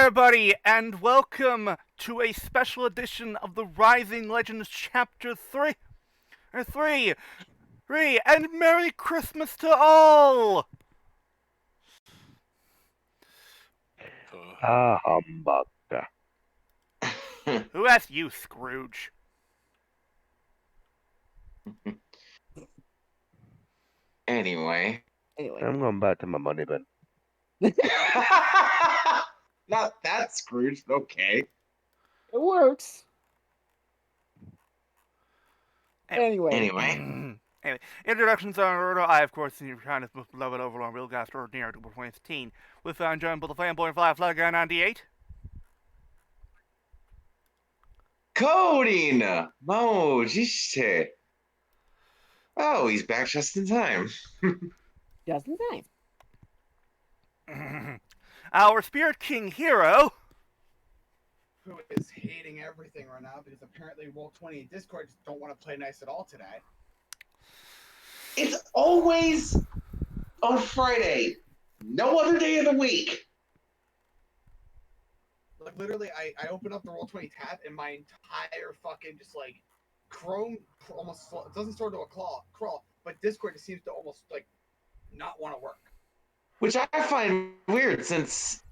everybody, and welcome to a special edition of the Rising Legends Chapter 3. And Merry Christmas to all! Humbug. Who asked you, Scrooge? Anyway. I'm going back to my money bin. Not that Scrooge, but okay. It works. Anyway. Introductions are in order. I, of course, senior kindness most beloved overlord Realcast Ordinary 2015. We found joined by the Flamboyant Flutter Guy 98. Coding! Jishite. Oh, he's back just in time. Just in time. Our Spirit King Hiiro. Who is hating everything right now because apparently Roll20 and Discord just don't want to play nice at all today. It's always on Friday. No other day of the week. Like, literally, I open up the Roll20 tab and my entire fucking just like Chrome almost it doesn't start to a crawl, but Discord just seems to almost like not want to work. Which I find weird since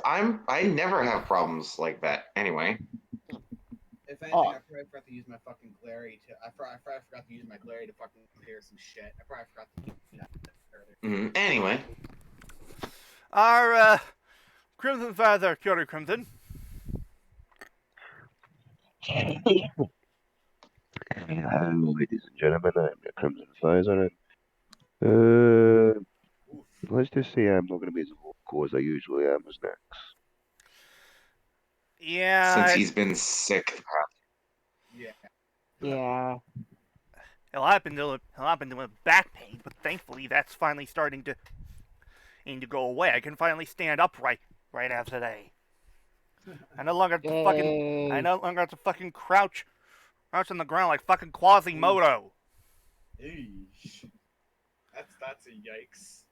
I never have problems like that anyway. If anything, I probably forgot to use my fucking Glary I probably forgot to use my Glary to fucking clear some shit. I probably forgot to use that earlier. Anyway. Our Crimson Father, Kyori Crimson. Hello, ladies and gentlemen, I'm the Crimson Father. Let's just say I'm not going to be as vocal as I usually am as next. Yeah. Since he's been sick. Yeah. Hell, I've been doing back pain, but thankfully that's finally starting to go away. I can finally stand upright right as today. I no longer have to fucking crouch on the ground like fucking Quasimodo. Eesh. That's a yikes.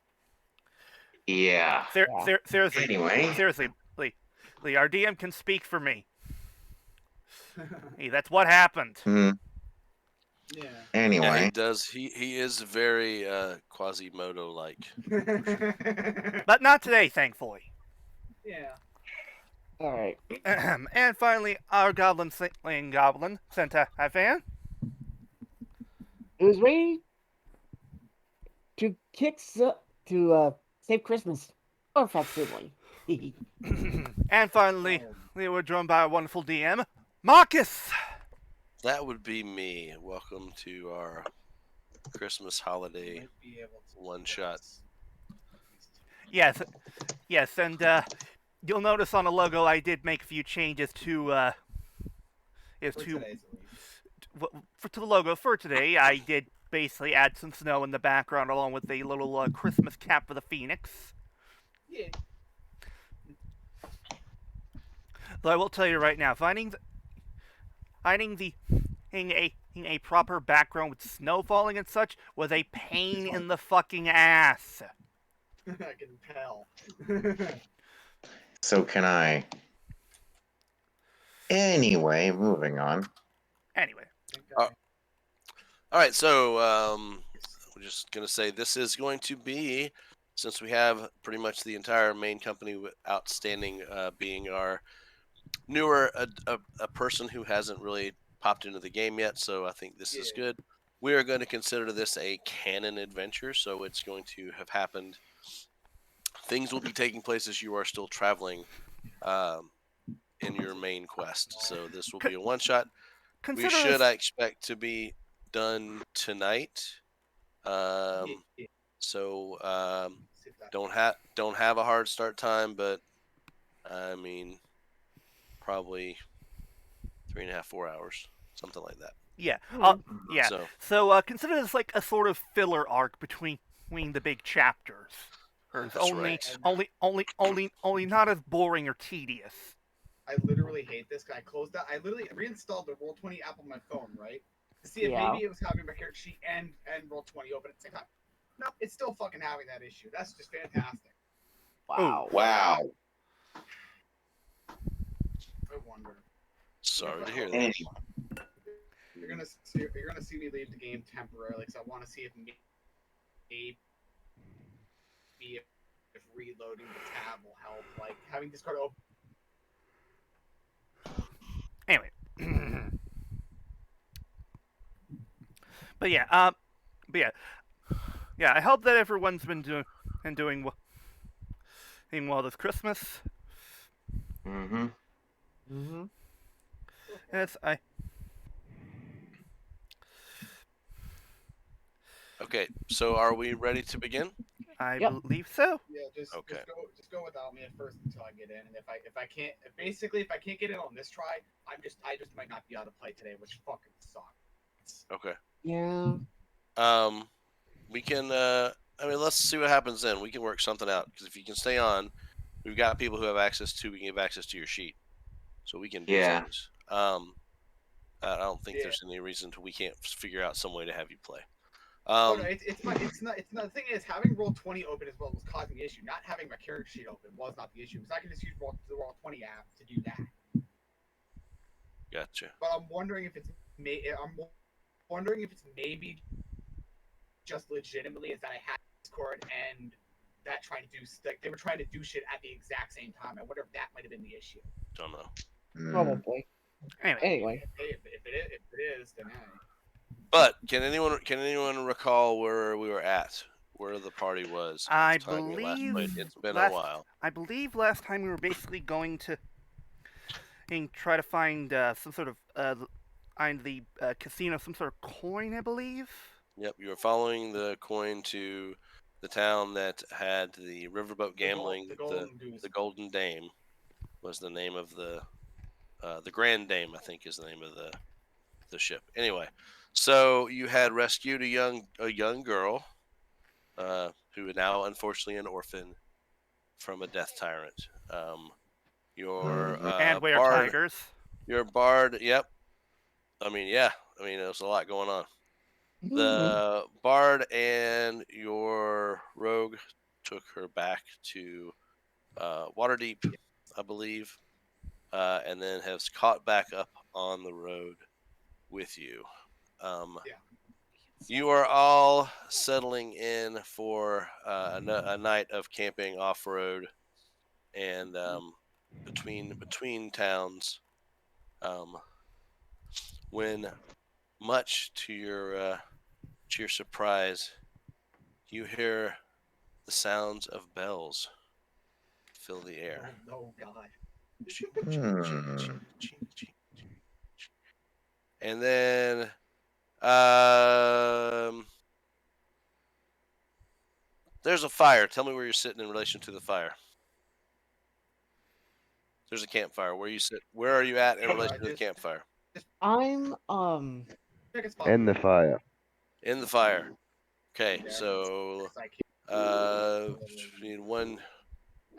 Yeah. Seriously. Anyway. Seriously, Lee, our DM can speak for me. Hey, that's what happened. Yeah. Anyway. Yeah, he does. He is very Quasimodo-like. But not today, thankfully. Yeah. Alright. And finally, our goblin-slaying goblin, Sentaifan. It was ready to save Christmas. Or facsimile. And finally, we were joined by our wonderful DM, Markus. That would be me. Welcome to our Christmas holiday one-shot. Yes, and you'll notice on the logo I did make a few changes to the logo for today. I did basically add some snow in the background along with a little Christmas cap for the phoenix. Yeah. Though I will tell you right now, finding a proper background with snow falling and such was a pain in the fucking ass. I can tell. So can I. Anyway, moving on. Anyway. All right, so we're just going to say this is going to be, since we have pretty much the entire main company outstanding being our newer, a person who hasn't really popped into the game yet, so I think this is good. We are going to consider this a canon adventure, so it's going to have happened. Things will be taking place as you are still traveling in your main quest. So this will be a one-shot. We should, I expect, to be done tonight. So don't have a hard start time, but I mean, probably 3.5, 4 hours, something like that. Yeah. Yeah. So consider this like a sort of filler arc between the big chapters. Only not as boring or tedious. I literally hate this guy. I closed that. I literally reinstalled the Roll20 app on my phone, right? To see if maybe it was having my character sheet and Roll20 open at the same time. No, it's still fucking having that issue. That's just fantastic. Wow. Wow. I wonder. Sorry to hear that. Any- You're gonna see me leave the game temporarily because I want to see if maybe if reloading the tab will help. Like having Discord open. Anyway. But yeah, yeah. I hope that everyone's been doing well this Christmas. Mm-hmm. Mm-hmm. And Okay, so are we ready to begin? I Yep. believe so. Yeah, Okay. just go without me at first until I get in, and if I can't get in on this try, I just might not be able to play today, which fucking sucks. Okay. Yeah. We can. I mean, let's see what happens then. We can work something out because if you can stay on, we've got people who have access to. We can give access to your sheet, so we can do Yeah. things. I don't think there's any reason we can't figure out some way to have you play. Oh no, it's not. The thing is, having Roll20 open as well was causing the issue. Not having my character sheet open was not the issue, because I can just use the Roll20 app to do that. Gotcha. But I'm wondering if it's maybe just legitimately is that I had Discord and that trying to do like they were trying to do shit at the exact same time. I wonder if that might have been the issue. Don't know. Probably. Anyway. Anyway. Hey, if it is, then hey. But can anyone recall where we were at? Where the party was? At I the time we last believe played? It's been a last- while. I believe last time we were basically going to try to find some sort of find the casino, some sort of coin, I believe. Yep, you were following the coin to the town that had the riverboat gambling. The Golden Dame was the name of the Grand Dame, I think, is the name of the ship. Anyway, so you had rescued a young girl, who is now unfortunately an orphan from a death tyrant. Your And we are bard, tigers. your bard. Yep. I mean, yeah. I mean, there's a lot going on. The bard and your rogue took her back to Waterdeep, I believe, and then has caught back up on the road with you. You are all settling in for a night of camping off road and between towns. When, much to your surprise, you hear the sounds of bells fill the air. Oh God. And then there's a fire. Tell me where you're sitting in relation to the fire. There's a campfire. Where you sit? Where are you at in relation to the campfire? I'm In the fire. In the fire. Okay, so one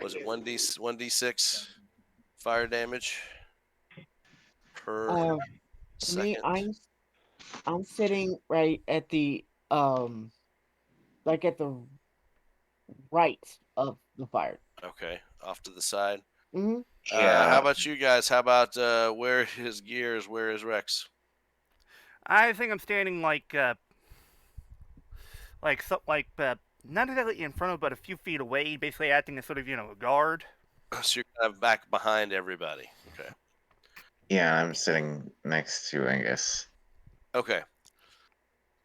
was it 1d6 fire damage per second? me, I'm sitting right at the like at the right of the fire. Okay, off to the side. Mm-hmm. Yeah. How about you guys? How about where his gears? Where is Rex? I think I'm standing like not exactly in front of, but a few feet away, basically acting as sort of a guard. So you're kind of back behind everybody. Okay. Yeah, I'm sitting next to, I guess. Okay.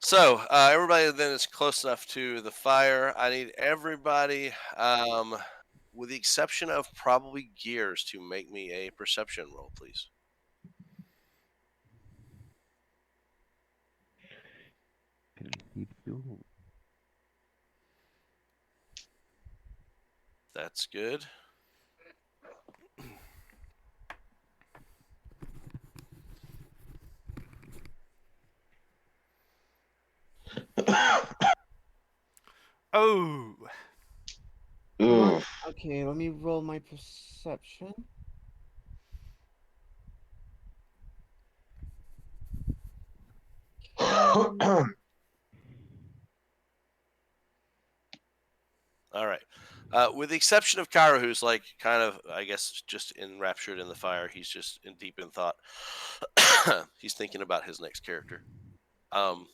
So everybody then is close enough to the fire. I need everybody, with the exception of probably Gears, to make me a perception roll, please. That's good. Oh. Ooh. Okay, let me roll my perception. All right. With the exception of Kyra, who's like kind of, I guess, just enraptured in the fire. He's just deep in thought. He's thinking about his next character. Um,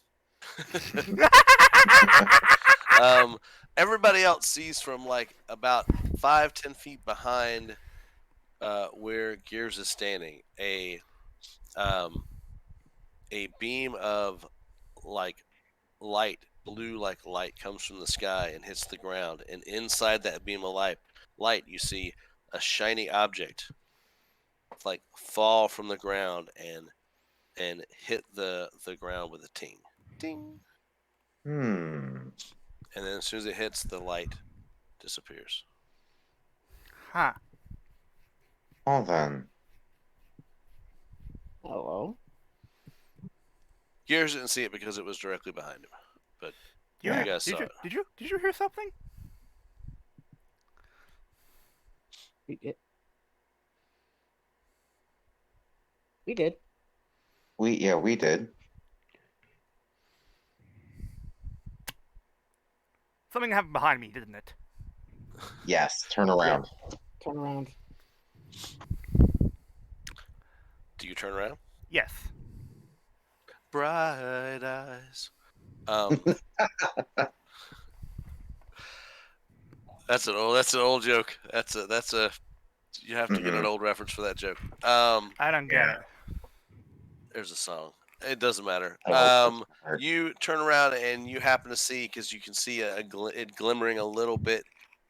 everybody else sees from like about 5-10 feet behind where Gears is standing a beam of like light, blue like light, comes from the sky and hits the ground, and inside that beam of light you see a shiny object like fall from the ground and hit the ground with a ting, ding, Hmm. and then as soon as it hits, the light disappears. Huh. Well then. Hello. Gears didn't see it because it was directly behind him, but You Yeah. you guys saw it. Did you hear something? We did. We did. We did. Something happened behind me, didn't it? Yes. Turn around. Turn around. Do you turn around? Yes. Bright eyes. That's an old joke. That's a you have to get an old reference for that joke. I don't get it. There's a song. It doesn't matter. I like this part. You turn around and you happen to see, because you can see it glimmering a little bit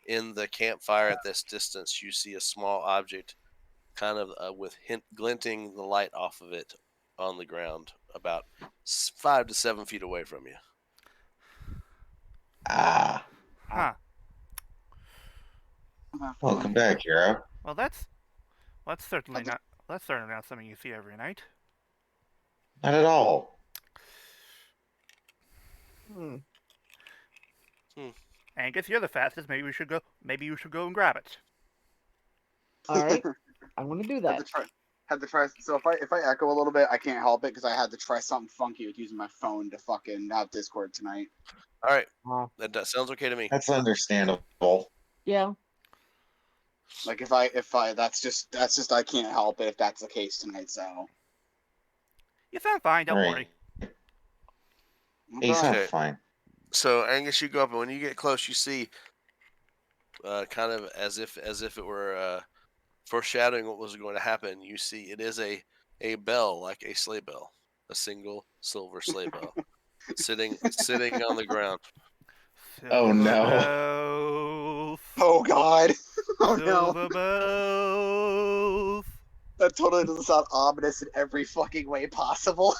in the campfire at this distance. You see a small object, kind of with glinting the light off of it on the ground, about 5 to 7 feet away from you. Ah. Huh. Welcome back, Hiiro. Well, that's certainly not something you see every night. Not at all. Angus, you're the fastest. Maybe you should go and grab it. All right. I'm gonna do that. Had to try. So if I echo a little bit, I can't help it because I had to try something funky with using my phone to fucking have Discord tonight. All right, Oh. that sounds okay to me. That's understandable. Yeah. Like if I that's just I can't help it if that's the case tonight. So You sound fine. Don't All worry. right. He Okay. sounds Okay. fine. So Angus, you go up, and when you get close, you see, kind of as if it were foreshadowing what was going to happen. You see, it is a bell, like a sleigh bell, a single silver sleigh bell, sitting on the ground. Oh, no. Bells, Oh God. Oh no. silver bells. That totally doesn't sound ominous in every fucking way possible.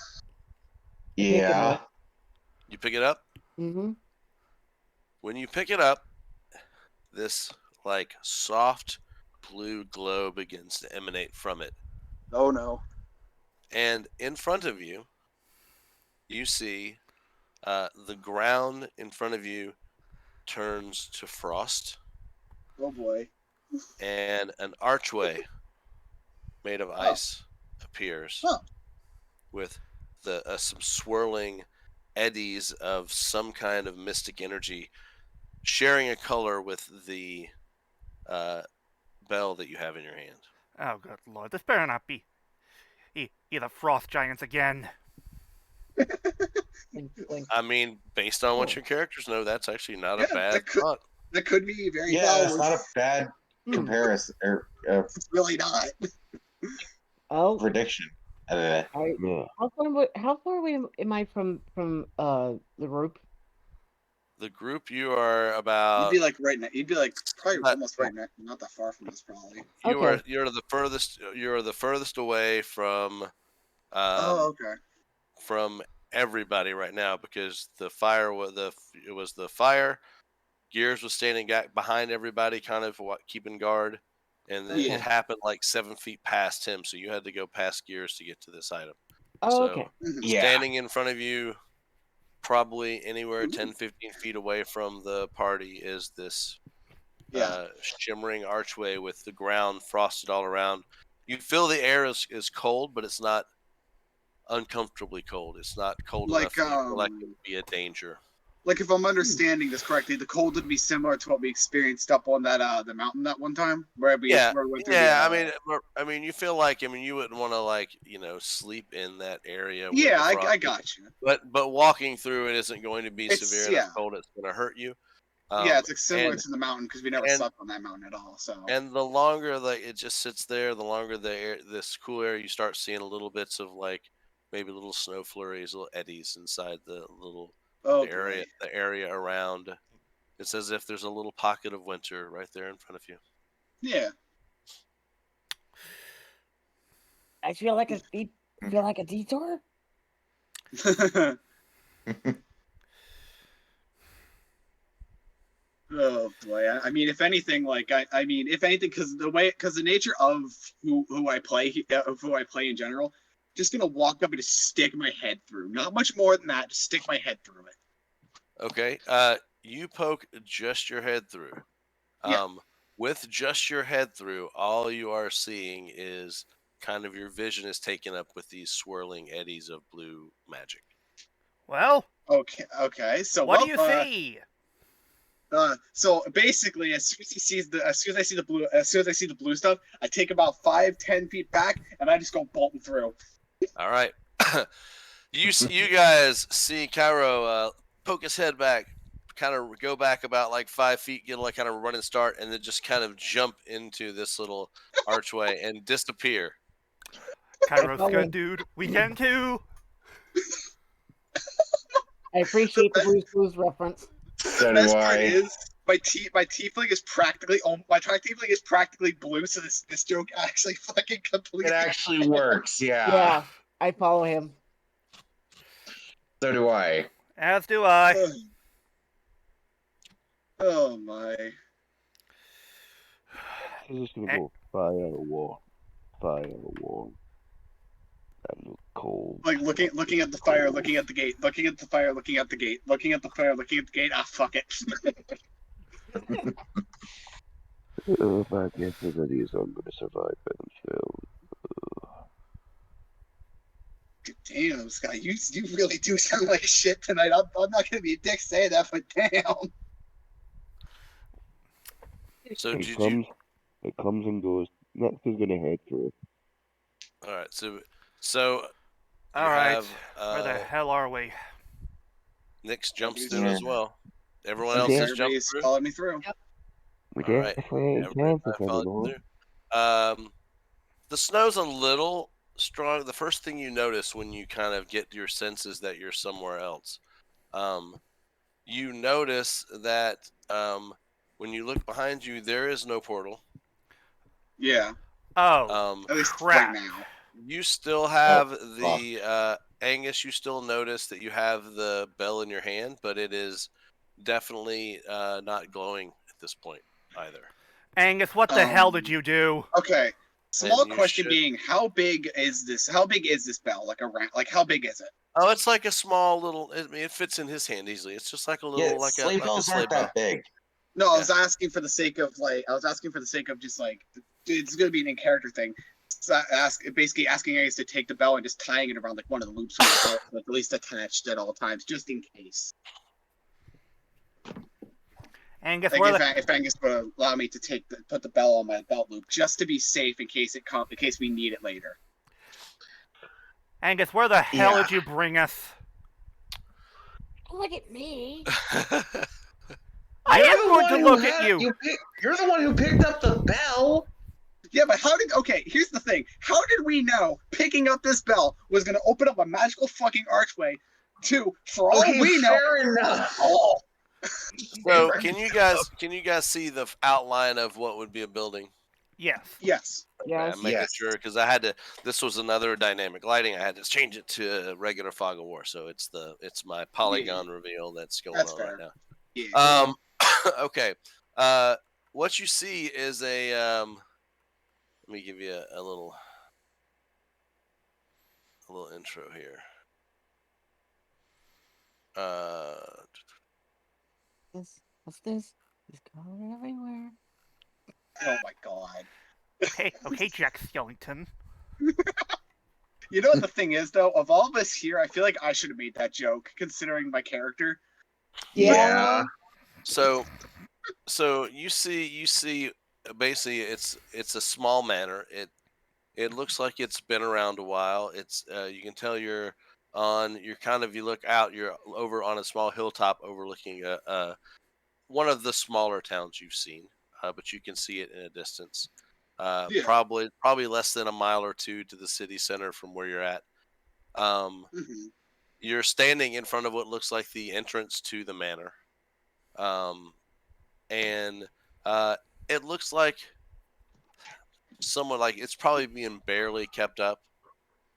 Yeah. You pick it up. Mm-hmm. When you pick it up, this like soft blue glow begins to emanate from it, Oh no. and in front of you, you see the ground in front of you turns to frost, Oh boy. and an archway made of ice appears Huh. with some swirling eddies of some kind of mystic energy, sharing a color with the bell that you have in your hand. Oh, good lord! This better not be either frost giants again. Blink, blink. I mean, based on what your characters know, that's actually not a Yeah, bad that could- thought. That could be very Yeah, it's valid. not a bad comparison or It's really not. Oh, prediction. I, Yeah. how far away am I from the group? The group you are You'd about. be like right now. You'd be like probably But- almost right next. Not that far from us, probably. Okay. You're the furthest. You're the furthest away from. Oh, okay. From everybody right now, because the fire was the fire. Gears was standing behind everybody, kind of keeping guard, and then Yeah. it happened like 7 feet past him, so you had to go past Gears to get to this item. Oh, So, okay. Mhm. Yeah. Standing in front of you, probably anywhere Mhm. 10-15 feet away from the party, is this Yeah. shimmering archway with the ground frosted all around. You feel the air is cold, but it's not uncomfortably cold. It's not cold Like, enough for you to feel like it would be a danger. like if I'm understanding this correctly, the cold would be similar to what we experienced up on that the mountain that one time, where we Yeah, went through yeah. the, I mean, you feel like you wouldn't want to sleep in that area. Where yeah, the frost I is. got you. But walking through it isn't going to be It's severe yeah, enough cold. It's going to hurt you. yeah. It's like similar And to the mountain because we never and slept on that mountain at all. So and the longer it just sits there, the longer this cool air, you start seeing little bits of maybe little snow flurries, little eddies inside the boy. area around. It's as if there's a little pocket of winter right there in front of you. Yeah. I feel like a detour. Oh boy! I mean, if anything, because the nature of who I play in general, just gonna walk up and just stick my head through. Not much more than that. Just stick my head through it. Okay. You poke just your head through. Yeah. With just your head through, all you are seeing is kind of your vision is taken up with these swirling eddies of blue magic. Well, Okay. So what do you see? So basically, as soon as I see the blue stuff, I take about 5-10 feet back, and I just go bolting through. All right. you guys see Cairo poke his head back, kind of go back about 5 feet, get kind of a running start, and then just kind of jump into this little archway and disappear. Kairos good dude. We can too. I appreciate the Blue's Clues reference. So The do best part I. is my tiefling is practically blue, so this joke actually fucking completely. It actually works, yeah. Yeah, I follow him. So do I. As do I. Oh my! I'm just gonna go fire a wall. That look cold. Like looking at the fire, looking at the gate, looking at the fire, looking at the gate, looking at the fire, looking at the gate. Ah, fuck it. If I get rid of these, I'm gonna survive by themselves. Damn, Scott, you really do sound like shit tonight. I'm not gonna be a dick saying that, but damn. So It comes and goes. Next is gonna head for it. All right. So. All right. Have, Where the hell are we? Nyx jumps Yeah. through as well. Everyone else has jumped Everybody's through. followed me through. We All right. definitely ain't Everybody chances followed anymore. through. The snow's a little strong. The first thing you notice when you kind of get your senses that you're somewhere else, you notice that when you look behind you, there is no portal. Yeah. Oh, At least crap. right now. You still have the Angus. You still notice that you have the bell in your hand, but it is definitely not glowing at this point either. Angus, what the hell did you do? Okay. Small you question should- being, how big is this bell? Like how big is it? Oh, it's like a small little. It fits in his hand easily. It's just like a little, Yeah, like a sleigh bells sleigh aren't bell. that big. No, I was asking for the sake of just it's gonna be an in-character thing. So basically asking Ace to take the bell and just tying it around like one of the loops, so at least attached at all times, just in case. Angus, Like where the... if Angus would allow me to put the bell on my belt loop, just to be safe in case we need it later. Angus, where the hell did you bring us? Look at me. I am going to look at you. You're the one who picked up the bell. Yeah, but here's the thing. How did we know picking up this bell was going to open up a magical fucking archway for all we know. Fair enough. Oh. So can you guys see the outline of what would be a building? Yes. Yes. Yes. I'm making sure because this was another dynamic lighting. I had to change it to a regular fog of war, so it's my polygon reveal that's going on fair. right now. Yeah. Okay. What you see is a let me give you a little intro here. What's this? It's going everywhere. Oh my god. Okay, Jack Skellington. You know what the thing is, though? Of all of us here, I feel like I should have made that joke, considering my character. Yeah. So you see basically it's a small manor. It looks like it's been around a while. It's you can tell you're kind of, you look out, you're over on a small hilltop overlooking one of the smaller towns you've seen, but you can see it in a distance. Yeah. Probably less than a mile or two to the city center from where you're at. Mhm. You're standing in front of what looks like the entrance to the manor, and it looks like someone, like, it's probably being barely kept up.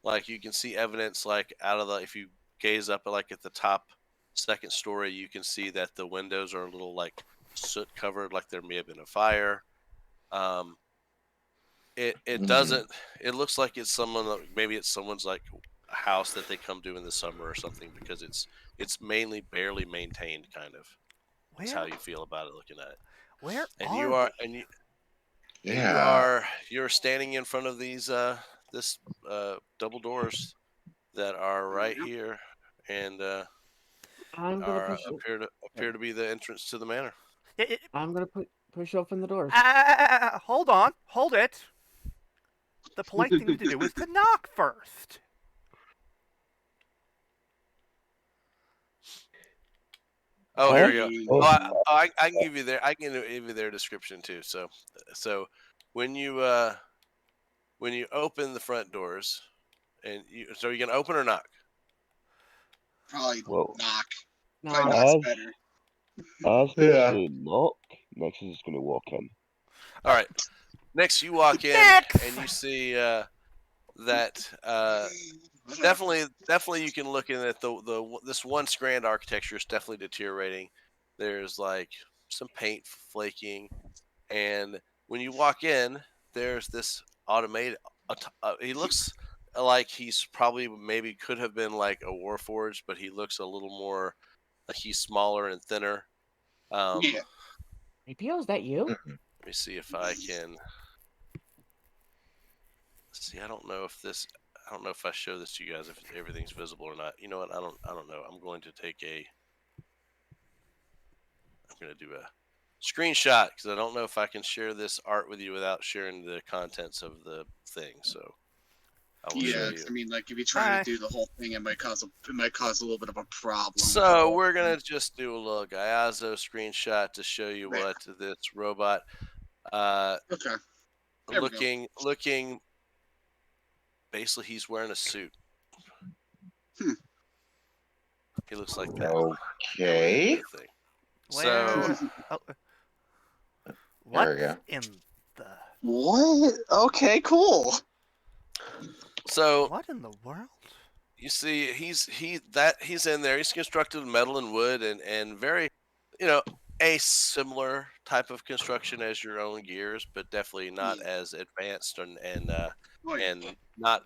Like, you can see evidence, like, out of the, if you gaze up at the top second story, you can see that the windows are a little like soot covered, like there may have been a fire. Um, it doesn't. It looks like it's maybe it's someone's like house that they come to in the summer or something, because it's mainly barely maintained, kind of. Is how Where you feel about it looking at it. where And are you are we? and you Yeah. you're standing in front of these this double doors that are right Yep. here, and I'm gonna are push. appear to be the entrance to the manor. It- it- I'm gonna push open the doors. hold on, hold it. The polite thing to do is to knock first. Oh, here we go. mean, Oh, I can give you I can give you their description too. So when you open the front doors, and you're gonna open or knock? probably Well, knock. No, Probably as knock's better. they Yeah. say knock, next is just gonna walk in. All right. Next, you walk in Next! and you see that definitely you can look in at this once grand architecture is definitely deteriorating. There's like some paint flaking, and when you walk in, there's this automated. He looks like he's probably maybe could have been like a warforged, but he looks a little more like he's smaller and thinner. Yeah. APO, is that you? Let me see if I can see. I don't know if I show this to you guys, if everything's visible or not. You know what? I don't know. I'm going to do a screenshot, because I don't know if I can share this art with you without sharing the contents of the thing. So I will show Yeah. you. I mean, like if you try to do the whole thing, it might cause a little bit of a problem. So we're gonna just do a little Gyazo screenshot to show you There. what this robot Okay. There we go. looking. Basically, he's wearing a suit. Hmm. He looks like that. Okay. Thing. Where? So Oh, There what's we go. in the? What? Okay. Cool. What in the world? you see, he's in there. He's constructed of metal and wood, and very, a similar type of construction as your own gears, but definitely not as advanced Oh, yeah. and not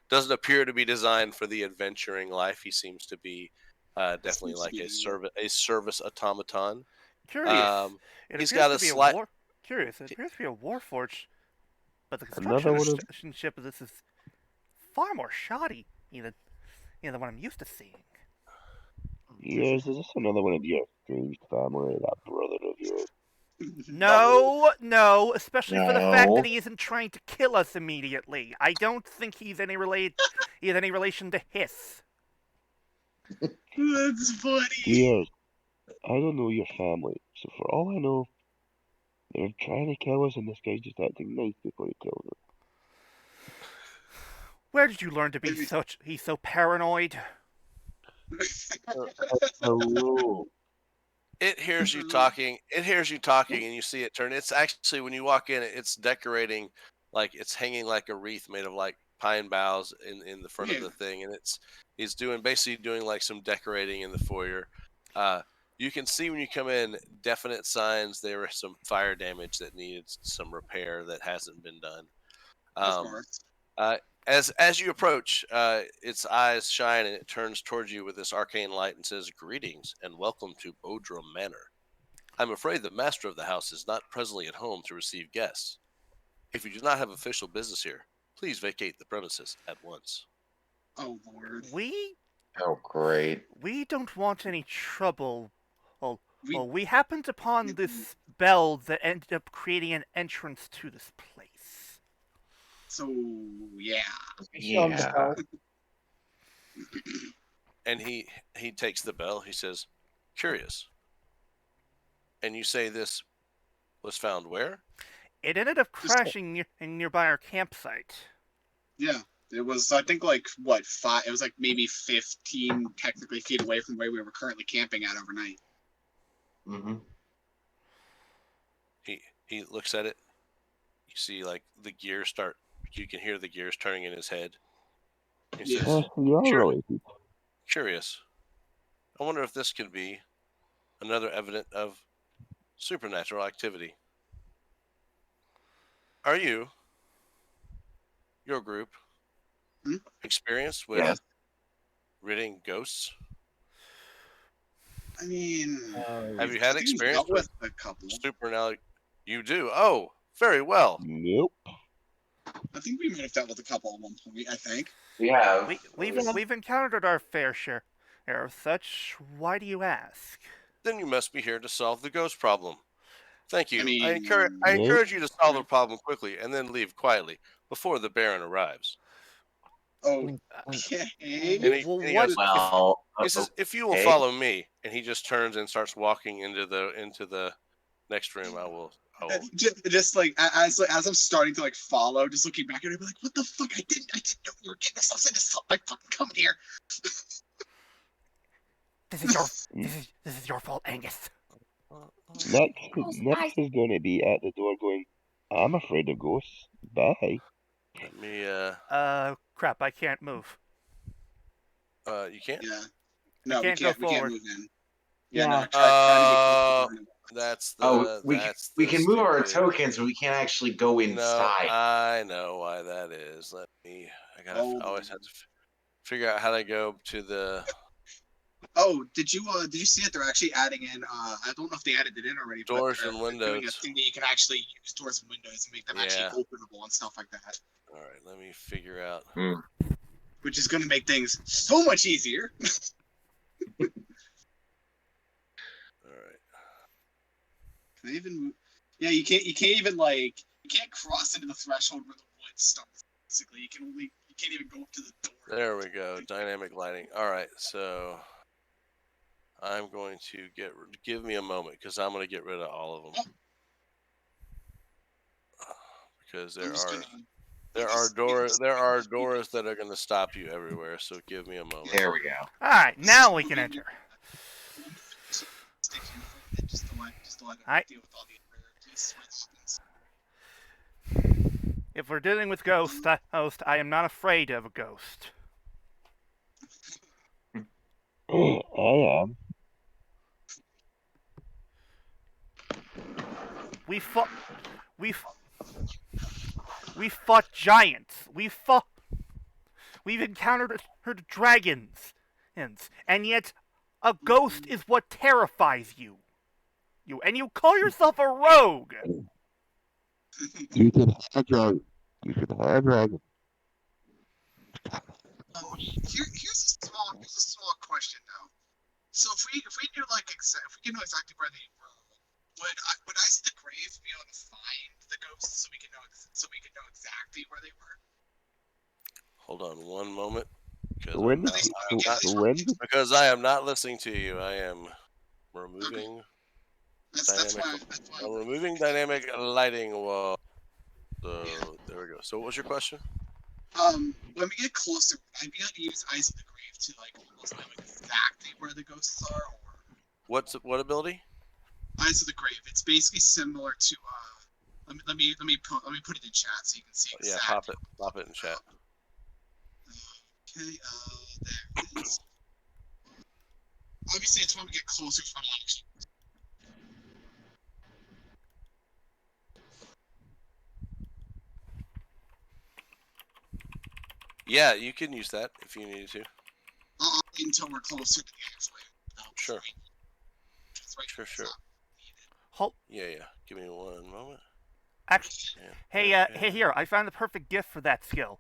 doesn't appear to be designed for the adventuring life. He seems to be definitely like a service automaton. Curious. It He's appears got to a be slight. It appears to be a warforged, but the Another one of constructionship of this is far more shoddy, than what I'm used to seeing. yours. Is this another one of your strange family, that brother of yours? No, especially for the fact that No. he isn't trying to kill us immediately. I don't think he's any relation to Hiss. That's funny. Yours. I don't know your family, so for all I know, they're trying to kill us, and this guy's just acting nice before he kills us. Where did you learn to be he's so paranoid? Hello. It hears you talking. And you see it turn. It's actually, when you walk in, it's decorating, like it's hanging like a wreath made of like pine boughs in the front of the thing, and he's basically doing like some decorating in the foyer. You can see when you come in definite signs there was some fire damage that needed some repair that hasn't been done. Of course. As you approach, its eyes shine and it turns towards you with this arcane light and says, "Greetings and welcome to Bodrum Manor. I'm afraid the master of the house is not presently at home to receive guests. If you do not have official business here, please vacate the premises at once." Oh Lord. We Oh, great. We don't want any trouble. Well, We- we happened upon this spell that ended up creating an entrance to this place. So yeah. Show him the Yeah. bell. And he takes the bell. He says, "Curious." And you say this was found where? It ended up Just- crashing nearby our campsite. Yeah. It was, I think, like, what, 5? It was like maybe 15 technically feet away from where we were currently camping at overnight. Mm-hmm. He looks at it. You see, like, the gears start. You can hear the gears turning in his head. He Yeah. says, You are Sure. related. "Curious. I wonder if this could be another evidence of supernatural activity. Are you, your group, Hmm? experienced with Yes. ridding ghosts? I mean, Have you I had think we've experience dealt with with a couple. supernatural? You do. Oh, very well. Nope. I think we might have dealt with a couple at one point, I think. We have. We've encountered our fair share of such. Why do you ask? Then you must be here to solve the ghost problem. Thank you. I, mean, encourage you to solve the problem quickly and then leave quietly before the Baron arrives. Oh, And okay. he What- goes, Well, he says, "If you will okay. follow me," and he just turns and starts walking into the next room. I will. Just like as I'm starting to like follow, just looking back at it, be like, "What the fuck? I didn't know you were getting ourselves into something. Like, fucking come here." This is your fault, Angus. Next is going to be at the door going, I'm afraid of ghosts. Bye. Let me. Crap! I can't move. You can't. Yeah. No, we can't can't. go We can't forward. move in. Yeah. No, try to get close to the That's the. Oh, that's we the can move our stupid- tokens, but we can't actually go inside. No, I know why that is. Let me. I gotta. Oh. I always have to figure out how to go to the. Oh, did you see it? They're actually adding in. I don't know if they added it in already. Doors but and they're doing a windows. thing that you can actually use doors and windows and make them actually Yeah. openable and stuff like that, All right, let me figure out. which is going to make things so much easier. All right. Can I even move? Yeah, you can't even like you can't cross into the threshold where the wood starts. Basically, you can't even go up to the door. There we go. Dynamic lighting. All right, so I'm going to give me a moment because I'm going to get rid of all of them because I'm just gonna- there are doors that are going to stop you everywhere. So give me a moment. There we go. All right, now we can enter. Just to let him I- deal with all the other pieces where it happens. If we're dealing with ghosts, I am not afraid of a ghost. I am. We fought giants. We've encountered dragons, and yet a ghost is what terrifies you. And you call yourself a rogue. You can have dragon. You can have dragon. Here's a small question now. So if we knew like if we know exactly where they were, would Eyes of the Grave be able to find the ghosts so we can know exactly where they were? Hold on one moment. When Because I am not listening to you. I am removing That's why. I'm removing dynamic lighting wall. So there we go. So what was your question? When we get closer, I'd be able to use Eyes of the Grave to like almost know exactly where the ghosts are. Or What ability? Eyes of the Grave. It's basically similar to let me put it in chat so you can see Yeah, exactly. pop it in chat. Okay, there it is. Obviously, it's when we get closer to action. Yeah, you can use that if you needed to. Until we're closer to the actual. Sure. Right Sure. Hold. Yeah. Give me one moment. Actually, Yeah, hey, here. I found the perfect gift for that skill.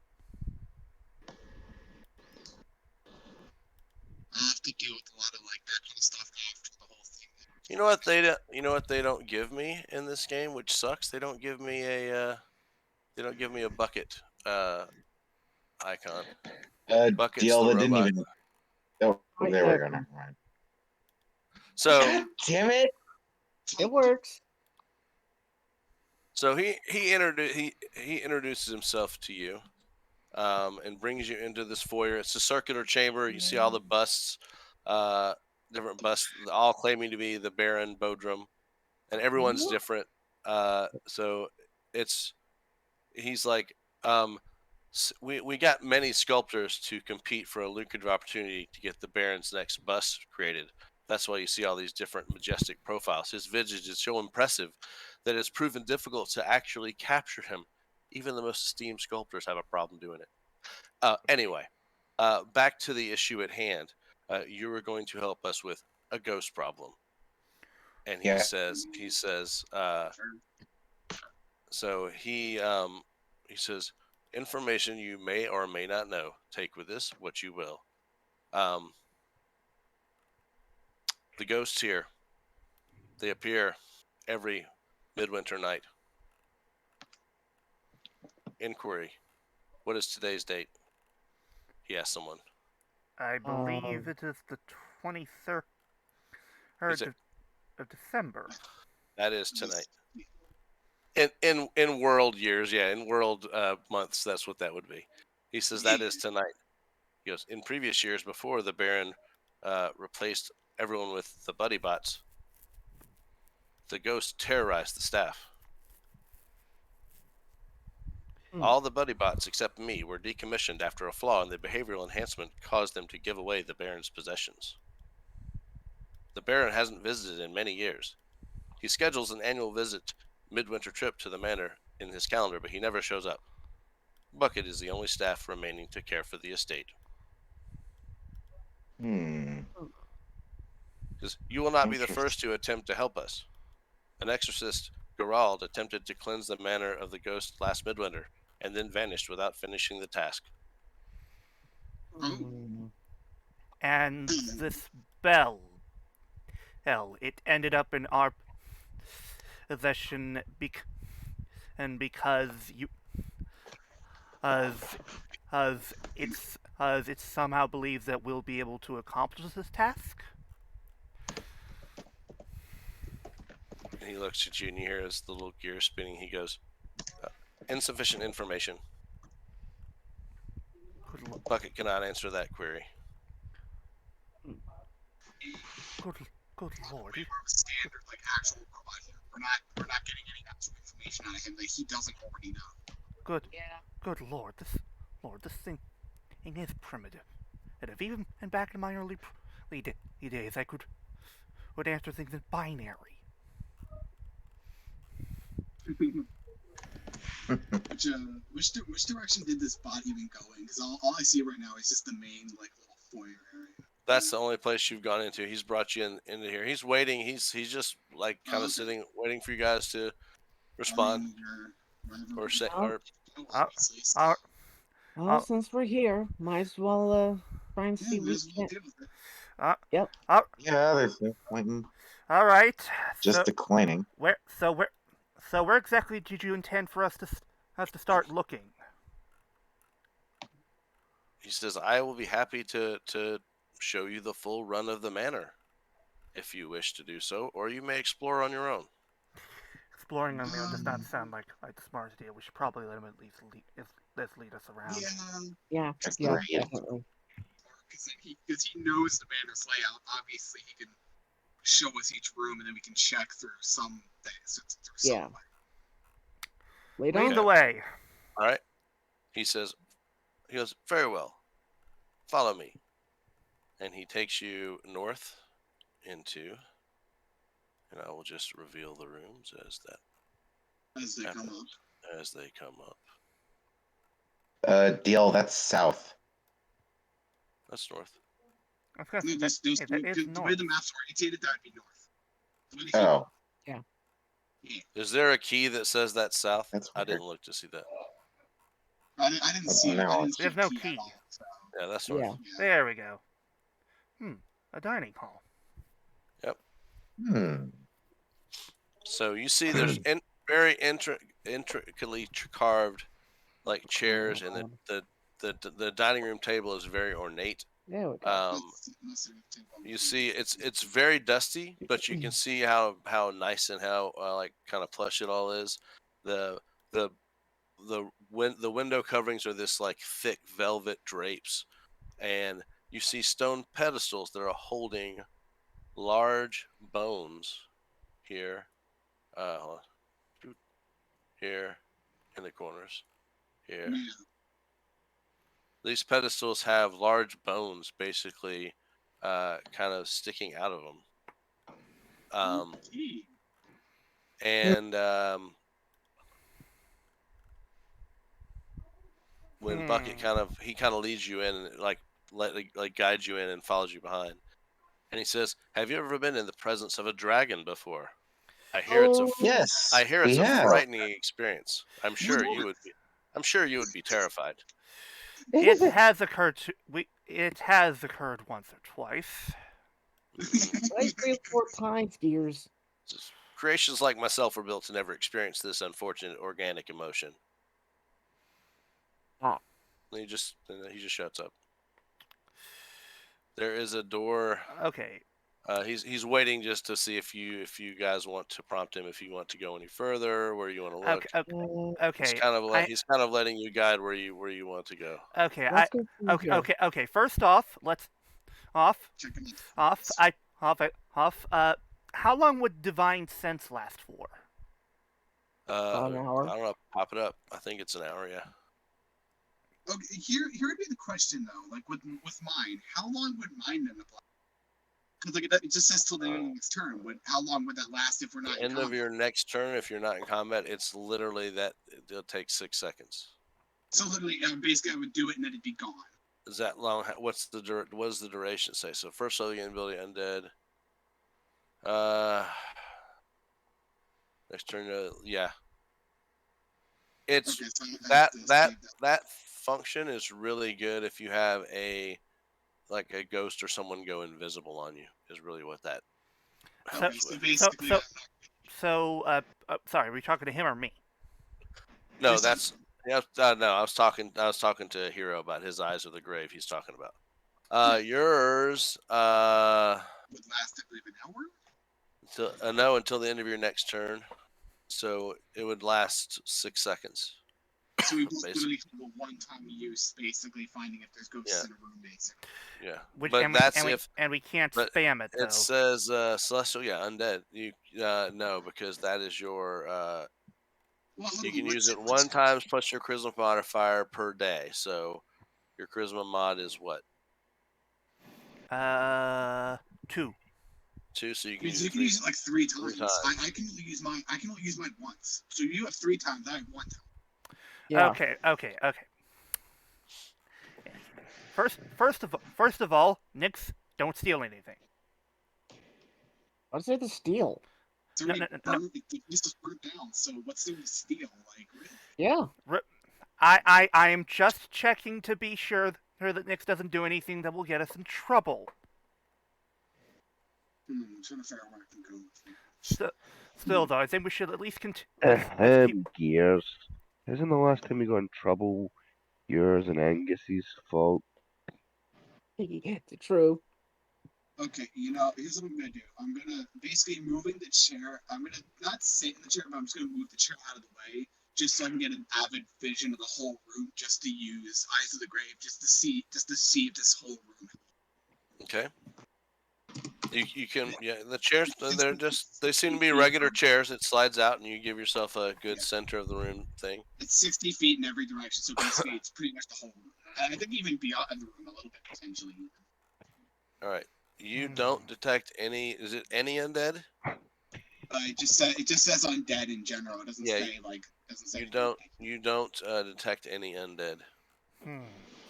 have to deal with a lot of like that kind of stuff after the whole thing. You know what they don't, you know what they don't give me in this game, which sucks. They don't give me a bucket icon. Bucket's DL, the that didn't robot. even. Oh, Right there we there. go. Never mind. So God damn it! It works. so he introduces himself to you, and brings you into this foyer. It's a circular chamber. You see all the busts, different busts, all claiming to be the Baron Bodrum, and everyone's different. So he's like, we got many sculptors to compete for a lucrative opportunity to get the Baron's next bust created. That's why you see all these different majestic profiles. His visage is so impressive that it's proven difficult to actually capture him. Even the most esteemed sculptors have a problem doing it. Anyway, back to the issue at hand. You were going to help us with a ghost problem, and he Yeah. says, so he says, information you may or may not know. Take with this what you will. The ghosts here, they appear every midwinter night. Inquiry. What is today's date? He asked someone. I believe it is the 23rd Is it? of December. That is tonight. In world years, yeah, in world months, that's what that would be. He says that is tonight. He goes, in previous years before the Baron replaced everyone with the buddy bots, the ghosts terrorized the staff. All the buddy bots except me were decommissioned after a flaw in the behavioral enhancement caused them to give away the Baron's possessions. The Baron hasn't visited in many years. He schedules an annual visit midwinter trip to the manor in his calendar, but he never shows up. Bucket is the only staff remaining to care for the estate. Because you will not be the first to attempt to help us. An exorcist, Gerald, attempted to cleanse the manor of the ghost last midwinter, and then vanished without finishing the task. And this bell, it ended up in our possession because it somehow believes that we'll be able to accomplish this task. And he looks at you, and you hear as the little gear spinning. He goes, insufficient information. Bucket cannot answer that query. Good lord. We're a standard, like actual robot here. We're not getting any actual information out of him that he doesn't already know. Good lord. This thing is primitive. And if even back in my early days, I would answer things in binary. Which direction did this bot even go in? Because all I see right now is just the main like little foyer area. That's the only place you've gone into. He's brought you into here. He's waiting. He's just like kind of sitting, waiting for you guys to respond or say. Well, since we're here, might as well try and see we can. Yep. Yeah, there's no point in All right. just declining. Where exactly did you intend for us to start looking? He says, "I will be happy to show you the full run of the manor, if you wish to do so, or you may explore on your own." Exploring on your own does not sound like the smartest idea. We should probably let him at least lead us around. Yeah, definitely. Because he knows the manor's layout. Obviously, he can show us each room, and then we can check through some things. Yeah. Lead the way. All right. He goes, very well. Follow me. And he takes you north into, and I will just reveal the rooms as they come up. DL, that's south. That's north. The way the map's orientated, that would be north. Oh. Yeah. Is there a key that says that's south? That's I weird. didn't look to see that. I didn't see it. No. There's no key. Yeah, that's north. Yeah. There we go. a dining hall. Hmm. So you see there's very intricately carved like chairs, and the dining room table is very ornate. There we go. You see it's very dusty, but you can see how nice and how like kind of plush it all is. The window coverings are this like thick velvet drapes, and you see stone pedestals that are holding large bones here, hold on, here in the corners here. Yeah. These pedestals have large bones basically kind of sticking out of them. Okay. And when Bucket kind of leads you in and like guides you in and follows you behind, and he says, "Have you ever been in the presence of a dragon before? I hear it's a Yes. I hear it's we a have. frightening experience. I'm sure you would be. I'm sure you would be terrified." It has occurred it has occurred once or twice. Like 3 or 4 times, Gears. Creations like myself were built to never experience this unfortunate organic emotion. Ah. And he just shuts up. There is a door. Okay. He's waiting just to see if you guys want to prompt him, if you want to go any further, where you want to look. Okay. He's kind of letting you guide where you want to go. Okay. Let's go through here. Okay. First off, Checking it. how long would Divine Sense last for? About an hour. I don't know. Pop it up. I think it's an hour. Yeah. Okay, here would be the question though. Like with mine, how long would mine end up lasting? Because like it just says till the end of its turn. How long would that last if we're not in End of combat? your next turn, if you're not in combat, it's literally that it'll take 6 seconds. So literally, basically, I would do it and then it'd be gone. Is that long? What does the duration say? So first level ability undead. Next turn, yeah. It's Okay, so I have to save that function is really good if you have a ghost or someone go invisible on you. Is really what that. So- Okay, so basically, Sorry, are we talking to him or me? No, Just- that's no. I was talking to Hiiro about his eyes of the grave. He's talking about. Yours. would last, I believe, an hour. Until the end of your next turn. So it would last 6 seconds. So we both Basically. literally have a one-time use, basically finding if there's ghosts Yeah. in a room, basically. Yeah. Which But and that's we, if and we can't but spam it though. it says celestial. Yeah, undead. You no, because that is your. Well, hold You on, can use it what's- one time plus your charisma modifier per day. So your charisma mod is what? 2. 2. So you can Means use you it can use it like 3 times. times. I can only use mine. I can only use mine once. So you have 3 times. I have 1 time. Yeah. Okay. First of all, Nix, don't steal anything. What's there to steal? It's No, already no, no. burned. The place is burnt down. So what's there to steal? Like, really? Yeah. I am just checking to be sure that Nix doesn't do anything that will get us in trouble. I'm trying to figure out where I can go with it. Still, though, I think we should at least continue. Gears. Isn't the last time we got in trouble yours and Angus's fault? True. Okay, here's what I'm gonna do. I'm gonna basically moving the chair. I'm gonna not sit in the chair, but I'm just gonna move the chair out of the way, just so I can get an avid vision of the whole room, just to use Eyes of the Grave, just to see if this whole room. Okay. You can the chairs they seem to be regular chairs. It slides out and you give yourself a good center of the room thing. It's 60 feet in every direction, so basically it's pretty much the whole room. And I think even beyond the room a little bit potentially. All right. You don't detect any. Is it any undead? It just says undead in general. It doesn't say like doesn't say. You don't detect any undead.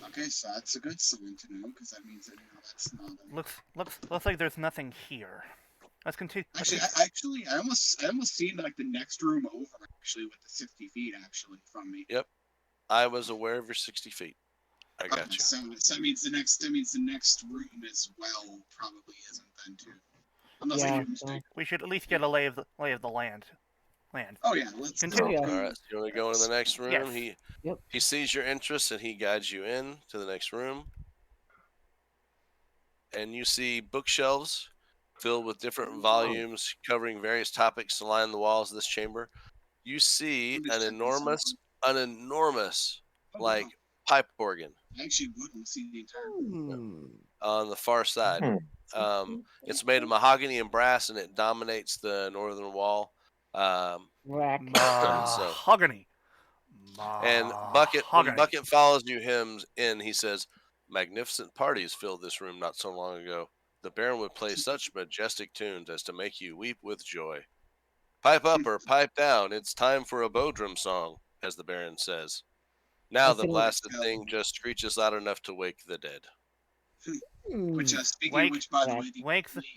Okay, so that's a good sign to know because that means that that's not. Looks like there's nothing here. Let's continue. Actually, I almost seen like the next room over actually with the 60 feet actually from me. Yep, I was aware of your 60 feet. I got you. So that means the next room as well probably isn't then too. Unless I Yeah, made a mistake. We should at least get a lay of the land. Oh yeah, let's Continue. go. All right, so you want to go in the next room? Yes. He sees your interest and he guides you in to the next room. And you see bookshelves filled with different volumes covering various topics to line the walls of this chamber. You see an enormous Oh, like wow. pipe organ I actually wouldn't see the entire. on the far side. It's made of mahogany and brass, and it dominates the northern wall. Rack. Mahogany. And when Bucket follows you he says, "Magnificent parties filled this room not so long ago. The Baron would play such majestic tunes as to make you weep with joy. Pipe up or pipe down, it's time for a Bodrum song," as the Baron says. Now the blasted thing just screeches loud enough to wake the dead. Which, speaking of which, by the way,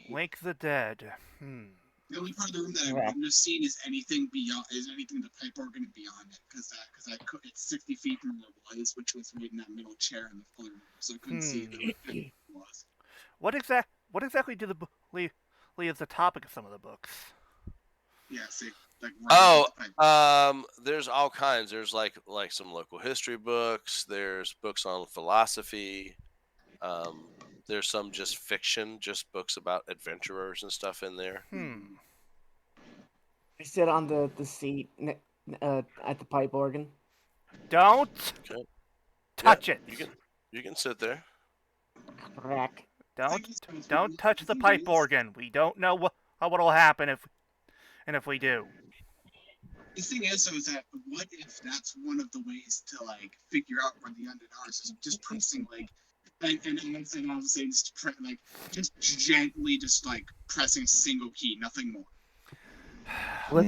Wake the dead. The only part of the room that I wouldn't have seen is anything the pipe organ beyond it, because it's 60 feet from where it was, which was right in that middle chair in the other room, so I couldn't see what it was. What exactly do the is the topic of some of the books? Yeah, see, like right the pipe. There's all kinds. There's like some local history books. There's books on philosophy. There's some just fiction, just books about adventurers and stuff in there. I sit on the seat at the pipe organ. Don't touch it. You can sit there. Rack. Don't touch the pipe organ. We don't know what'll happen if we do. The thing is, though, is that what if that's one of the ways to like figure out where the undead are? So just pressing like. And I was saying just gently, just like pressing a single key, nothing more.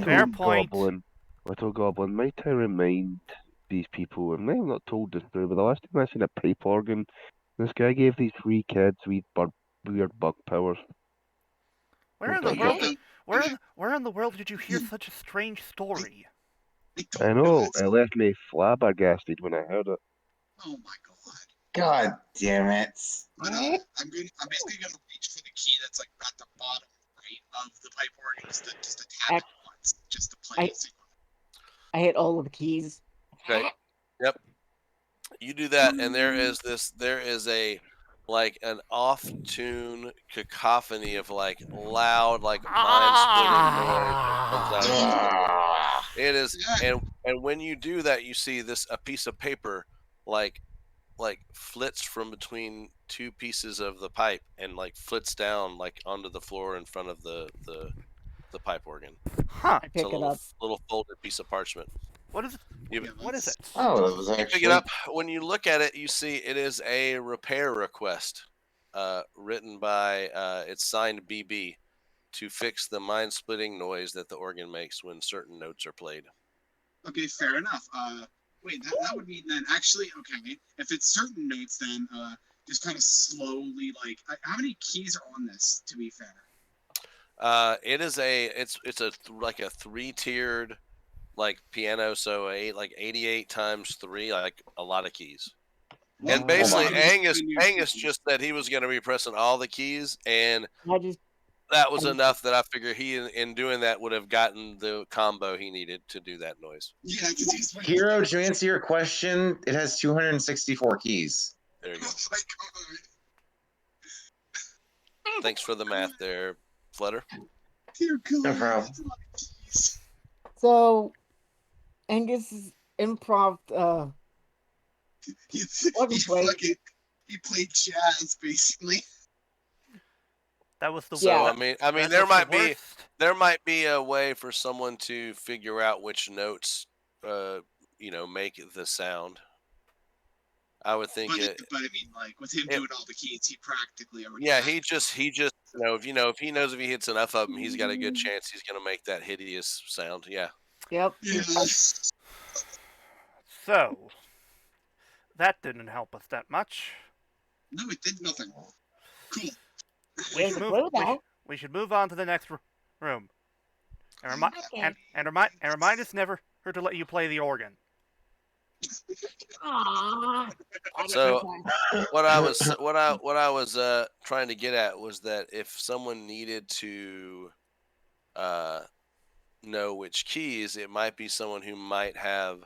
Fair point. Little Goblin, might I remind these people, and they've not told this story, but the last time I seen a pipe organ, this guy gave these 3 kids weird bug powers. Where in the world did you hear such a strange story? I know, it left me flabbergasted when I heard it. Oh my god. God damn it. But I'm basically gonna reach for the key that's like at the bottom right of the pipe organ, just to tap it once, just to play it. I hit all of the keys. Okay. Yep. You do that, and there is an off-tune cacophony of like loud, like mind-splitting noise that comes out. It is, and when you do that, you see a piece of paper like flits from between 2 pieces of the pipe and like flits down like onto the floor in front of the pipe organ. Huh. I pick it up. Little folded piece of parchment. What is it? What is it? Oh, that was actually. Pick it up. When you look at it, you see it is a repair request written by it's signed BB to fix the mind-splitting noise that the organ makes when certain notes are played. Okay, fair enough. Wait, that would mean then actually, okay, if it's certain notes, then just kind of slowly, like, how many keys are on this, to be fair? It's a 3-tiered like piano, so 88 times 3, like a lot of keys. And basically, Angus just said he was going to be pressing all the keys, and that was enough that I figure he, in doing that, would have gotten the combo he needed to do that noise. Yeah, Hiiro, to answer your question, it has 264 keys. There you go. Oh my god. Thanks for the math there, Flutter. Dear God. No problem. That's a lot of keys. So, Angus's improv. He played jazz, basically. That was the So worst. I mean, there might be a way for someone to figure out which notes, make the sound. I would think but I mean, like with him doing all the keys, he practically already. Yeah, he just if he knows if he hits enough of them, he's got a good chance he's gonna make that hideous sound. Yeah. Yep. Yes. So that didn't help us that much. No, it did nothing. Cool. We should move on to the next room. And remind us never to let you play the organ. Ah, So what I was trying to get at was that if someone needed to know which keys, it might be someone who might have,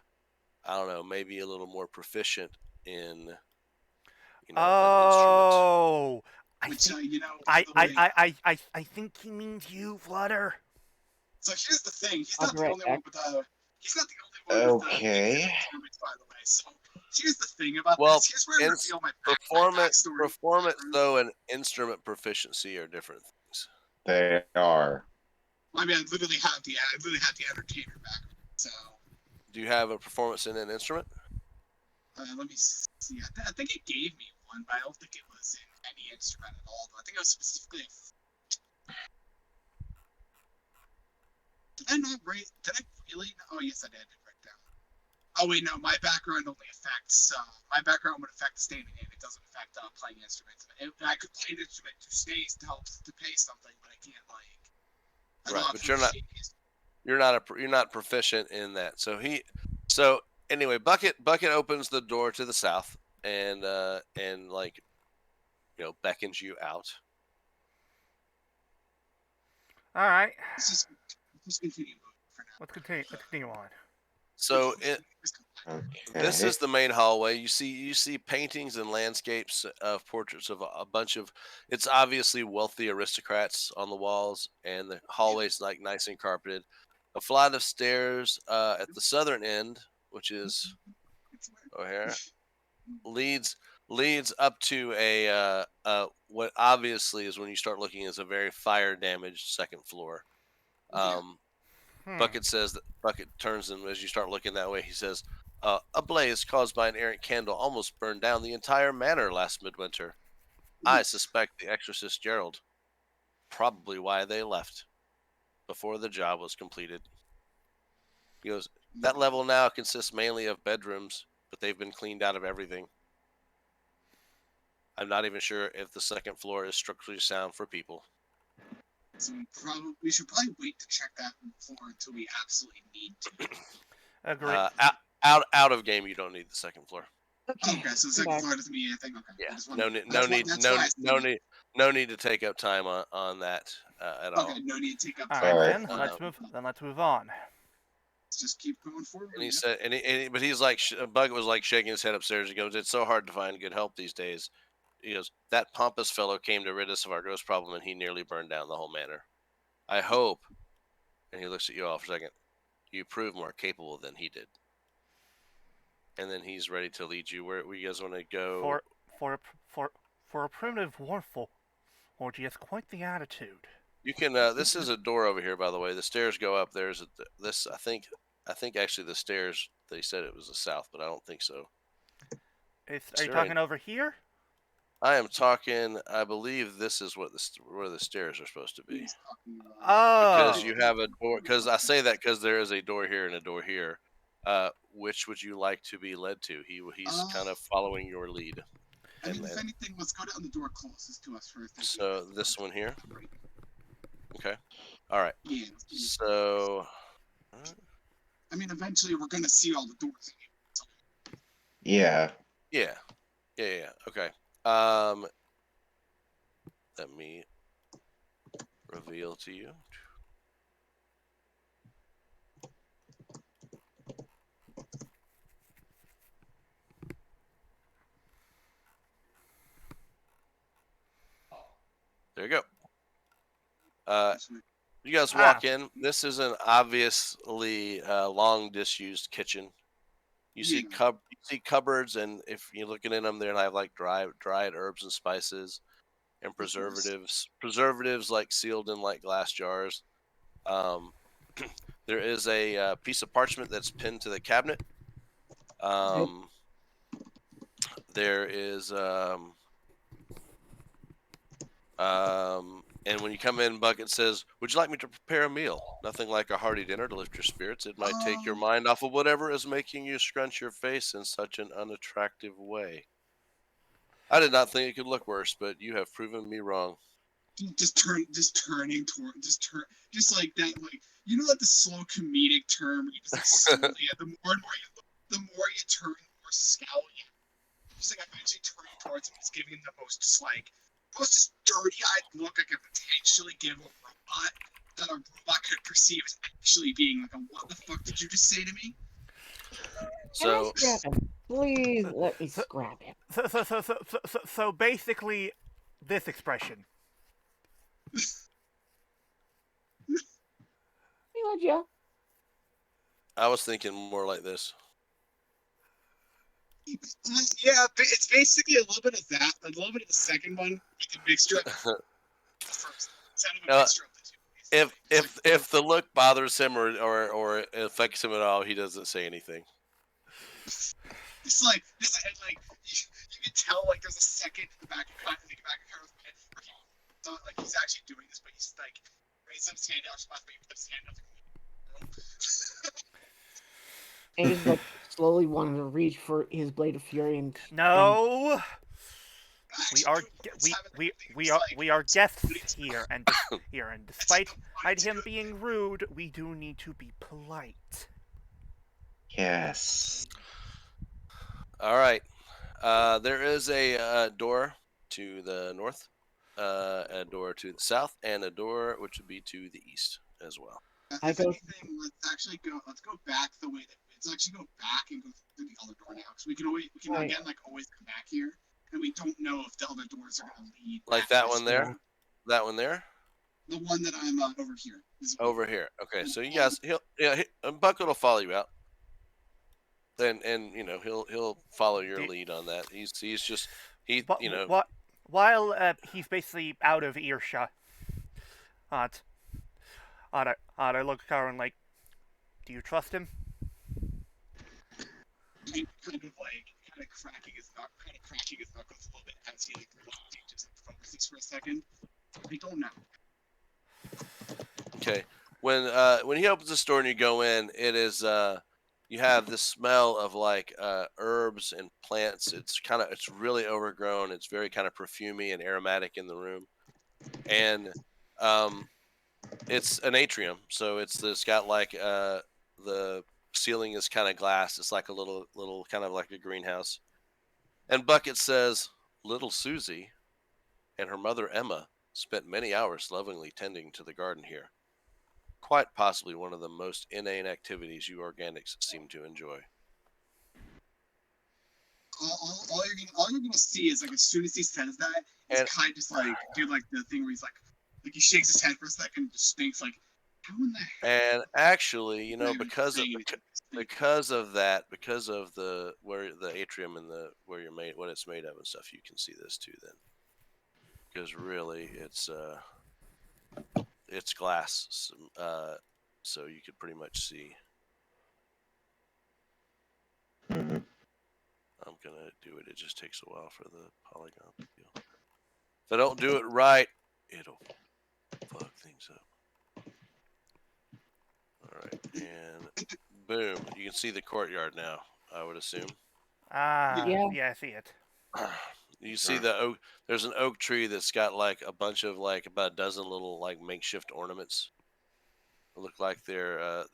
I don't know, maybe a little more proficient in, an instrument. Oh, I Which think you know, I by the way, I think he means you, Flutter. so here's the thing: he's I'll not be the right only back. one with he's not the only one with Okay. performance, by the way. So here's the thing about Well, this. Here's where I ins- reveal my backstory. Performance though and instrument proficiency are different things. They are. I mean, I literally have the entertainer back. So Do you have a performance in an instrument? let me see. I think it gave me one, but I don't think it was in any instrument at all. I think it was specifically. Did I not write? Did I really? Oh yes, I did. Write down. Oh wait, no. My background only affects. My background would affect staying in. It doesn't affect playing instruments. I could play an instrument to stay to help to pay something, but I can't like. Right, but you're not proficient in that. So anyway, Bucket opens the door to the south and like, beckons you out. All right, Just continue for now. let's continue on. So Okay. this is the main hallway. You see paintings and landscapes of portraits of a bunch of. It's obviously wealthy aristocrats on the walls, and the hallway's like nice and carpeted. A flight of stairs at the southern end, which is over here, leads up to a what obviously is, when you start looking, is a very fire damaged second floor. Bucket says that Bucket turns, and as you start looking that way, he says, "A blaze caused by an errant candle almost burned down the entire manor last midwinter. I suspect the exorcist Gerald. Probably why they left before the job was completed." He goes, "That level now consists mainly of bedrooms, but they've been cleaned out of everything. I'm not even sure if the second floor is structurally sound for people." So we should probably wait to check that floor until we absolutely need to. Agree. Out of game, you don't need the second floor. Okay, so the second floor doesn't mean anything. Okay. Yeah, no need to take up time on that at all. Okay, no need to take up. All time. right, Alright. then let's move on. Let's just keep going forward. And he said, but he's like, Bug was like shaking his head upstairs. He goes, "It's so hard to find good help these days." He goes, "That pompous fellow came to rid us of our ghost problem, and he nearly burned down the whole manor. I hope," and he looks at you all for a second, "you prove more capable than he did." And then he's ready to lead you. Where you guys want to go? For a primitive warful, or he has quite the attitude. You can. This is a door over here, by the way. The stairs go up. There's this. I think actually the stairs. They said it was the south, but I don't think so. Are you talking over here? I am talking. I believe this is where the stairs are supposed to be. Oh, Because you have a door. Because I say that because there is a door here and a door here. Which would you like to be led to? He's kind of following your lead. I mean, if anything, let's go down the door closest to us first. So this one here. Okay. All right. Yeah. So. I mean, eventually we're gonna see all the doors. Yeah. Yeah. Okay. Let me reveal to you. There you go. You guys walk in. This is an obviously long disused kitchen. You see cupboards, and if you're looking in them, they have like dried herbs and spices, and preservatives like sealed in like glass jars. There is a piece of parchment that's pinned to the cabinet. There is and when you come in, Bucket says, "Would you like me to prepare a meal? Nothing like a hearty dinner to lift your spirits. It might take your mind off of whatever is making you scrunch your face in such an unattractive way. I did not think it could look worse, but you have proven me wrong." Just like that, like, you know, like the slow comedic term where you just like slowly, the more and more you look the more you turn, the more scowl you have. Just like eventually turning towards him, he's giving him the most just dirty-eyed look I could potentially give a robot that a robot could perceive as actually being like a what the fuck did you just say to me? So Can I scrap him? Please let me scrap him. So basically, this expression. Pretty much, yeah. I was thinking more like this. Yeah, it's basically a little bit of that, a little bit of the second one with a mixture of the first. It's kind of a mixture of the two. If the look bothers him or affects him at all, he doesn't say anything. It's like you can tell like there's a second in the back of Kyle's head. So like he's actually doing this, but he's like raising his hand out, but he puts his hand up. And he's like slowly wanting to reach for his blade of fury and No, we are Actually, we are guests here, and despite him being rude, we do need to be polite. Yes. All right. There is a door to the north, a door to the south, and a door which would be to the east as well. If anything, let's go back the way that let's actually go back and go through the other door now, because we can Right. again like always come back here, and we don't know if the other doors are going to lead. Like back that this one there? way. That one there? The one that I'm over here. Over here. Okay, so you guys, Bucket will follow you out. Then and you know he'll follow your lead on that. He's just But while he's basically out of earshot, I look at Karen like, do you trust him? Kind of cracking his knuckles a little bit as he just focuses for a second. I don't know. Okay. When he opens the store and you go in, it is you have this smell of like herbs and plants. It's really overgrown. It's very kind of perfumey and aromatic in the room, and it's an atrium, so it's got like the ceiling is kind of glass. It's like a little kind of like a greenhouse. And Bucket says, "Little Susie and her mother Emma spent many hours lovingly tending to the garden here. Quite possibly one of the most inane activities you organics seem to enjoy." All you're gonna see is like as soon as he says that, it's kind of just like do like the thing where he's like he shakes his head for a second, and just thinks like, how in the hell? And actually, you know, Not even because of saying that, because of the where the atrium and the where you're made, what it's made of and stuff, you can see this too. Then, because really, it's glass, so you could pretty much see. Mhm. I'm gonna do it. It just takes a while for the polygon to deal. If I don't do it right, it'll fuck things up. All right, and boom, you can see the courtyard now. I would assume. Yeah. Yeah, I see it. You see the oak. There's an oak tree that's got like a bunch of like about a dozen little like makeshift ornaments. Look like they're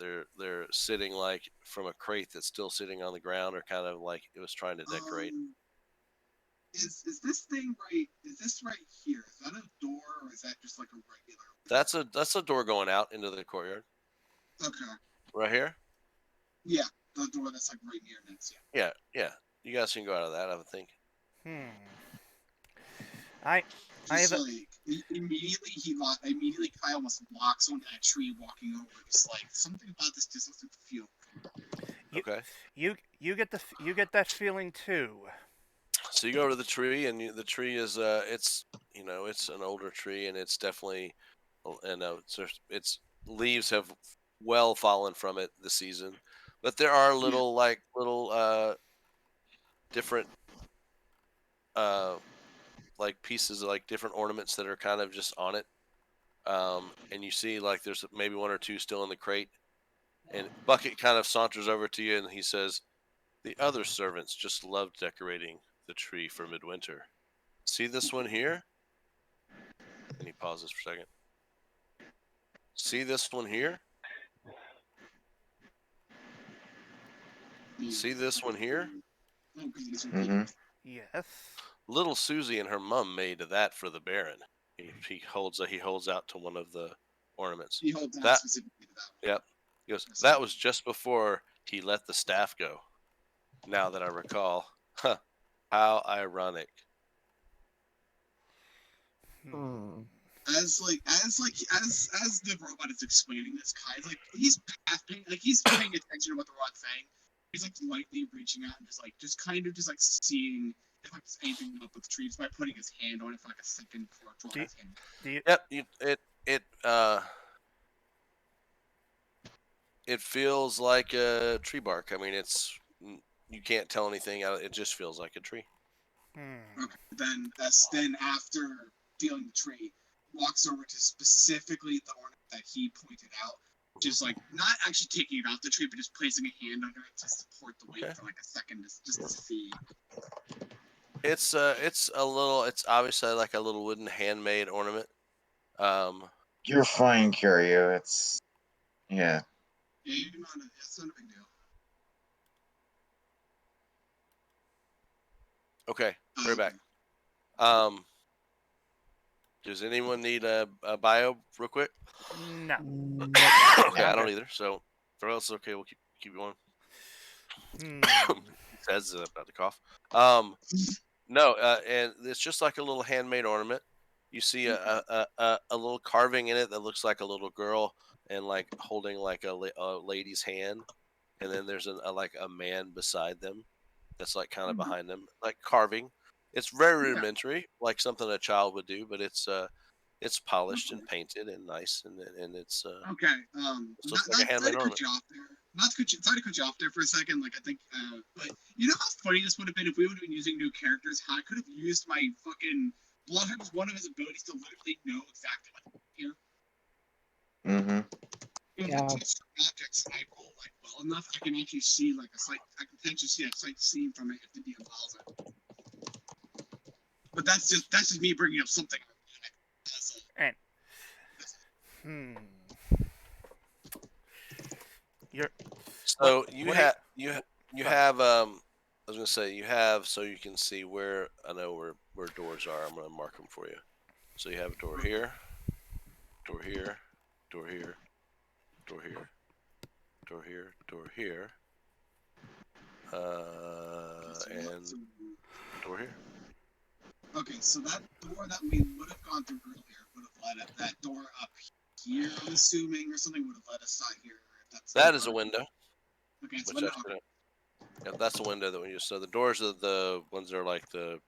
sitting like from a crate that's still sitting on the ground, or kind of like it was trying to decorate. Is this thing right? Is this right here? Is that a door or is that just like a regular? That's a door going out into the courtyard. Okay. Right here. Yeah, the door that's like right near this. Yeah. Yeah. You guys can go out of that, I would think. Just like immediately Kyle almost locks onto that tree, walking over. Just like something about this just doesn't feel. Okay. You get that feeling too. So you go to the tree, and the tree is it's an older tree, and it's definitely its leaves have well fallen from it this season, but there are little different like pieces of like different ornaments that are kind of just on it, and you see like there's maybe one or two still in the crate, and Bucket kind of saunters over to you and he says, "The other servants just love decorating the tree for midwinter. See this one here?" And he pauses for a second. "See this one here?" See this one here? Oh, 'cause this one hmm Yes. Little Susie and her mum made that for the Baron. He holds out to one of the ornaments. He holds out That- specifically to that. Yep. He goes, that was just before he let the staff go. Now that I recall. Huh. How ironic. Hmm. As the robot is explaining this, Kai's like he's paying attention to what the robot's saying. He's like lightly reaching out and just kind of seeing if like there's anything up with the tree just by putting his hand on it for like a second before drawing his hand. Do you, Yep. It feels like a tree bark. I mean, you can't tell anything. It just feels like a tree. Okay. Then after feeling the tree, walks over to specifically the ornament that he pointed out. Just like not actually taking it off the tree, but just placing a hand under it to support the weight for like a second, just to see. It's obviously like a little wooden handmade ornament. You're fine, Curio. It's yeah. That's not a big deal. Okay, we're back. Does anyone need a bio real quick? no. Okay, I don't either. So for us, okay, we'll keep going. Says about to cough. No, and it's just like a little handmade ornament. You see a little carving in it that looks like a little girl and like holding like a lady's hand, and then there's like a man beside them that's like kind of behind them, like carving. It's very rudimentary, like something a child would do, but it's polished and painted and nice, and it's okay. so it's like a handmade ornament. Sorry to cut you off there for a second. Like I think, but you know how funny this would have been if we would have been using new characters. How I could have used my fucking Bloodhound as one of his abilities to literally know exactly what here. Mm-hmm. If Yeah. I touch objects and I roll like well enough, I can actually see like a slight. I can potentially see a slight scene from it if the DM allows it. But that's just me bringing up something. So What- you what have do you have I was gonna say you have so you can see where I know where doors are. I'm gonna mark them for you. So you have a door here, door here, door here, door here, door here, door here, and door here. Okay, so that door that we would have gone through earlier would have led that door up here, I'm assuming, or something would have led us out here. That is a window. Okay, it's Which I should have. Yeah, that's a window that we use. So the doors are the ones that are like the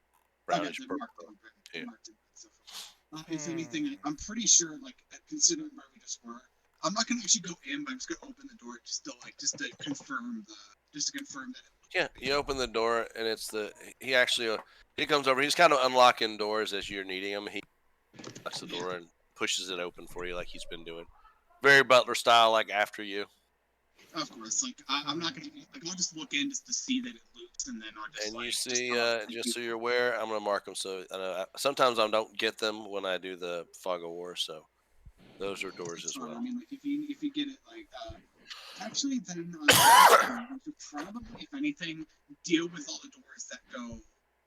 brownish they're purple. marked Yeah. If anything, I'm pretty sure, like, considering where we just were, I'm not gonna actually go in, but I'm just gonna open the door just to confirm that. Yeah, you open the door and it's he comes over. He's kind of unlocking doors as you're needing him. He locks the door and pushes it open for you like he's been doing. Very Butler style, like after you. Of course, like I'm not gonna I'll just look in just to see that it loops, and then I'll just. And like, you see, just just so you're aware, I'm gonna mark them. So sometimes I don't get them when I do the Fog of War. So those are doors as well. I mean, like if you get it, like actually, then we should probably, if anything, deal with all the doors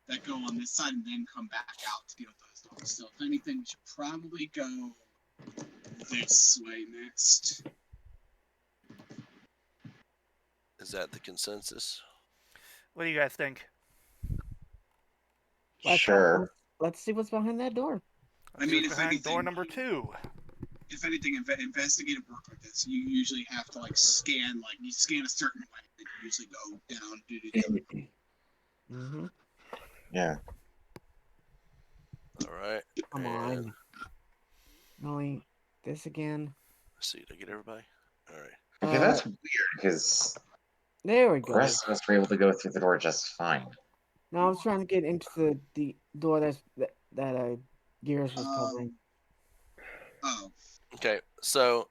that go on this side, and then come back out to deal with those doors. So if anything, we should probably go this way next. Is that the consensus? What do you guys think? Sure. Let's see what's behind that door. I mean, Who's if behind anything, door number 2. If anything, investigative work like this, you usually have to you scan a certain way, and you usually go down due to Mm-hmm. Yeah. All right. Come on. Really? This again? Let's see. Did I get everybody? All right. Okay, that's weird because There we the go. rest of us were able to go through the door just fine. No, I was trying to get into the door that Gears was covering. Oh, Okay. So,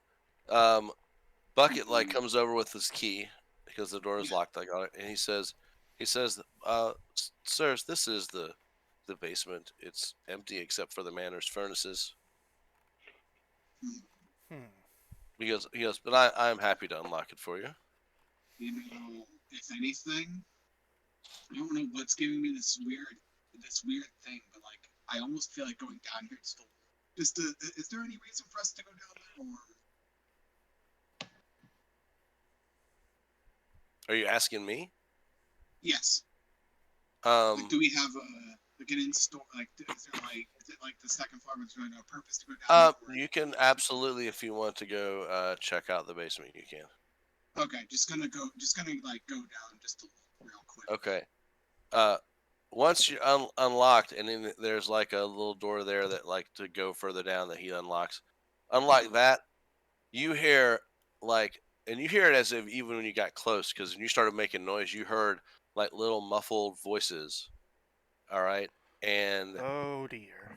Bucket comes over with his key because the door is locked. I got it, and he says, sirs, this is the basement. It's empty except for the manor's furnaces. He goes, but I'm happy to unlock it for you. you know, if anything, I don't know what's giving me this weird thing, but like I almost feel like going down here just to, is there any reason for us to go down there, or Are you asking me? yes? Um, Do we have like an in-store, like is it like the second floor was doing a purpose to go down there? you can absolutely, if you want to go check out the basement, you can. Okay, just gonna like go down just a real quick. Okay. Once you unlocked, and then there's like a little door there that like to go further down that he unlocks. Unlike that, you hear like, and you hear it as if even when you got close, because when you started making noise, you heard like little muffled voices. All right, and Oh dear.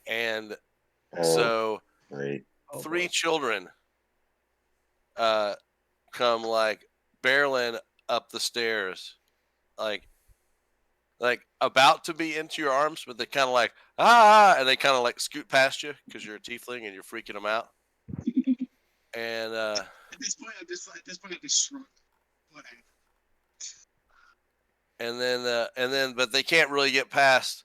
Oh, so great. Oh, three boy. children come like barreling up the stairs, like about to be into your arms, but they kind of like and they kind of like scoot past you because you're a tiefling and you're freaking them out. And At this point, I just shrug. Whatever. and then but they can't really get past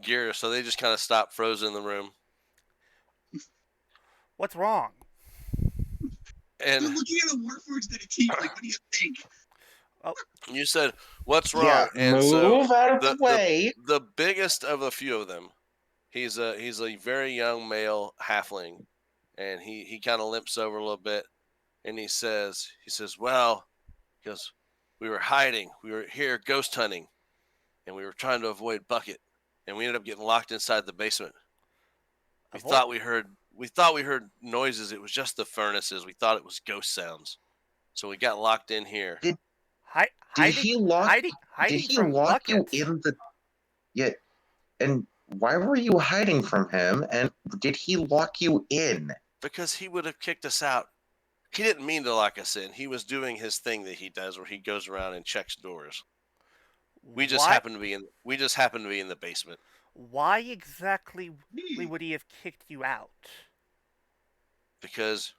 Gear, so they just kind of stop frozen in the room. What's wrong? And You're looking at a warforged that a team. Like, what do you think? you said, "What's Yeah, wrong?" And move so out of the way. the biggest of a few of them, he's a very young male halfling, and he kind of limps over a little bit, and he says, "Well, because we were hiding, we were here ghost hunting, and we were trying to avoid Bucket, and we ended up getting locked inside the basement. We Avoid- thought we heard noises. It was just the furnaces. We thought it was ghost sounds, so we got locked in here." Did he lock? hiding Did he from lock you buckets? in the? Yeah. And why were you hiding from him? And did he lock you in? Because he would have kicked us out. He didn't mean to lock us in. He was doing his thing that he does, where he goes around and checks doors. We just Why- happened to be in the basement. Why exactly would he have kicked you out? Because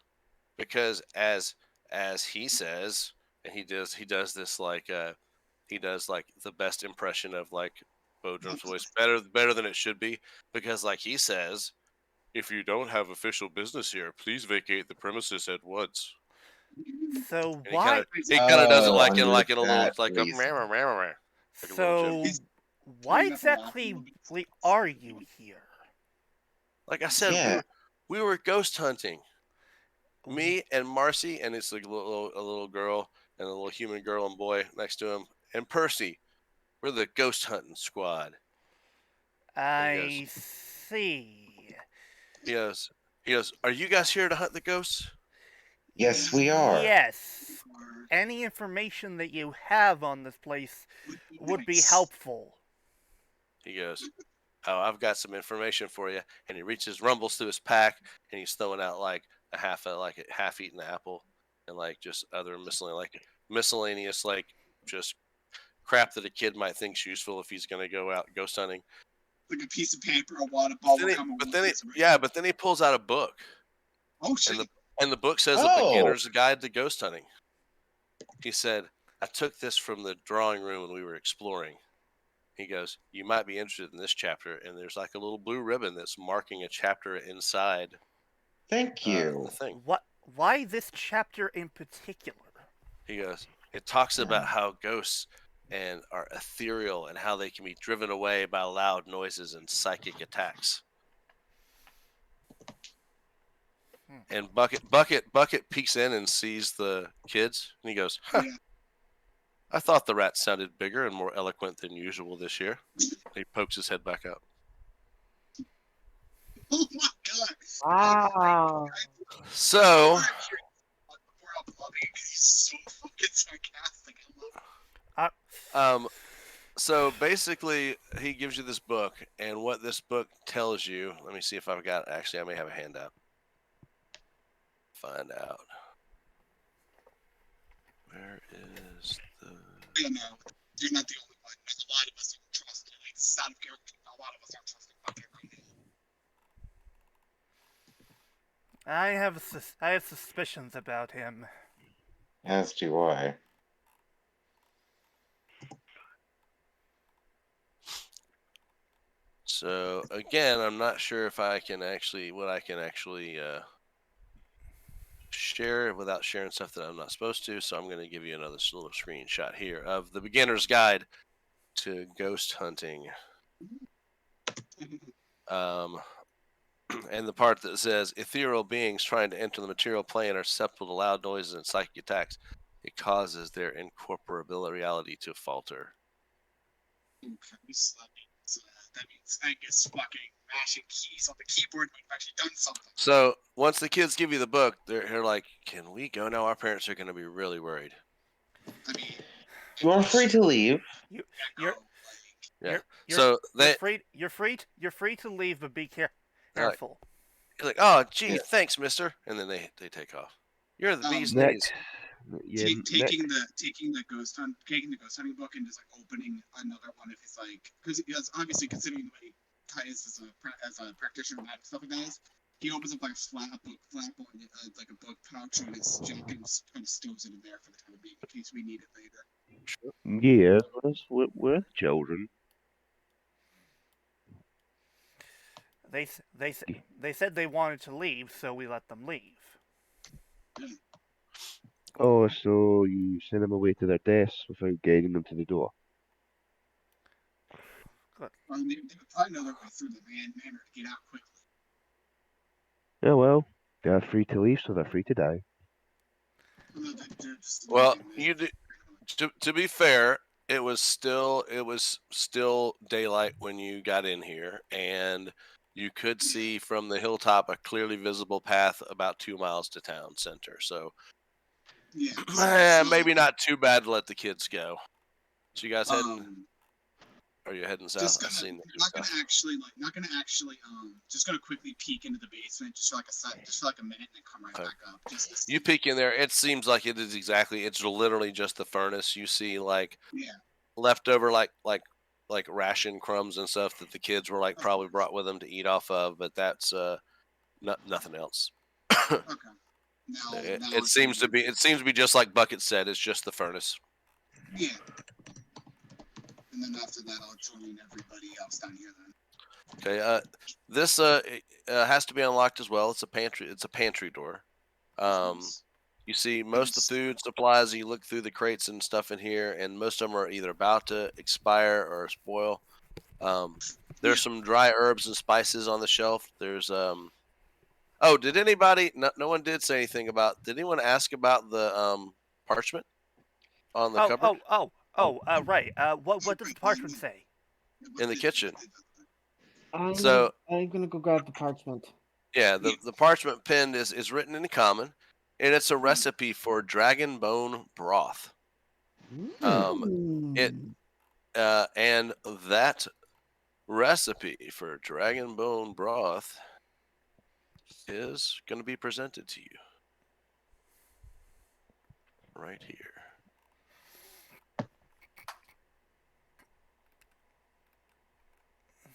as he says, and he does this like he does like the best impression of like Bodrum's voice, better than it should be, because like he says, if you don't have official business here, please vacate the premises at once. So And why? he kind of does it Oh, like in under a little that like a reason. like a little So joke. why He's turning up a exactly lot. are you here? Like I said, Yeah. we were ghost hunting. Me and Marcy, and it's like a little girl and a little human girl and boy next to him, and Percy. We're the ghost hunting squad. I see. He goes, "Are you guys here to hunt the ghosts?" Yes, we are. Yes. Any information that you have on this place would be helpful. He goes, "Oh, I've got some information for you." And he rumbles through his pack, and he's throwing out like a half-eaten apple, and like just other miscellaneous like just crap that a kid might think's useful if he's going to go out ghost hunting. Like a piece of paper, a water bottle. But then he pulls out a book, Oh shit! and the book says Oh. A Beginner's Guide to Ghost Hunting. He said, "I took this from the drawing room when we were exploring." He goes, "You might be interested in this chapter," and there's like a little blue ribbon that's marking a chapter inside Thank you. the thing. Why this chapter in particular? He goes, "It talks about how ghosts and are ethereal and how they can be driven away by loud noises and psychic attacks." And Bucket peeks in and sees the kids, and he goes, "Huh, Yeah. I thought the rat sounded bigger and more eloquent than usual this year." He pokes his head back out. Oh my god! Wow. So, Before I'm loving, he's so fucking sarcastic. I love it. so basically, he gives you this book, and what this book tells you. Let me see if I've got. Actually, I may have a handout. Find out. Where is the? Yeah, no, you're not the only one. There's a lot of us who trust. Like, it's out of character. A lot of us are trusting Bucket right now. I have suspicions about him. As do I. So again, I'm not sure if I can actually share without sharing stuff that I'm not supposed to. So I'm going to give you another little screenshot here of the beginner's guide to ghost hunting. And the part that says ethereal beings trying to enter the material plane are susceptible to loud noises and psychic attacks. It causes their incorporeal reality to falter. Okay, so that means Angus fucking mashing keys on the keyboard might have actually done something. So once the kids give you the book, they're like, "Can we go now?" Our parents are going to be really worried. I mean, You're free to leave. You're Yeah. you're, So you're free to leave, but be careful. You're like, "Oh, gee, Yeah. thanks, mister," and then they take off. You're the bee's Next, knees. yeah, taking the ghost hunting book and just like opening another one of his like because obviously considering the way Ty is as a practitioner and stuff like that is, he opens up like a flap on like a book pouch and his jacket and kind of stows it in there for the time being in case we need it later. yeah, we're the children. They said they wanted to leave, so we let them leave. Oh, so you send them away to their deaths without guiding them to the door? Good. Well, they would probably know their way through the manor to get out quickly. Yeah, well, they're free to leave, so they're free to die. Well, to be fair, it was still daylight when you got in here, and you could see from the hilltop a clearly visible path about 2 miles to town center. So Yeah, maybe not too bad to let the kids go. So you guys heading? Are you heading south? Just not gonna actually just gonna quickly peek into the basement just for like a minute and then come right back up. You peek in there. It seems like it is it's literally just the furnace. You see like leftover like ration crumbs and stuff that the kids were like probably brought with them to eat off of, but that's nothing else. Okay. It seems to be just like Bucket said. It's just the furnace. Yeah. And then after that, I'll join everybody else down here then. Okay. This has to be unlocked as well. It's a pantry. It's a pantry door. You see most of the food supplies. You look through the crates and stuff in here, and most of them are either about to expire or spoil. There's some dry herbs and spices on the shelf. There's Oh, did anybody? No one did say anything about. Did anyone ask about the parchment on the cupboard? Right. What does the parchment say? In the kitchen. I'm gonna go grab the parchment. Yeah, the parchment pen is written in common, and it's a recipe for dragon bone broth. And that recipe for dragon bone broth is going to be presented to you right here.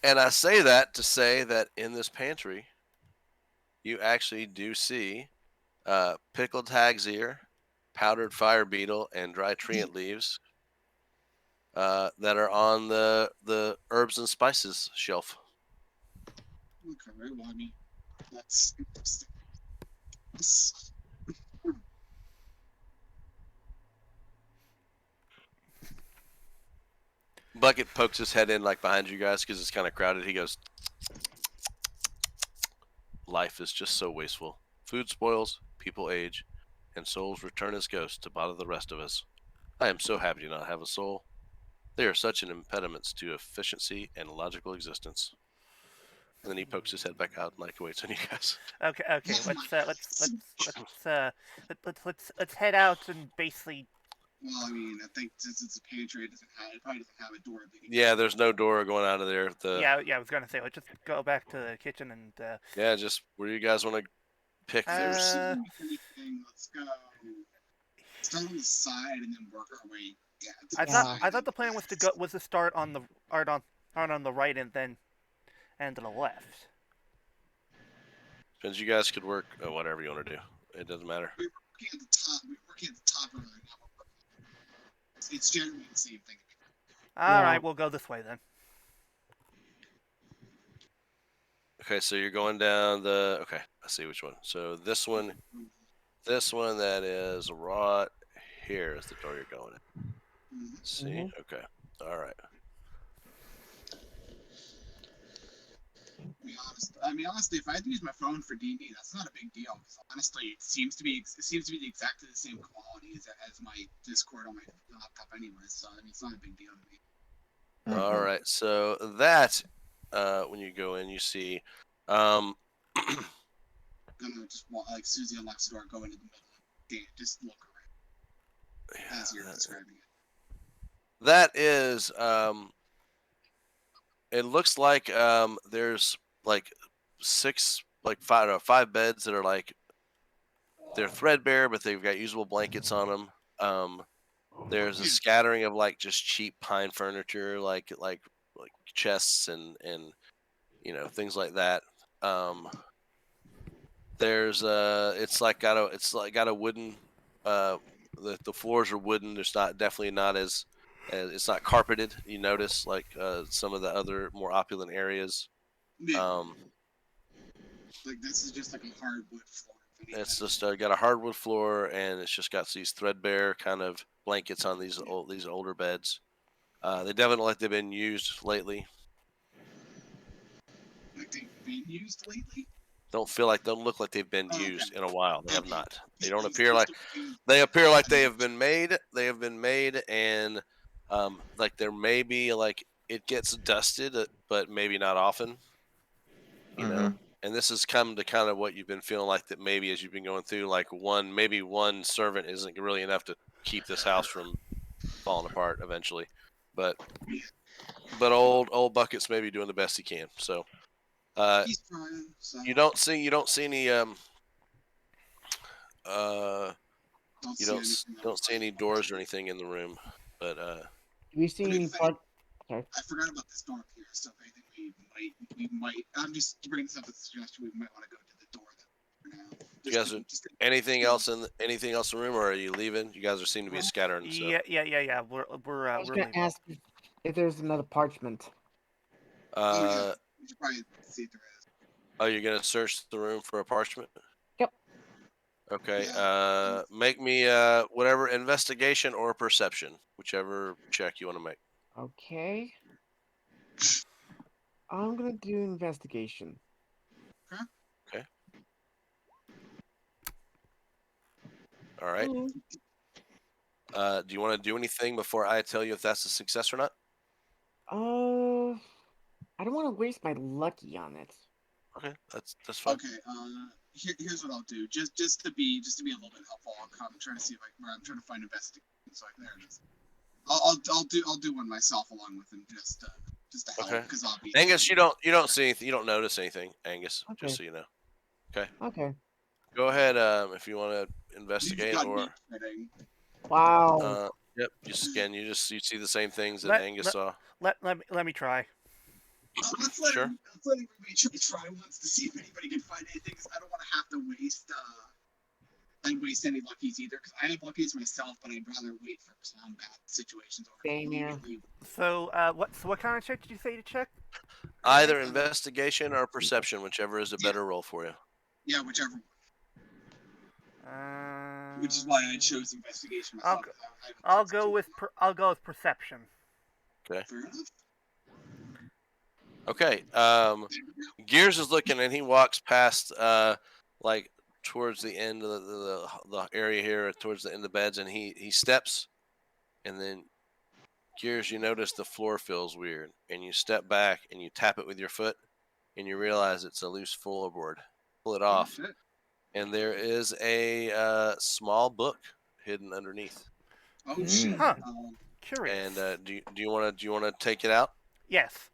And I say that to say that in this pantry, you actually do see pickled hag's ear, powdered fire beetle, and dry treant leaves that are on the herbs and spices shelf. Okay, well, I mean, that's interesting. Bucket pokes his head in like behind you guys because it's kind of crowded. He goes, "Life is just so wasteful. Food spoils, people age, and souls return as ghosts to bother the rest of us. I am so happy to not have a soul. They are such an impediment to efficiency and logical existence." And then he pokes his head back out and like waits on you guys. Okay. Let's head out and basically. Well, I mean, I think since it's a pantry, it probably doesn't have a door. Yeah, there's no door going out of there. Yeah, I was gonna say let's just go back to the kitchen and. Yeah, just where you guys want to pick. Let's go. Start on the side and then work our way. Yeah. I thought the plan was to start on the right and then and to the left. Because you guys could work whatever you want to do. It doesn't matter. We're working at the top right now. It's generally the same thing. All right, we'll go this way then. Okay, so you're going down the. Okay, I see which one. So this one that is right here is the door you're going in. Mhm. See? Okay. All right. Honestly, if I had to use my phone for D&D, that's not a big deal. Because honestly, it seems to be exactly the same quality as my Discord on my laptop, anyway. So I mean, it's not a big deal to me. All right. So that when you go in, you see. I'm gonna just walk, like Susie unlocks the door, go into the middle, and just look around as you're describing it. That is. It looks like there's like five beds that are like they're threadbare, but they've got usable blankets on them. There's a scattering of like just cheap pine furniture, like chests and things like that. There's it's got a wooden the floors are wooden. There's definitely not as it's not carpeted. You notice like some of the other more opulent areas. Yeah. Like this is just like a hardwood floor. It's just got a hardwood floor, and it's just got these threadbare kind of blankets on these older beds. They definitely look like they've been used lately. Like they've been used lately? Don't look like they've been used in a while. They have not. They don't These appear like don't- they appear like they have been made. They have been made, and like there may be like it gets dusted, but maybe not often. You know. And this has come to kind of what you've been feeling like that maybe as you've been going through, like maybe one servant isn't really enough to keep this house from falling apart eventually, but old buckets maybe doing the best he can. So He's trying. So you don't see any don't see any doors or anything in the room, but Do we see any part? Sorry. I forgot about this door up here, so I think we might. I'm just bringing this up as a suggestion. We might want to go to the door for now. you guys are anything else in the room, or are you leaving? You guys seem to be scattering. So. Yeah. We're I was we're gonna leaving. ask if there's another parchment. We should probably see if there is. Oh, you're gonna search the room for a parchment? Yep. Okay. Make me whatever investigation or perception, whichever check you want to make. Okay. I'm gonna do investigation. Okay. All right. Do you want to do anything before I tell you if that's a success or not? I don't want to waste my lucky on it. Okay, that's fine. Okay. Here's what I'll do. Just to be a little bit helpful, I'm trying to see if I'm trying to find investigation. So there it is. I'll do one myself along with him just to help because obviously. Angus, you don't see anything. You don't notice anything, Angus. Okay. Just so you know. Okay. Okay. Go ahead. If you want to investigate or. Wow. Yep. You see the same things that Angus saw. Let me try. Let's let everybody try once to see if anybody can find anything. Cause I don't want to have to waste any luckies either. Because I have luckies myself, but I'd rather wait for some bad situations. Same here. So what kind of check did you say to check? Either investigation or perception, whichever is a better roll for you. Yeah, whichever one. Which is why I chose investigation myself. I'll go with perception. Okay. Fair enough. Okay. Gears is looking, and he walks past, like towards the end of the area here, towards the end of the beds, and he steps, and then Gears, you notice the floor feels weird, and you step back and you tap it with your foot, and you realize it's a loose floorboard. Pull it off, and there is a small book hidden underneath. Oh shit! Huh. Curious. And do you want to take it out? Yes.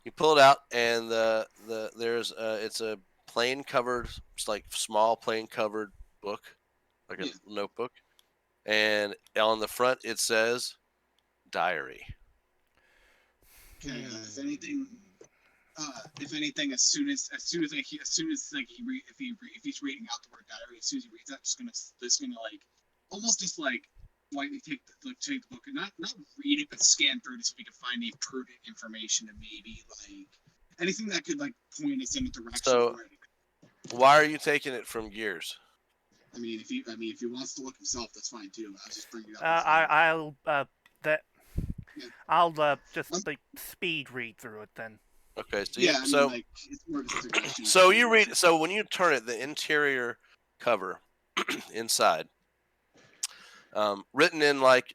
You pull it out, and there's it's a plain covered, it's like small plain covered book, like a notebook, and on the front it says diary. Okay. If anything, as soon as like if he's reading out the word diary, as soon as he reads that, just gonna like almost just like slightly take the book and not read it, but scan through it so we can find any prudent information to maybe like anything that could like point us in a direction. So- where- Why are you taking it from Gears? I mean, if he wants to look himself, that's fine too. I'll just bring it up. I'll Yeah. I'll just like speed read through it then. Okay, so Yeah, I mean, so like, it's more of a suggestion. so you read. So when you turn it, the interior cover inside, written in like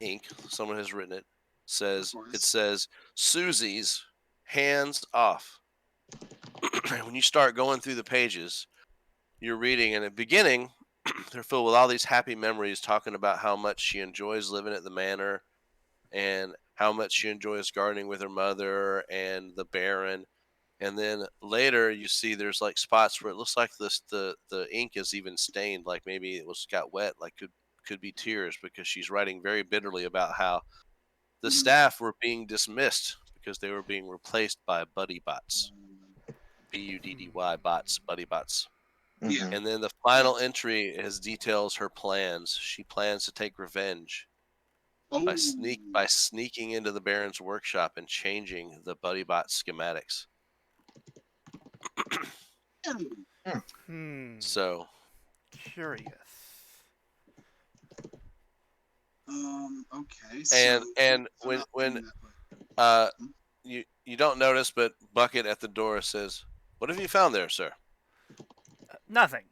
ink, someone has written it. Says Of course. it says Susie's hands off. And when you start going through the pages, you're reading, and at the beginning, they're filled with all these happy memories, talking about how much she enjoys living at the manor, and how much she enjoys gardening with her mother and the Baron. And then later, you see there's like spots where it looks like the ink is even stained, like maybe it got wet, like could be tears, because she's writing very bitterly about how the staff were being dismissed because they were being replaced by buddy bots. Buddy bots, buddy bots. Yeah. Mhm. And then the final entry details her plans. She plans to take revenge by sneaking into the Baron's workshop and changing the buddy bot schematics. So Curious. Okay. So and I'm when not reading that book. you don't notice, but Bucket at the door says, "What have you found there, sir?" Nothing.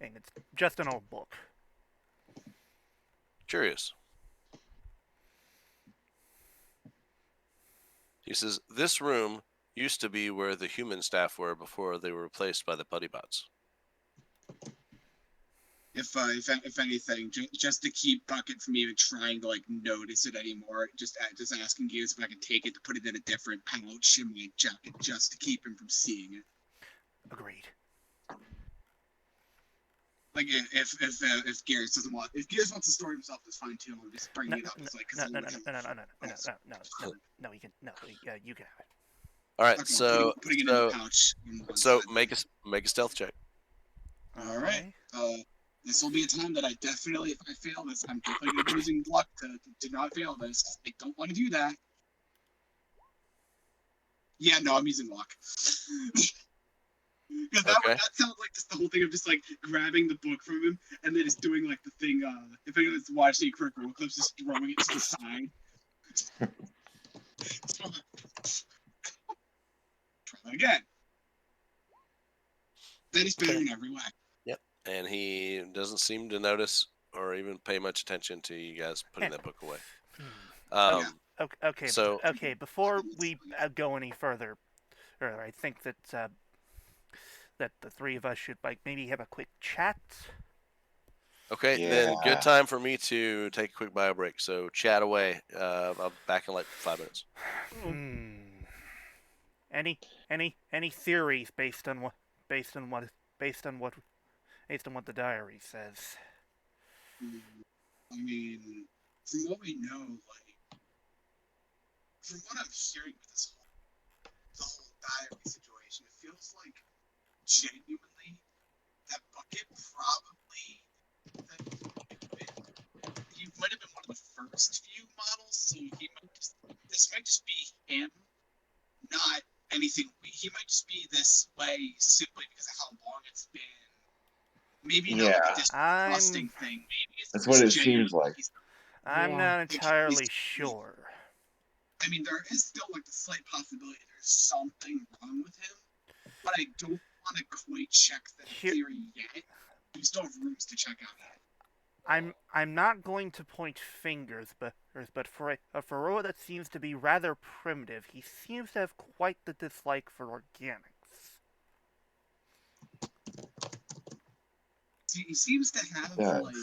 And it's just an old book. Curious. He says, "This room used to be where the human staff were before they were replaced by the buddy bots." If anything, just to keep Bucket from even trying to like notice it anymore, just asking Gears if I can take it to put it in a different pouch in my jacket, just to keep him from seeing it. Agreed. Like if Gears doesn't want, if Gears wants to store himself, that's fine too. I'm just bringing it up. It's like, No, you can you can have it. All right, Okay, so putting it in the pouch. on one so side. make a stealth check. All right. This will be a time that I definitely, if I fail this, I'm definitely going to be using luck to not fail this. 'Cause I don't want to do that. Yeah, no, I'm using luck. Because Okay. that sounds like just the whole thing of just like grabbing the book from him and then just doing like the thing. If anyone's watching Critical Role clips, just throwing it to the side. Try that again. That is better in every way. And he doesn't seem to notice or even pay much attention to you guys putting that book away. Yeah. Okay. So- Okay. Before we go any further, I think that that the three of us should like maybe have a quick chat. Okay, then Yeah. good time for me to take a quick bio break. So chat away. I'll be back in like 5 minutes. Any theories based on what the diary says? I mean, from what we know, like, from what I'm hearing with the whole diary situation, it feels like genuinely that Bucket probably he might have been one of the first few models, so this might just be him, not anything. He might just be this way simply because of how long it's been. Maybe not Yeah. this I'm- busting thing. Maybe it's That's what it just genuine. seems like. I'm Yeah. not entirely sure. I mean, there is still like the slight possibility there's something wrong with him, but I don't want to quite check that theory yet. We still have rooms to check out yet. I'm not going to point fingers, but for a Faro that seems to be rather primitive, he seems to have quite the dislike for organics. See, he seems to have Yeah. like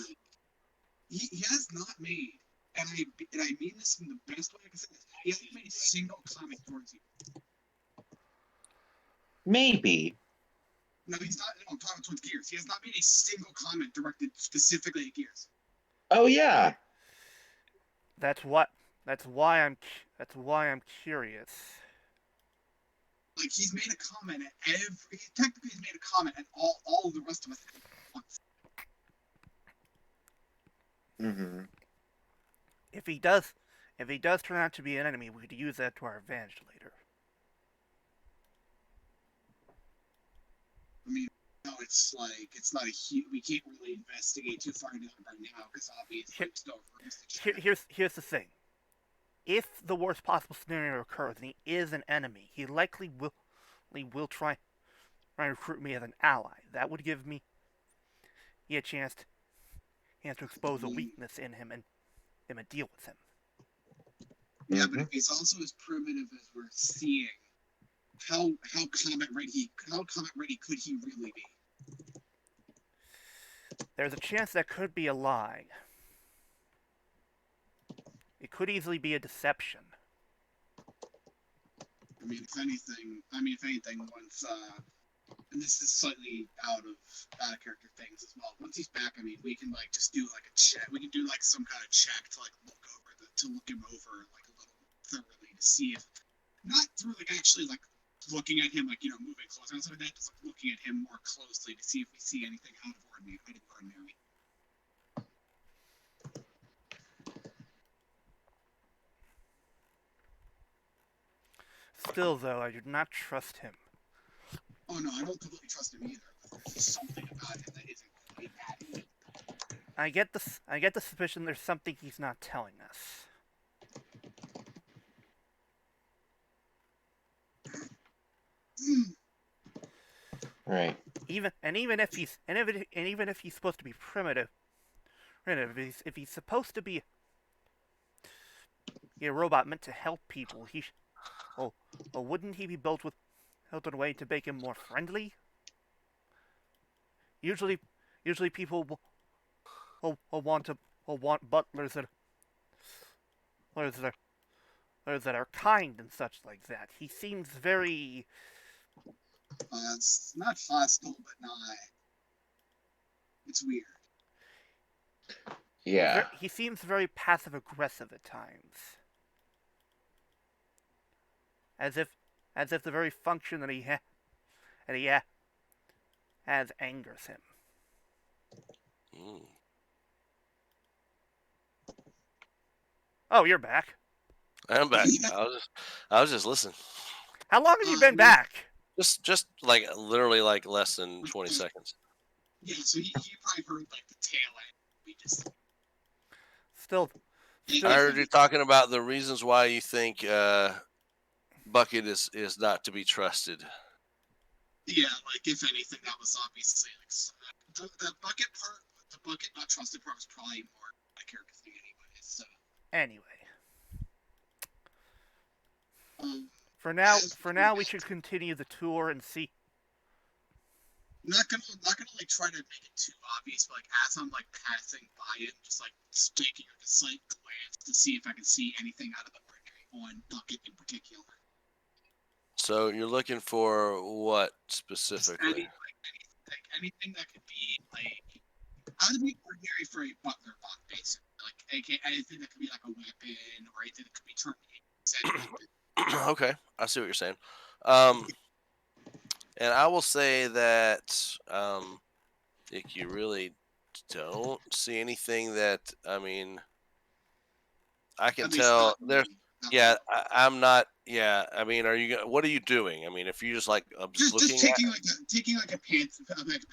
he has not made, and I mean this in the best way I can say this. He hasn't made a single comment towards you. Maybe. No, he's not. No, I'm talking towards Gears. He has not made a single comment directed specifically at Gears. Oh yeah. That's why I'm curious. Like he's made a comment at every. Technically, he's made a comment at all of the rest of us at once. Mm-hmm. If he does turn out to be an enemy, we could use that to our advantage later. I mean, no, it's like it's not a huge. We can't really investigate too far into it right now because obviously we still have rooms to check. Here's the thing. If the worst possible scenario occurs and he is an enemy, he likely will try and recruit me as an ally. That would give me a chance to expose a weakness in him and deal with him. Yeah, but if he's also as primitive as we're seeing, how combat ready could he really be? There's a chance that could be a lie. It could easily be a deception. I mean, if anything, once and this is slightly out of character things as well. Once he's back, I mean, we can like just do like a check. We can do like some kind of check to like look him over like a little thoroughly to see if not through like actually like looking at him like moving closer and stuff like that, just like looking at him more closely to see if we see anything out of ordinary. Still, though, I do not trust him. Oh no, I don't completely trust him either. There's just something about him that isn't quite that. I get the suspicion there's something he's not telling us. Right. Even if he's supposed to be primitive, if he's supposed to be a robot meant to help people, wouldn't he be built in a way to make him more friendly? Usually people will want butlers that are kind and such like that. He seems very. It's not hostile, but not. It's weird. Yeah. He seems very passive aggressive at times, as if the very function that he has angers him. Mm. Oh, you're back. I'm back. I was just listening. How long have you been back? Just like literally like less than 20 seconds. Yeah, so he probably heard like the tail end. We just Still. I heard you talking about the reasons why you think Bucket is not to be trusted. Yeah, like if anything, that was obviously like the Bucket part. The Bucket not trusted part was probably more my character thing anyway. So Anyway, for as now, we should continue the tour and see. not gonna like try to make it too obvious, but like as I'm like passing by it, just like taking a slight glance to see if I can see anything out of the ordinary on Bucket in particular. So you're looking for what Just specifically? anything that could be like out of the ordinary for a butler bot, basically. Like anything that could be like a weapon or anything that could be turned into a weapon. Okay, I see what you're saying. And I will say that Dick, you really don't see anything that I mean. I can At least tell not there's. really. Not Yeah, really. I'm not. Yeah, I mean, what are you doing? I mean, if you just like looking Just taking like a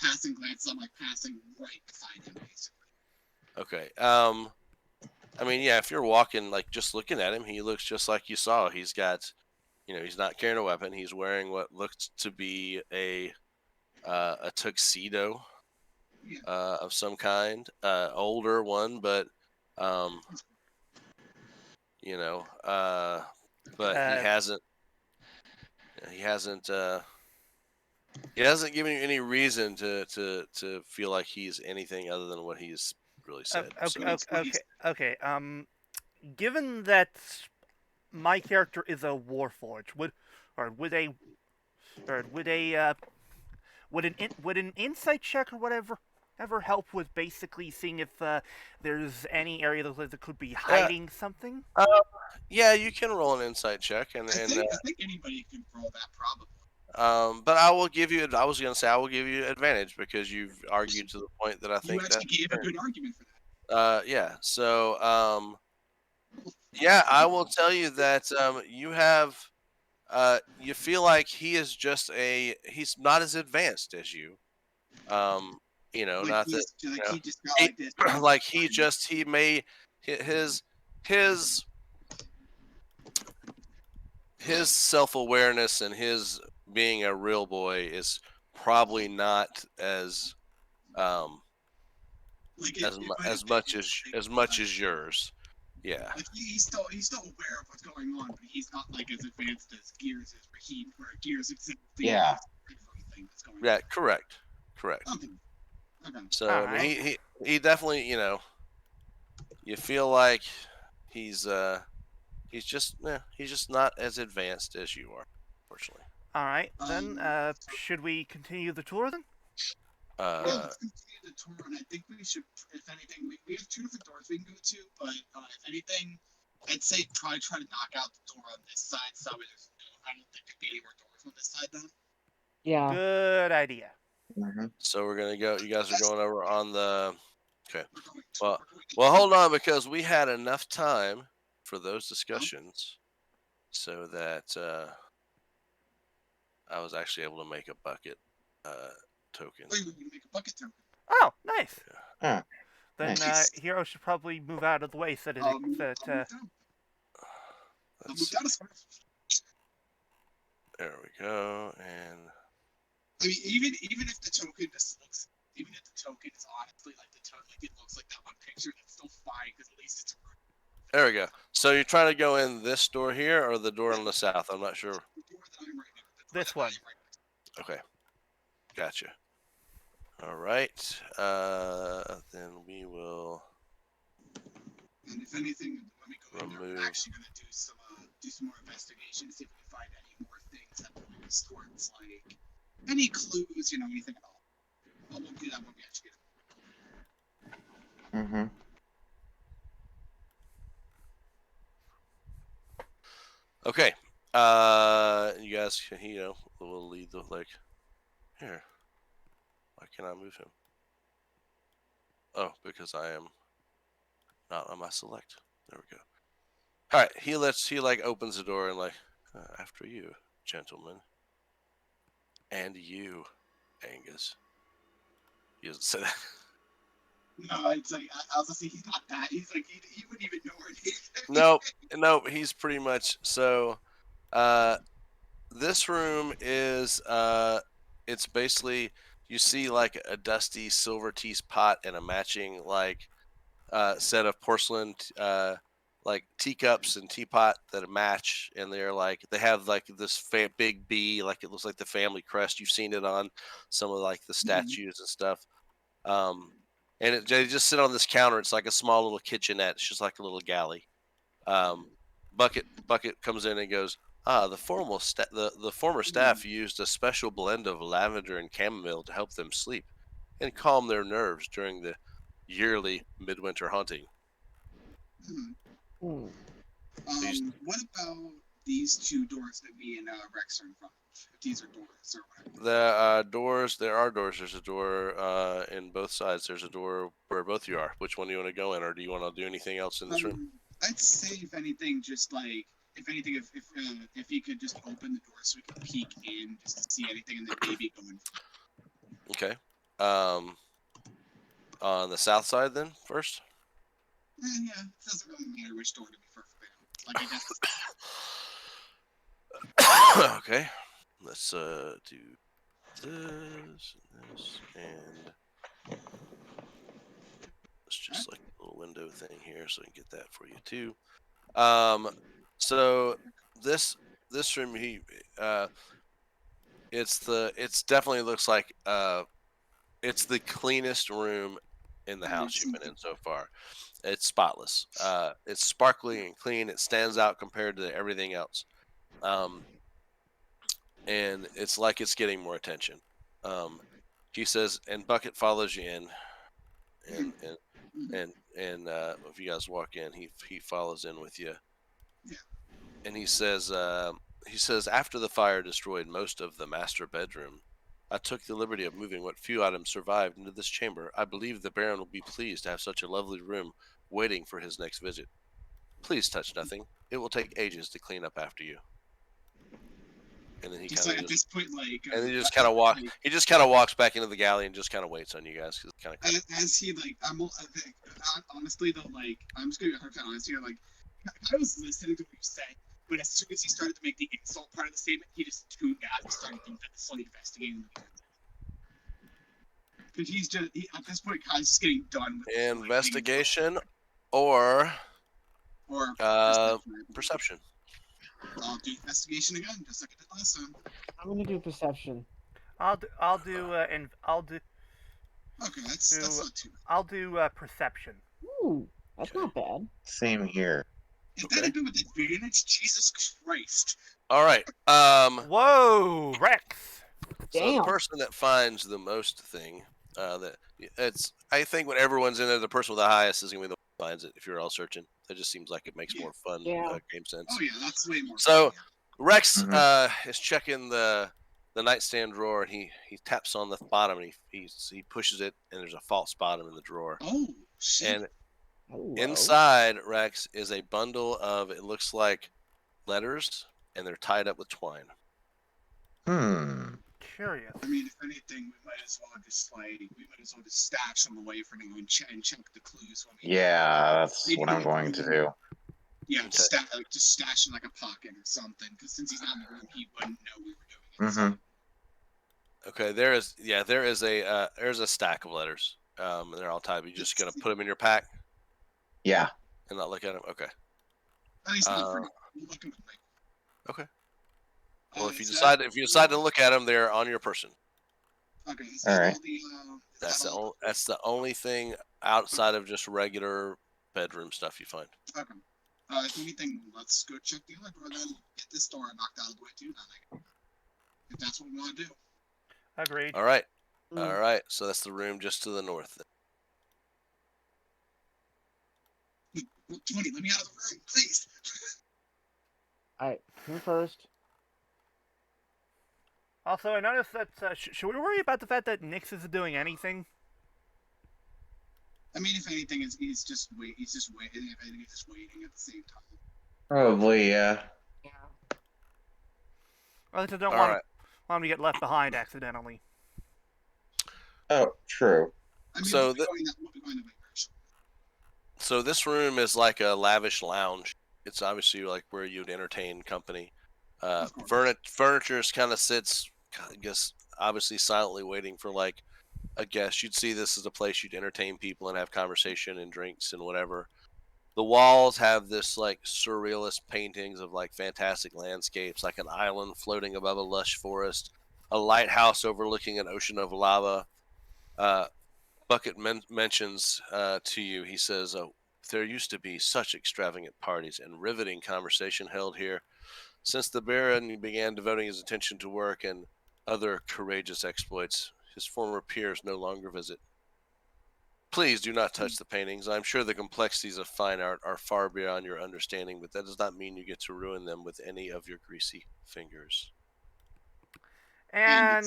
passing glance. I'm like passing right beside him, basically. Okay. I mean, yeah, if you're walking, like just looking at him, he looks just like you saw. He's got, he's not carrying a weapon. He's wearing what looks to be a tuxedo Yeah. of some kind, older one, but but he hasn't given you any reason to feel like he's anything other than what he's really said. Okay. Given that my character is a warforged, would an insight check or whatever ever help with basically seeing if there's any area that could be hiding something? Yeah, you can roll an insight check, and I think anybody can roll that probably. but I will give you. I was going to say I will give you advantage because you've argued to the point that I You think actually gave a good argument for that. yeah. So yeah, I will tell you that you have you feel like he is just he's not as advanced as you. You know, Like not that he's you like know, he just got like this. like he may his his self-awareness and his being a real boy is probably not as Like it might have as been much like, as much as yours. Yeah. Like he's still aware of what's going on, but he's not like as advanced as Gears is, where Gears exactly Yeah. everything that's going Yeah, on. correct. Okay. Okay. So I mean Alright. he definitely, you know, you feel like he's just not as advanced as you are, unfortunately. Alright, then, So, should we continue the tour then? yeah, let's continue the tour, and I think we should, if anything, we have 2 different doors we can go to, but if anything, I'd say probably try to knock out the door on this side, so I don't think there'd be any more doors on this side then. Yeah. Good idea. So we're gonna go. You guys are going over on the. Okay. We're going to, Well, we're going to well, hold on, because we had enough time for those discussions, so that I was actually able to make a bucket token. Oh, you're going to make a bucket token. Oh, nice. Ah, Then nice. Hiiro should probably move out of the way so that I'll move that down. I'll move down as far as. There we go, and I mean, even if the token just looks, even if the token is honestly like like it looks like that one picture, that's still fine because at least it's a there we go. So you're trying to go in this door here or the door on the south? I'm not sure. the door that I'm right now. This one. Okay, gotcha. All right, then we will. And if anything, let me go in there. Remove. I'm actually gonna do some more investigation to see if we can find any more things that points towards like any clues, anything at all. But we'll do that when we actually get it. Mm-hmm. Okay. You guys can, we'll lead the here. Why can't I move him? Oh, because I am not on my select. There we go. All right. He opens the door and after you, gentlemen, and you, Angus. He doesn't say that. No, it's like I was gonna say he's not that. He's like he wouldn't even know where it is. Nope. He's pretty much so. This room is it's basically you see like a dusty silver teapot and a matching set of porcelain like teacups and teapot that match, and they have like this big B, like it looks like the family crest. You've seen it on some of like the statues and stuff. And they just sit on this counter. It's like a small little kitchenette. It's just like a little galley. Bucket comes in and goes, the former staff used a special blend of lavender and chamomile to help them sleep and calm their nerves during the yearly midwinter hunting. Hmm. What about these 2 doors that me and Rex are in front of? If these are doors or whatever. There are doors. There's a door in both sides. There's a door where both of you are. Which one do you want to go in, or do you want to do anything else in this room? I'd say if anything, just like if you could just open the door so we can peek in just to see anything and then maybe go in. Okay. On the south side then first. Yeah, it doesn't really matter which door to be perfectly honest. Like I guess. Okay. Let's do this and this, and let's just like a little window thing here so I can get that for you too. So this room it's definitely looks like it's the cleanest room in the house you've been in so far. It's spotless. It's sparkly and clean. It stands out compared to everything else. And it's like it's getting more attention. He says, and Bucket follows you in, and if you guys walk in, he follows in with you. And he says, after the fire destroyed most of the master bedroom, I took the liberty of moving what few items survived into this chamber. I believe the Baron will be pleased to have such a lovely room waiting for his next visit. Please touch nothing. It will take ages to clean up after you. And then he Just kind like of at this point, like, and he just kind of walk. He just kind of walks back into the galley and just kind of waits on you guys. Cause kind of. As he like, honestly though, like, I'm just gonna be 100% honest here. Like, I was listening to what you said, but as soon as he started to make the insult part of the statement, he just tuned out and started slowly investigating. Because he's just at this point, Kai's just getting done with Investigation or perception. I'll do investigation again, just like I did last time. I'm gonna do perception. I'll do Okay, that's not too bad. I'll do perception. Ooh, that's not bad. Same here. If that had been with advantage, Jesus Christ. All right. Whoa, Rex. So the Damn. person that finds the most thing, I think when everyone's in there, the person with the highest is gonna be the one who finds it. If you're all searching, it just seems like it makes more fun game sense. Oh yeah, that's way more. So fun, Rex is checking the nightstand drawer, and he taps on the bottom, and he pushes it, and there's a false bottom in the drawer. Oh shit! And Hello. inside Rex is a bundle of, it looks like, letters, and they're tied up with twine. Curious. I mean, if anything, we might as well just stash them away for now and check the clues. When we That's what I'm going to do. Yeah, just stash in like a pocket or something. Because since he's not in the room, he wouldn't know we were doing it. Okay, there's a stack of letters. They're all tied. You're just gonna put them in your pack? Yeah. And not look at them? Okay. Okay. Well, if you decide to look at them, they're on your person. Okay. All right. That's the only thing outside of just regular bedroom stuff you find. Okay. If anything, let's go check the other door then. Get this door knocked out of the way too. Then, if that's what we want to do. Agreed. All right. All right. So that's the room just to the north. Tony, let me out of the room, please. All right, him first. Also, I noticed that. Should we worry about the fact that Nix isn't doing anything? I mean, if anything, he's just waiting. If anything, he's just waiting at the same time. Probably, yeah. I just don't want him to get left behind accidentally. Oh, true. I mean, So we'll be going that way very shortly. So this room is like a lavish lounge. It's obviously like where you'd entertain company. Furniture kind of sits, I guess, obviously silently waiting for like a guest. You'd see this as a place you'd entertain people and have conversation and drinks and whatever. The walls have this like surrealist paintings of like fantastic landscapes, like an island floating above a lush forest, a lighthouse overlooking an ocean of lava. Bucket mentions to you, he says, there used to be such extravagant parties and riveting conversation held here. Since the Baron began devoting his attention to work and other courageous exploits, his former peers no longer visit. Please do not touch the paintings. I'm sure the complexities of fine art are far beyond your understanding, but that does not mean you get to ruin them with any of your greasy fingers. And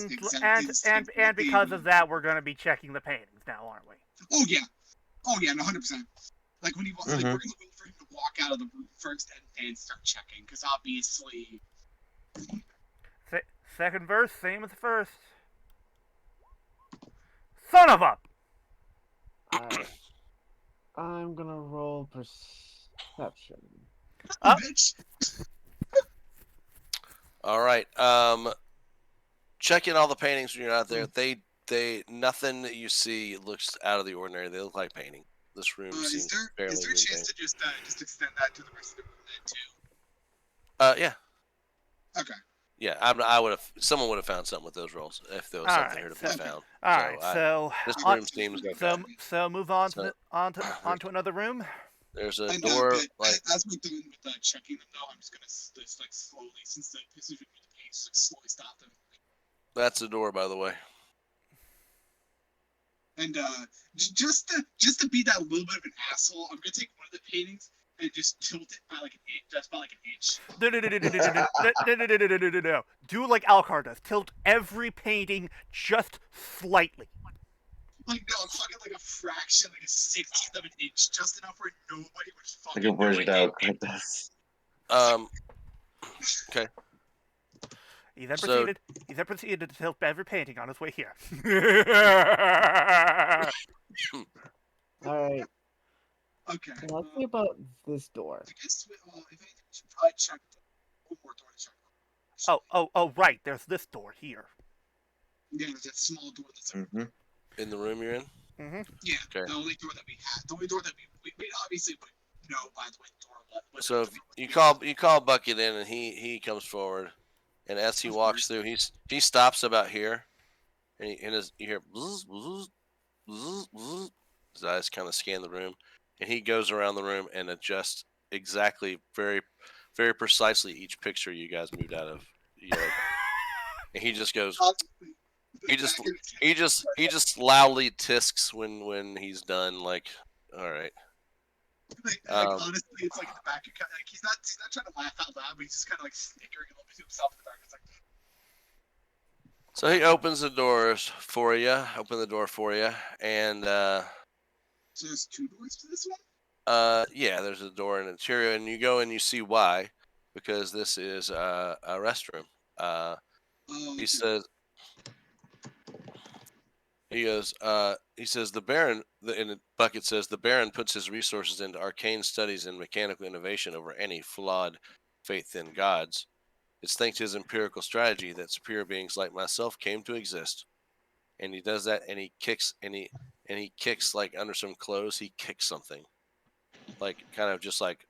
because of that, we're going to be checking the paintings now, aren't we? Oh yeah, 100%. Like when he like, we're going to wait for him to walk out of the room first and start checking, because obviously. Second verse, same as the first. Son of a! Alright. I'm gonna roll perception. Bitch. All right. Checking all the paintings when you're out there. They nothing that you see looks out of the ordinary. They look like painting. This room seems fairly Is there a chance to just extend that to the rest of the room then too? Yeah. Okay. Yeah, I would have. Someone would have found something with those rolls if there was something here to be found. All right, so this room seems okay. So move on onto another room. There's a door. As we're doing with checking them, though, I'm just gonna like slowly, since the precision with the pace, like slowly stop them. That's the door, by the way. And just to be that little bit of an asshole, I'm gonna take one of the paintings and just tilt it by like an inch. That's about like an inch. No. Do like Alcar does. Tilt every painting just slightly. Like no, I'm talking like a fraction, like a 16th of an inch, just enough where nobody would fucking. Like a word out like this. Okay. He then So- proceeded to tilt every painting on his way here. All right. Okay. Now let's see about this door. I guess if anything, we should probably check one more door to check. oh, right. There's this door here. Yeah, there's that small door that's Hmm. In the room you're in? Mm-hmm. yeah, Okay. the only door that we had, the only door that we obviously would know by the way the door was. So if you call Bucket in, and he comes forward, and as he walks through, he stops about here, and you hear bzz, bzz, bzz, bzz. His eyes kind of scan the room, and he goes around the room and adjusts exactly, very, very precisely each picture you guys moved out of. And he just goes. He just loudly tisks when he's done. Like, all right. Honestly, it's like in the back. Like he's not trying to laugh out loud, but he's just kind of like snickering a little bit to himself in the dark. It's like, So he opens the doors for you. And so there's two doors to this one. yeah, there's a door in the interior, and you go and you see why, because this is a restroom. He says. He goes. He says the Baron. And Bucket says the Baron puts his resources into arcane studies and mechanical innovation over any flawed faith in gods. It's thanks to his empirical strategy that superior beings like myself came to exist. And he does that, and he kicks, and he kicks like under some clothes. He kicks something, like kind of just like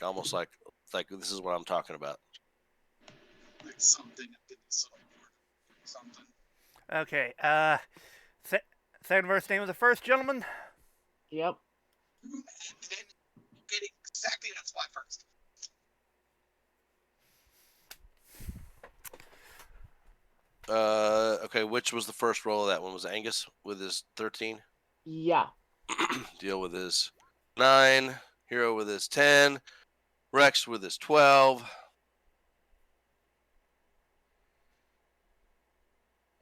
almost like this is what I'm talking about. Like something. Something. Okay. Second verse name of the first gentleman. Yep. And then get exactly that spot first. Okay, which was the first roll of that one? Was Angus with his 13? Yeah. Deal with his 9. Hiiro with his 10. Rex with his 12.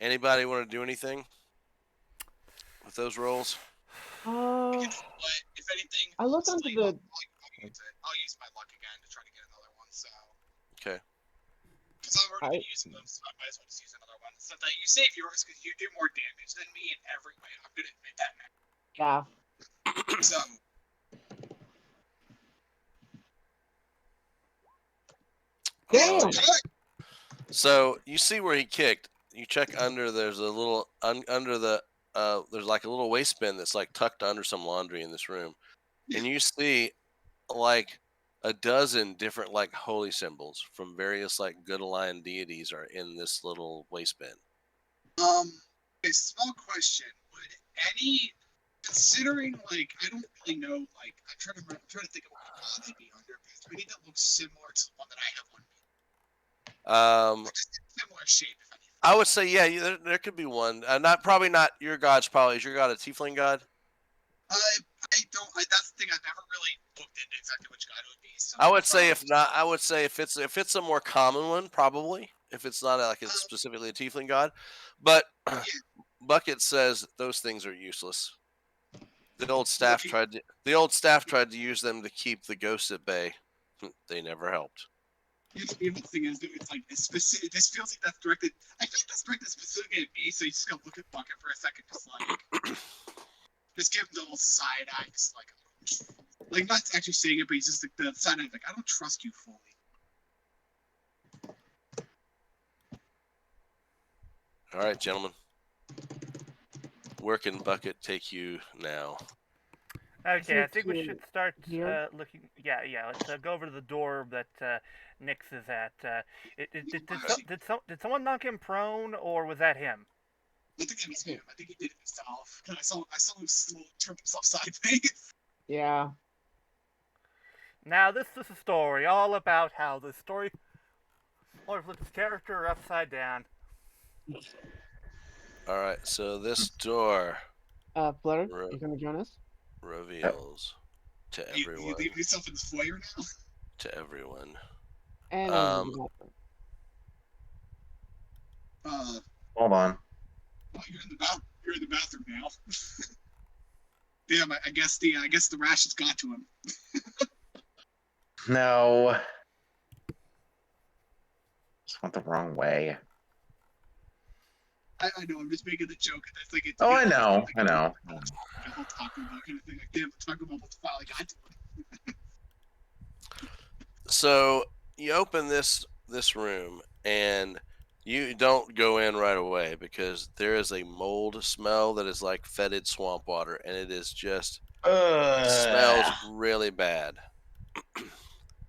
Anybody want to do anything with those rolls? But if anything, I look onto honestly, the. I'll use my luck again to try to get another one. So. Okay. Because I've already been using them, so I might as well just use another one. So that you save yours because you do more damage than me in every way. I'm gonna admit that now. Yeah. So. Damn. So you see where he kicked. You check under. There's a little under the. There's like a little waistband that's like tucked under some laundry in this room, and you see like a dozen different like holy symbols from various like good aligned deities are in this little waistband. A small question: would any, considering like I don't really know, like I'm trying to think of what god they'd be under, but any that looks similar to the one that I have on me. Just similar shape, if anything. I would say yeah, there could be one. Probably not your god's. Probably is your god a tiefling god? I don't. That's the thing. I've never really looked into exactly which god it would be. So I would say if not, I would say if it's a more common one, probably. If it's not like it's specifically a tiefling god, but Bucket says those things are useless. The old staff tried to use them to keep the ghosts at bay. They never helped. The thing is, it's like it's specific. This feels like that's directed. I think that's directed specifically at me. So you just gotta look at Bucket for a second, just like, just give him the little side eye, just like not actually saying it, but he's just like the side eye, like I don't trust you fully. All right, gentlemen. Where can Bucket take you now? Okay, I think we should start here? looking. Yeah. Let's go over to the door that Nix is at. Did someone knock him prone, or was that him? I think it was him. I think he did it himself. I saw him slowly turn himself sideways. Yeah. Now this is a story all about how the story flips his character upside down. All right, so this door Flutter, you gonna join us? reveals to You everyone. leave yourself in the foyer now. To everyone. And Hold on. Oh, you're in the bathroom now. Damn, I guess the rash has got to him. Now, as just went the wrong way. I know. I'm just making the joke. That's like Oh, I know. The whole Taco Bell kind of thing. Like, damn, Taco Bell finally got to it. So you open this room and you don't go in right away because there is a mold smell that is like fetid swamp water, and it is just smells really bad.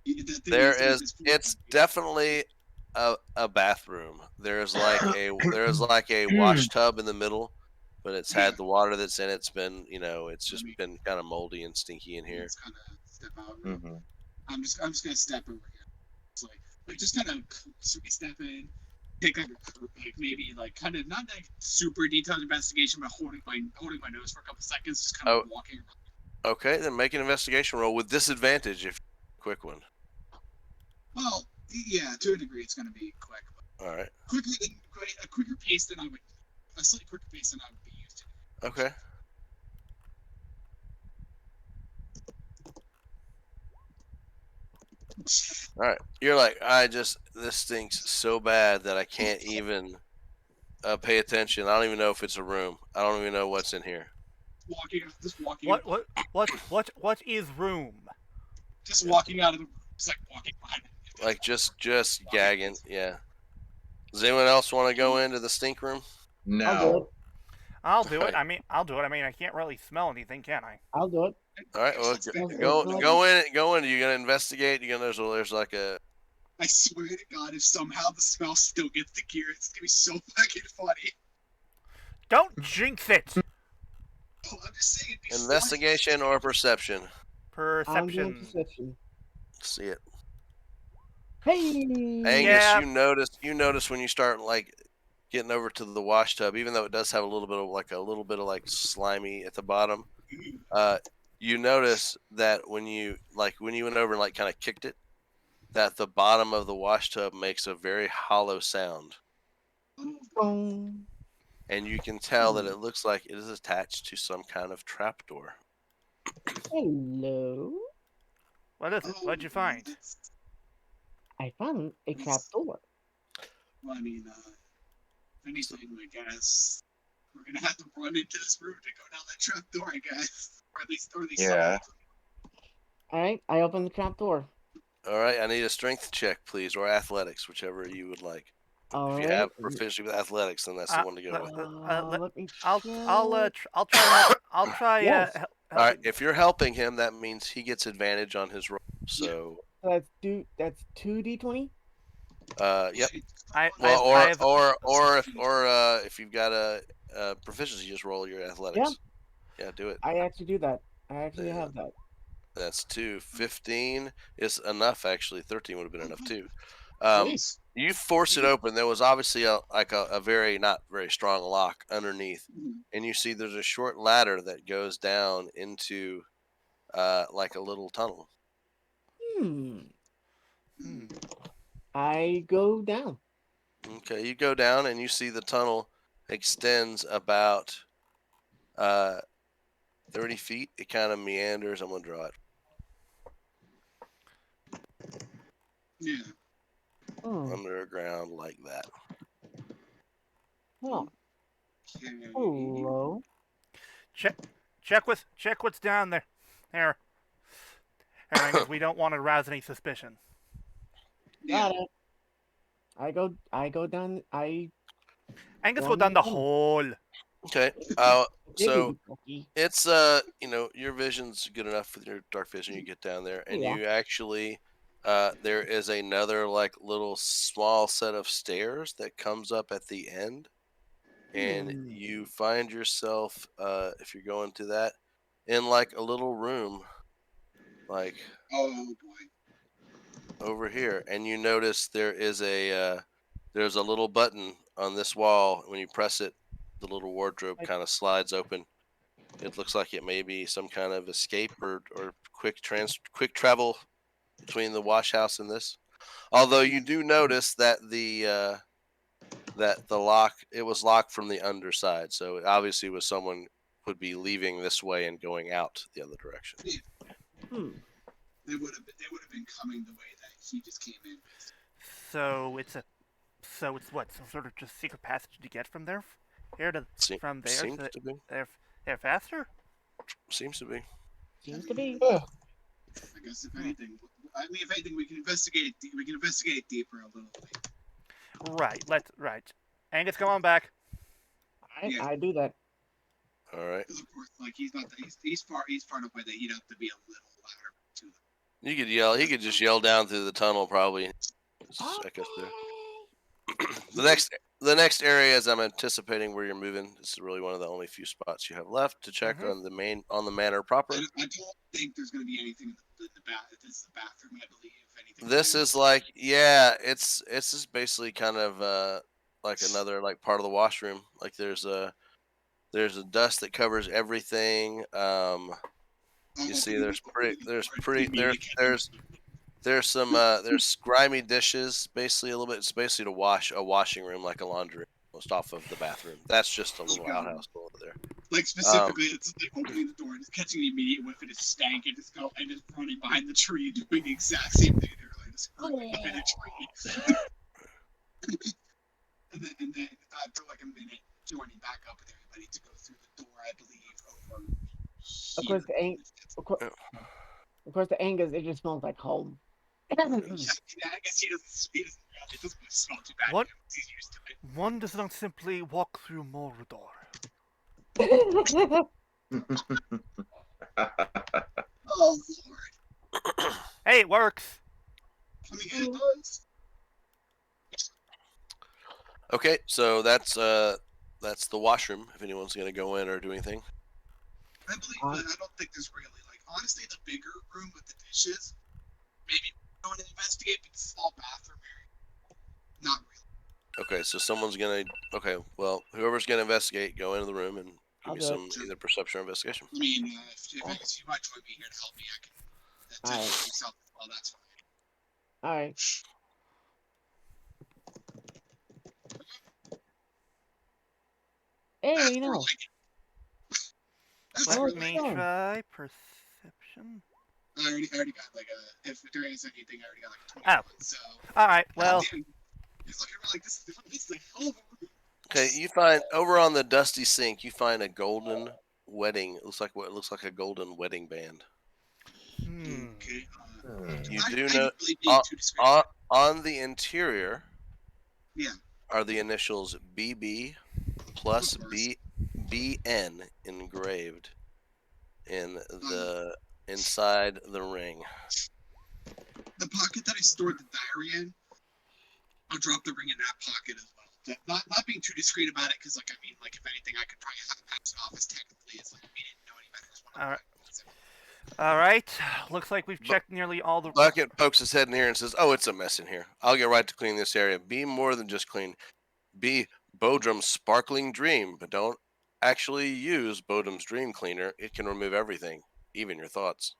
It's definitely a bathroom. There's like a wash tub in the middle, but it's had the water that's in it's been, it's just been kind of moldy and stinky in here. Just kind of step out. Mm-hmm. I'm just gonna step over here. It's like just kind of step in, take like maybe like kind of not like super detailed investigation, but holding my nose for a couple seconds, just kind of walking around. Okay, then make an investigation roll with disadvantage if quick one. Well, yeah, to a degree, it's gonna be quick. But all right. A quicker pace than I would. A slightly quicker pace than I would be used to. Okay. All right, you're like, this stinks so bad that I can't even pay attention. I don't even know if it's a room. I don't even know what's in here. Just walking. What is room? Just walking out of the room. It's like walking behind it. Like just gagging. Yeah. Does anyone else want to go into the stink room? No. I'll do it. I mean, I can't really smell anything, can I? I'll do it. All right. Well, go in. Go in. You're gonna investigate. There's like a. I swear to God, if somehow the smell still gets the gear, it's gonna be so fucking funny. Don't jinx it. Oh, I'm just saying. Investigation or perception? I'm doing perception. See it. Hey. Angus, Yeah. you notice when you start like getting over to the wash tub, even though it does have a little bit of slimy at the bottom. You notice that when you went over and like kind of kicked it, that the bottom of the wash tub makes a very hollow sound. And you can tell that it looks like it is attached to some kind of trapdoor. Hello. What is it? What'd you find? I found a trapdoor. Well, I mean, if anything, I guess we're gonna have to run into this room to go down that trapdoor, I guess, or at least Yeah. All right, I open the trapdoor. All right, I need a strength check, please, or athletics, whichever you would like. All if you right. have proficiency with athletics, then that's the one to go with. Let me. I'll try. Yes. All right, if you're helping him, that means he gets advantage on his roll. So That's 2d20. Yep. If you've got a proficiency, just roll your athletics. Yeah, do it. I actually do that. I actually have that. That's 2. 15 is enough, actually. 13 would have been enough, too. You force it open. There was obviously a very not very strong lock underneath. And you see there's a short ladder that goes down into like a little tunnel. I go down. Okay, you go down and you see the tunnel extends about 30 feet. It kind of meanders. I'm going to draw it. Yeah. Underground like that. Oh. Hello. Check what's down there. There. Because we don't want to arouse any suspicion. Got it. I go down. Angus go down the hole. Okay. So it's your vision's good enough with your dark vision. You get down there and you actually there is another like little small set of stairs that comes up at the end, and you find yourself if you're going to that in like a little room, like over here, and you notice there is there's a little button on this wall. When you press it, the little wardrobe kind of slides open. It looks like it may be some kind of escape or quick travel between the wash house and this. Although you do notice that the lock, it was locked from the underside, so it obviously was someone would be leaving this way and going out the other direction. They would have been coming the way that he just came in. So So it's what, some sort of just secret passage to get from there, from there Seems to to be. there faster? Seems to be. Seems to be. I guess if anything, we can investigate. We can investigate deeper a little bit. Right. Angus, come on back. Yeah. I do that. All right. Because of course, like he's not. He's far enough away that he'd have to be a little louder to them. You could yell. He could just yell down through the tunnel, probably. Just echoes through. The next area, as I'm anticipating where you're moving, this is really one of the only few spots you have left to check on the manor proper. I don't think there's going to be anything in the bath. This is the bathroom, I believe. Anything. This is like, yeah, it's just basically kind of like another like part of the washroom. Like there's a dust that covers everything. You see, there's some there's grimy dishes. Basically, it's basically to wash a washing room, like a laundry room, almost off of the bathroom. That's just a little outhouse over there. Like specifically, it's like opening the door and just catching the immediate whiff of the stank and just running behind the tree, doing the exact same thing. They're like just running behind a tree. and then after like a minute, joining back up with everybody to go through the door, I believe. Over Of course, the Angus, it just smells like home. I guess he doesn't. It doesn't smell too bad. What? He's used to it. One does not simply walk through Mordor. Oh Lord! Hey, it works. I mean, it does. Okay, so that's the washroom. If anyone's gonna go in or do anything. I believe that. I don't think there's really honestly the bigger room with the dishes. Maybe go and investigate, but the small bathroom area, not really. Okay, so someone's gonna. Okay, well, whoever's gonna investigate, go into the room and give me some either perception or investigation. I mean, if you might join me here to help me, I can. All right. Yourself as well. That's fine. All right. Hey, you know. Let me try perception. I already got like a. If there is anything, I already got like a 20. Oh. So. All right. Well. He's looking like this is a hell of a room. Okay, you find over on the dusty sink, you find a golden wedding. It looks like a golden wedding band. Okay. You do know on the interior. Yeah. Are the initials BB plus BN engraved in the inside the ring. The pocket that I stored the diary in, I'll drop the ring in that pocket as well. Not being too discreet about it, because if anything, I could probably pass it off as technically as we didn't know any better. All right. All right. Looks like we've checked nearly all the. Bucket pokes his head in here and says, "Oh, it's a mess in here. I'll get right to clean this area. Be more than just clean. Be Bodrum's sparkling dream, but don't actually use Bodrum's dream cleaner. It can remove everything, even your thoughts."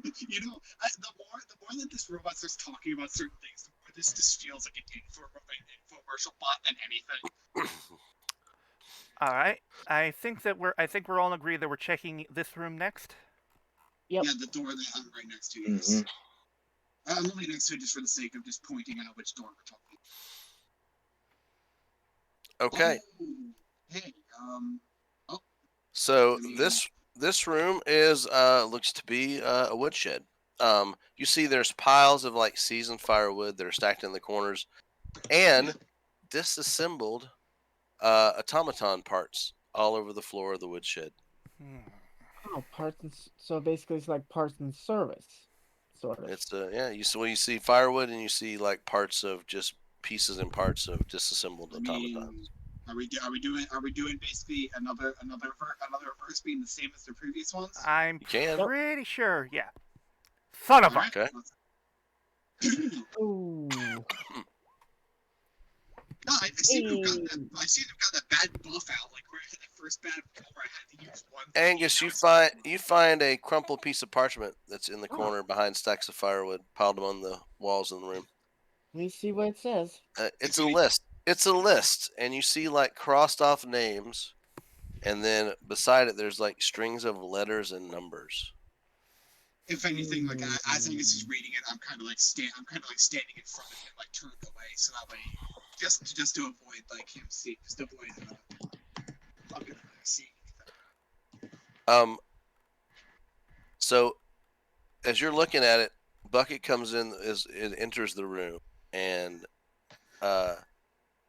The more that this robot starts talking about certain things, the more this just feels like an infomercial bot than anything. All right. I think we're all in agreement that we're checking this room next. Yep. Yeah, the door that I'm right next to. Yes. I'm only next to it just for the sake of just pointing out which door we're talking. Okay. Oh, hey. So this room is looks to be a woodshed. You see there's piles of like seasoned firewood that are stacked in the corners, and disassembled automaton parts all over the floor of the woodshed. Oh, so basically it's like parts and service, sort of. It's you see firewood and you see like parts of just pieces and parts of disassembled automatons. Are we doing basically another verse being the same as the previous ones? I'm pretty sure. Yeah. Son of a. Okay. Ooh. No, I seem to have got that bad buff out, like where I had that first bad buff where I had to use one. Angus, you find a crumpled piece of parchment that's in the corner behind stacks of firewood piled on the walls in the room. Let me see what it says. It's a list. It's a list, and you see like crossed off names, and then beside it there's like strings of letters and numbers. if anything, like as Angus is reading it, I'm kind of like standing in front of him, like turned away, so that way, just to avoid like him see, just avoid fucking seeing anything. So as you're looking at it, Bucket comes in, it enters the room, and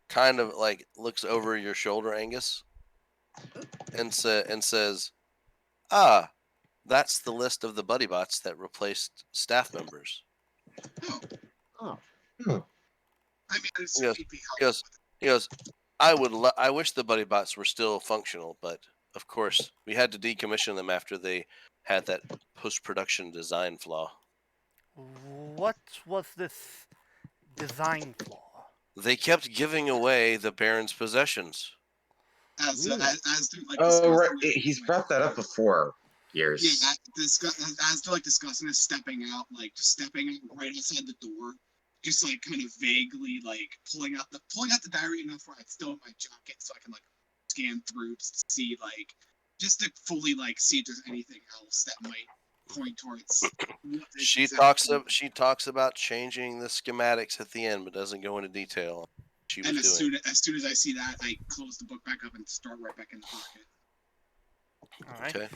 kind of like looks over your shoulder, Angus, and says, "Ah, that's the list of the buddy bots that replaced staff members." Oh. I mean, it's He goes, he'd be he goes, he goes, I wish the buddy bots were still functional, but of course we had to decommission them after they had that post-production design flaw. What was this design flaw? They kept giving away the Baron's possessions. as they're like Oh, right. discussing it, He's brought that up before. Years. yeah, as they're like discussing it, stepping out right outside the door, just like kind of vaguely like pulling out the diary enough where it's still in my jacket, so I can like scan through just to see like just to fully like see if there's anything else that might point towards. She talks about changing the schematics at the end, but doesn't go into detail. And as soon as I see that, I close the book back up and start right back in the pocket. All right. Okay.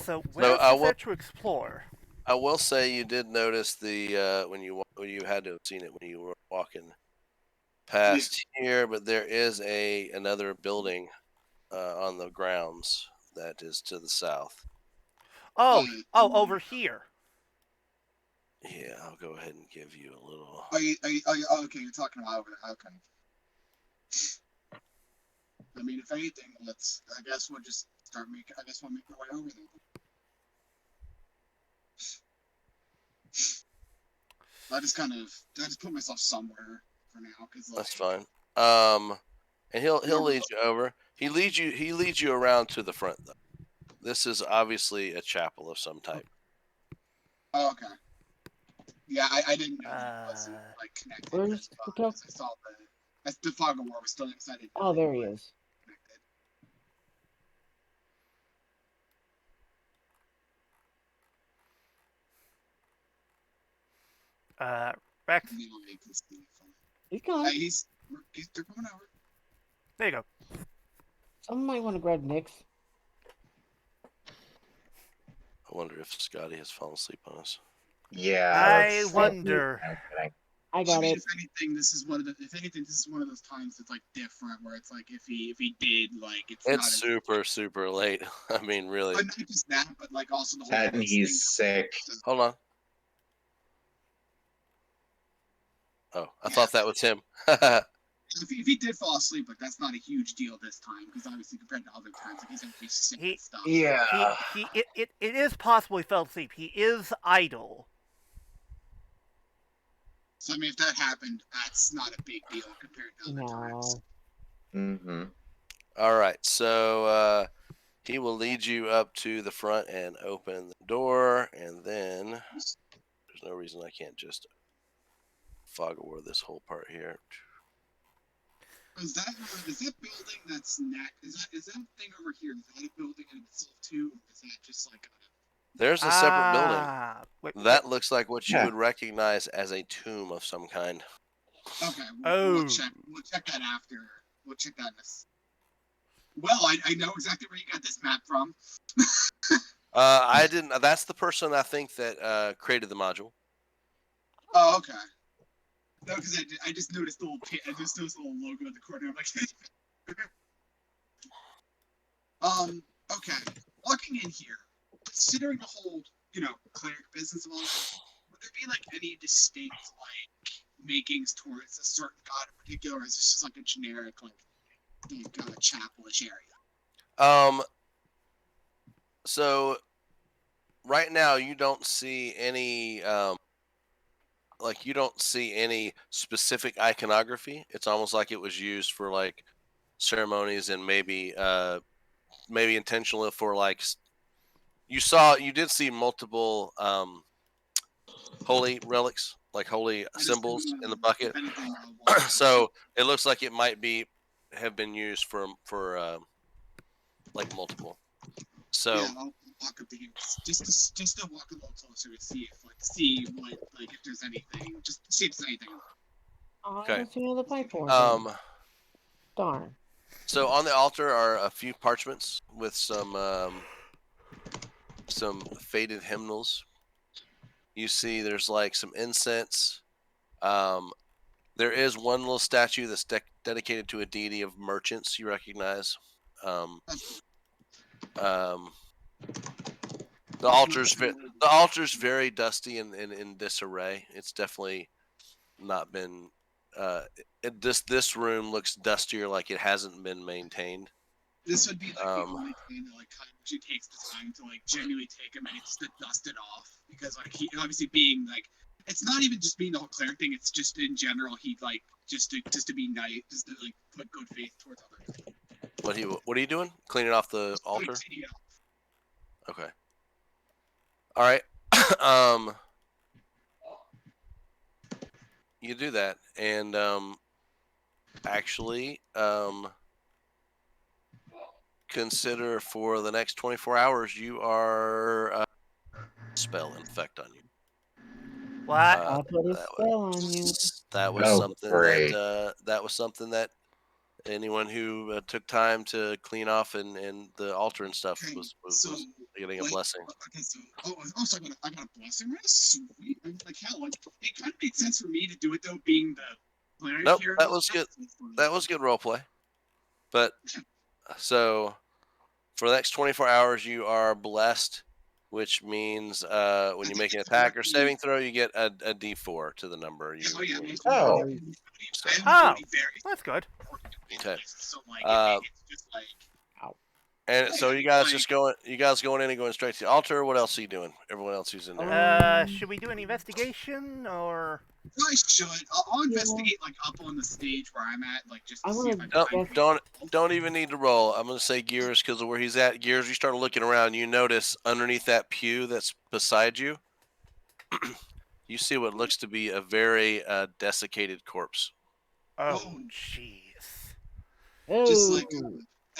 So where's there to explore? I will say you did notice the when you had to have seen it when you were walking past here, but there is another building on the grounds that is to the south. Oh, over here. Yeah, I'll go ahead and give you a little. Okay, you're talking about over there. Okay. I mean, if anything, I guess we'll just start making. I guess we'll make our way over there. I just put myself somewhere for now because That's fine. And he'll lead you over. He leads you around to the front though. This is obviously a chapel of some type. Oh, okay. Yeah, I didn't know that it wasn't like connected. Where's I saw the fog of war was still excited. Oh, there he is. Rex. He's gone. They're coming over. There you go. Someone might want to grab Nick's. I wonder if Scotty has fallen asleep on us. Yeah. I wonder. I got it. If anything, this is one of those times that's like different, where it's like if he did like it's super late. I mean, really. But not just that, but like also the whole. And he's sick. Hold on. Oh, I thought that was him. If he did fall asleep, like that's not a huge deal this time, because obviously compared to other times, like he's actually sick and stuff. Yeah. It is possible he fell asleep. He is idle. So I mean, if that happened, that's not a big deal compared to other times. Mm-hmm. All right, so he will lead you up to the front and open the door, and then there's no reason I can't just fog over this whole part here. Is that building that's is that thing over here? Is that a building in itself too? Or is that just like There's a separate building. That looks like what you would recognize as a tomb of some kind. Okay. We'll check that after. We'll check that in this. Well, I know exactly where you got this map from. I didn't. That's the person I think that created the module. Oh, okay. No, because I just noticed the little logo in the corner. I'm like, okay. Walking in here, considering the whole, cleric business of all that, would there be like any distinct like makings towards a certain god in particular, or is this just like a generic chapelish area? So right now you don't see any you don't see any specific iconography. It's almost like it was used for like ceremonies and maybe intentional for like you did see multiple holy relics, like holy symbols in the bucket. So it looks like it might have been used for like multiple. So Yeah, I'll walk up to him just to walk a little closer to see if there's anything, just to see if there's anything. Oh, Okay. I don't see another pipe organ. Darn. So on the altar are a few parchments with some faded hymnals. You see, there's like some incense. There is one little statue that's dedicated to a deity of merchants you recognize. The altar's very dusty and in disarray. It's definitely not been. This room looks dustier, like it hasn't been maintained. This would be like the only thing that like kind of she takes the time to like genuinely take a minute just to dust it off, because like he obviously being like, it's not even just being the whole cleric thing, it's just in general he like just to be nice, just to like put good faith towards others. What are you doing? Cleaning off the Just altar? cleaning it off. Okay. All right. You do that, and actually consider for the next 24 hours you are spell in effect on you. What? I'll put a spell on you. That was Oh, something great. that anyone who took time to clean off and the altar and stuff Okay, was so, getting a like, blessing. Okay, so so I got a blessing. That's sweet. I'm like hell. Like it kind of made sense for me to do it though, being the cleric Nope, here. that was good. That was good role play. But so for the next 24 hours, you are blessed, which means when you make an attack or saving throw, you get a D4 to the number. Oh yeah. Oh. Oh, that's good. Okay. So like it's just like. And so you guys going in and going straight to the altar. What else are you doing? Everyone else who's in there. Should we do an investigation or? I should. I'll investigate like up on the stage where I'm at, like just to see if I can find Don't even need to roll. I'm gonna say Gears because of where he's at. Gears, you start looking around. You notice underneath that pew that's beside you, you see what looks to be a very desiccated corpse. Oh, jeez. Just like,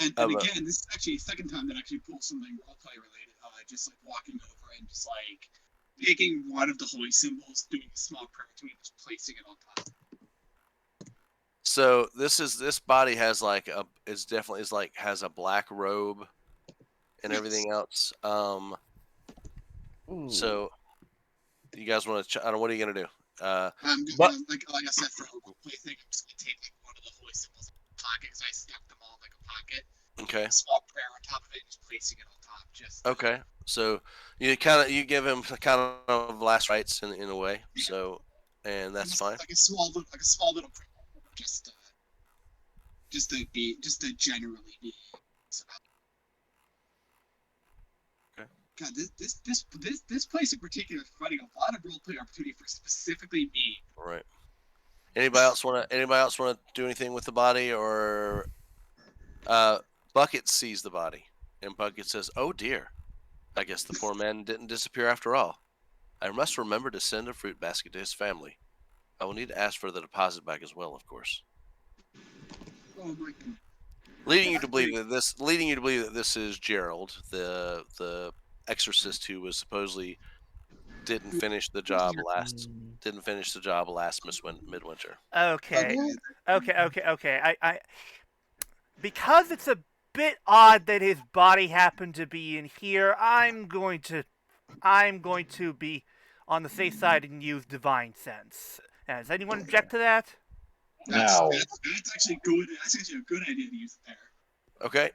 Oh. and again, this is actually the second time that I actually pulled something roleplay related. Just like walking over and just like taking one of the holy symbols, doing a small prayer to it, just placing it on top. So this body has like has a black robe and everything else. So you guys want to? I don't know. What are you gonna do? Like I said, for a roleplay thing, I'm just gonna take like one of the holy symbols in my pocket because I stuck them all in like a pocket. Okay. A small prayer on top of it, and just placing it on top. Just okay. So you give him kind of last rites in a way. So, and that's fine. Like a small little prayer, just to generally be. Okay. God, this place in particular is providing a lot of roleplay opportunity for specifically me. Right. Anybody else want to do anything with the body, or Bucket sees the body, and Bucket says, "Oh dear, I guess the poor man didn't disappear after all. I must remember to send a fruit basket to his family. I will need to ask for the deposit back as well, of course." Oh my God. Leading you to believe that this is Gerald, the exorcist who was supposedly didn't finish the job last midwinter. Okay. I because it's a bit odd that his body happened to be in here, I'm going to be on the safe side and use divine sense. Does anyone object to that? No. That's actually good. That's actually a good idea to use it there. Okay.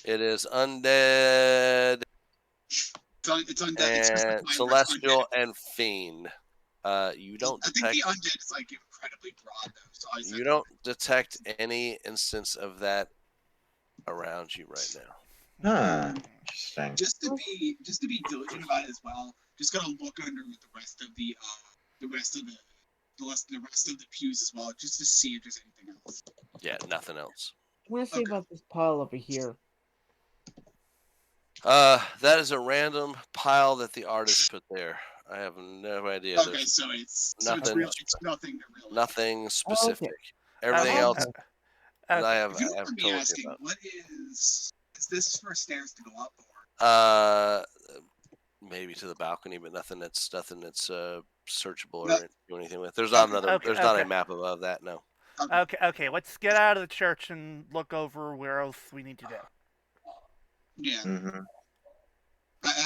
It is undead. It's undead. And celestial and fiend. You don't detect. I think the undead is like incredibly broad though. So you don't detect any instance of that around you right now. Huh. Interesting. Just to be diligent about it as well. Just gotta look under the rest of the pews as well, just to see if there's anything else. Yeah, nothing else. What do you say about this pile over here? That is a random pile that the artist put there. I have no idea. Okay, it's nothing to really. Nothing specific. Okay. Everything else. And I If you don't have mind me totally asking, forgot. what is this for stairs to go up or? Maybe to the balcony, but nothing that's searchable No. or do anything with. There's not another. Okay, There's not a okay. map above that. No. Okay, let's get out of the church and look over where else we need to go. Yeah. Mm-hmm.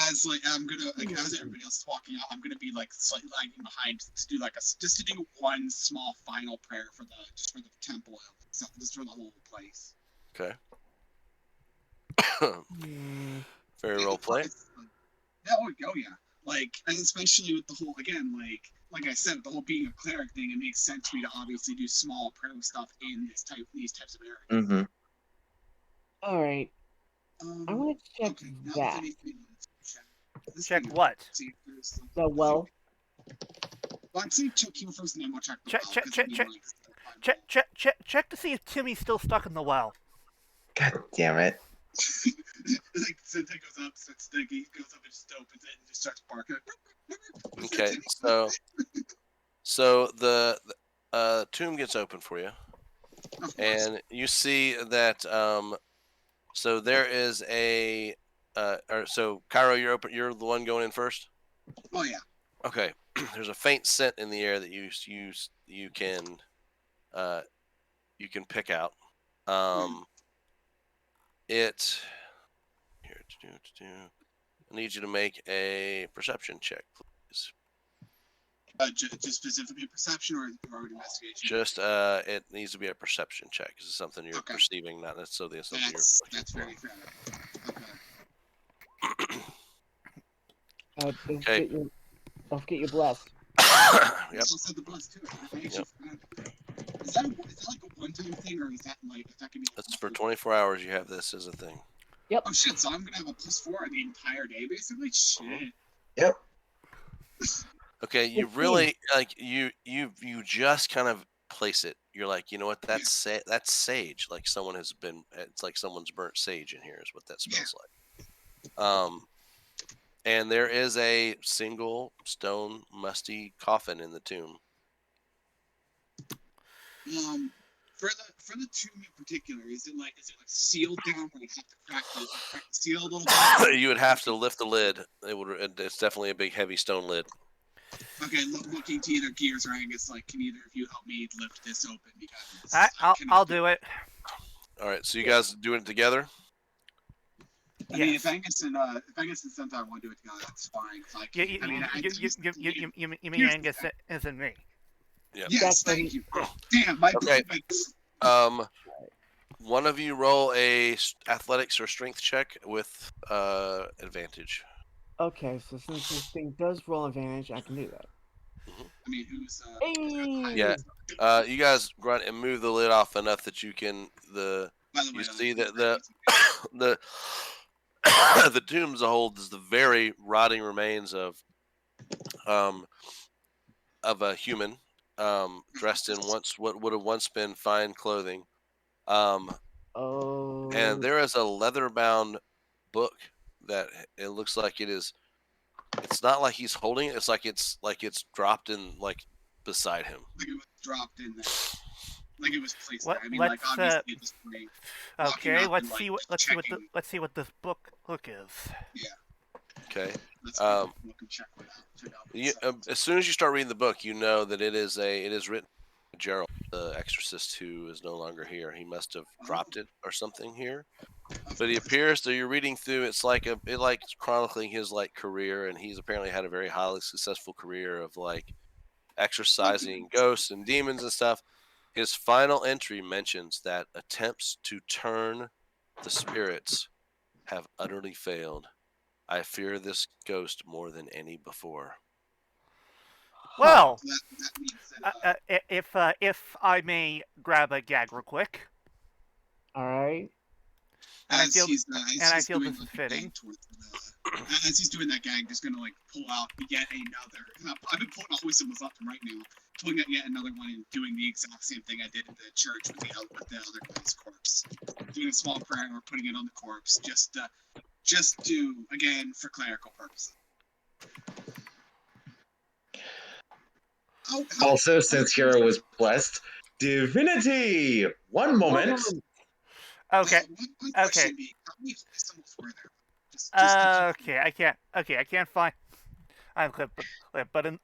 As like I'm gonna like as everybody else is walking out, I'm gonna be like slightly lagging behind to do like just to do one small final prayer for the temple, just for the whole place. Okay. Hmm. Very role play. Oh yeah. Like, and especially with the whole again, like I said, the whole being a cleric thing, it makes sense for me to obviously do small prayer stuff in these types of areas. Mm-hmm. All right. I want to check Okay, now that. if anything, let's this Check thing, what? see if there's something- The well. Well, I'd say check here first, and then we'll check the Check- well, check- 'cause I check- mean, check- like, Check to see if Timmy's still stuck in the well. God damn it. like Senta goes up, sits the gate goes up and just opens it and just starts barking. Okay, so the tomb gets open for you, Of course. and you see that so there is a so Cairo, you're the one going in first. Oh yeah. Okay, there's a faint scent in the air that you can pick out. It here to do. I need you to make a perception check, please. Just specifically perception or investigation. Just it needs to be a perception check. This is something you're Okay. perceiving, not necessarily something That's you're looking very fair. Okay. Okay. Don't forget your blessed. Yep. Also said the bless too. I actually forgot. Is that like a one-time thing, or is that like if that can be? That's for 24 hours. You have this as a thing. Oh shit! So I'm gonna have a +4 the entire day, basically. Shit. Yep. Okay, you really like you just kind of place it. You're like, you know what? That's sage. Like someone has been. It's like someone's burnt sage in here. Is what that smells like. And there is a single stone musty coffin in the tomb. For the tomb in particular, is it like sealed down where you have to crack the seal a little bit? You would have to lift the lid. It's definitely a big, heavy stone lid. Okay, looking to either Gears or Angus, like, can either of you help me lift this open? Because I'll do it. All right, so you guys doing it together? I mean, if Angus and Sentaifan want to do it together, that's fine. Like, You mean Angus isn't me? Yeah. Yes, thank you. Damn, my Okay. brain. One of you roll a athletics or strength check with advantage. Okay, so since this thing does roll advantage, I can do that. I mean, who's Hey! Yeah. You guys grunt and move the lid off enough that you can you see that the the tomb as a whole is the very rotting remains of a human dressed in what would have once been fine clothing. Oh. And there is a leather-bound book that it looks like it is. It's not like he's holding it. It's like it's dropped in beside him. Like it was dropped in there. Like it was placed What- there. I mean, let's, obviously at this point. walking Okay, up let's and, see like, let's see what this book is. Okay. Let's look and check out. As soon as you start reading the book, you know that it is written by Gerald, the exorcist who is no longer here. He must have dropped it or something here. But he appears to you're reading through. It's chronicling his career, and he's apparently had a very highly successful career of exorcising ghosts and demons and stuff. His final entry mentions that attempts to turn the spirits have utterly failed. I fear this ghost more than any before. Well, That means that, if I may grab a gag real quick, All right. and I as feel he's this doing, is like, a fitting. gag towards as he's doing that gag, just gonna pull out yet another. I've been pulling always symbols up right now, pulling out yet another one and doing the exact same thing I did in the church with the other guy's corpse. Doing a small prayer or putting it on the corpse, just to again for clerical purposes. Also, since Hiiro was blessed, Divinity! One moment. Okay. One question Okay. being, how many symbols were there? Just to keep Okay. I can't find. But to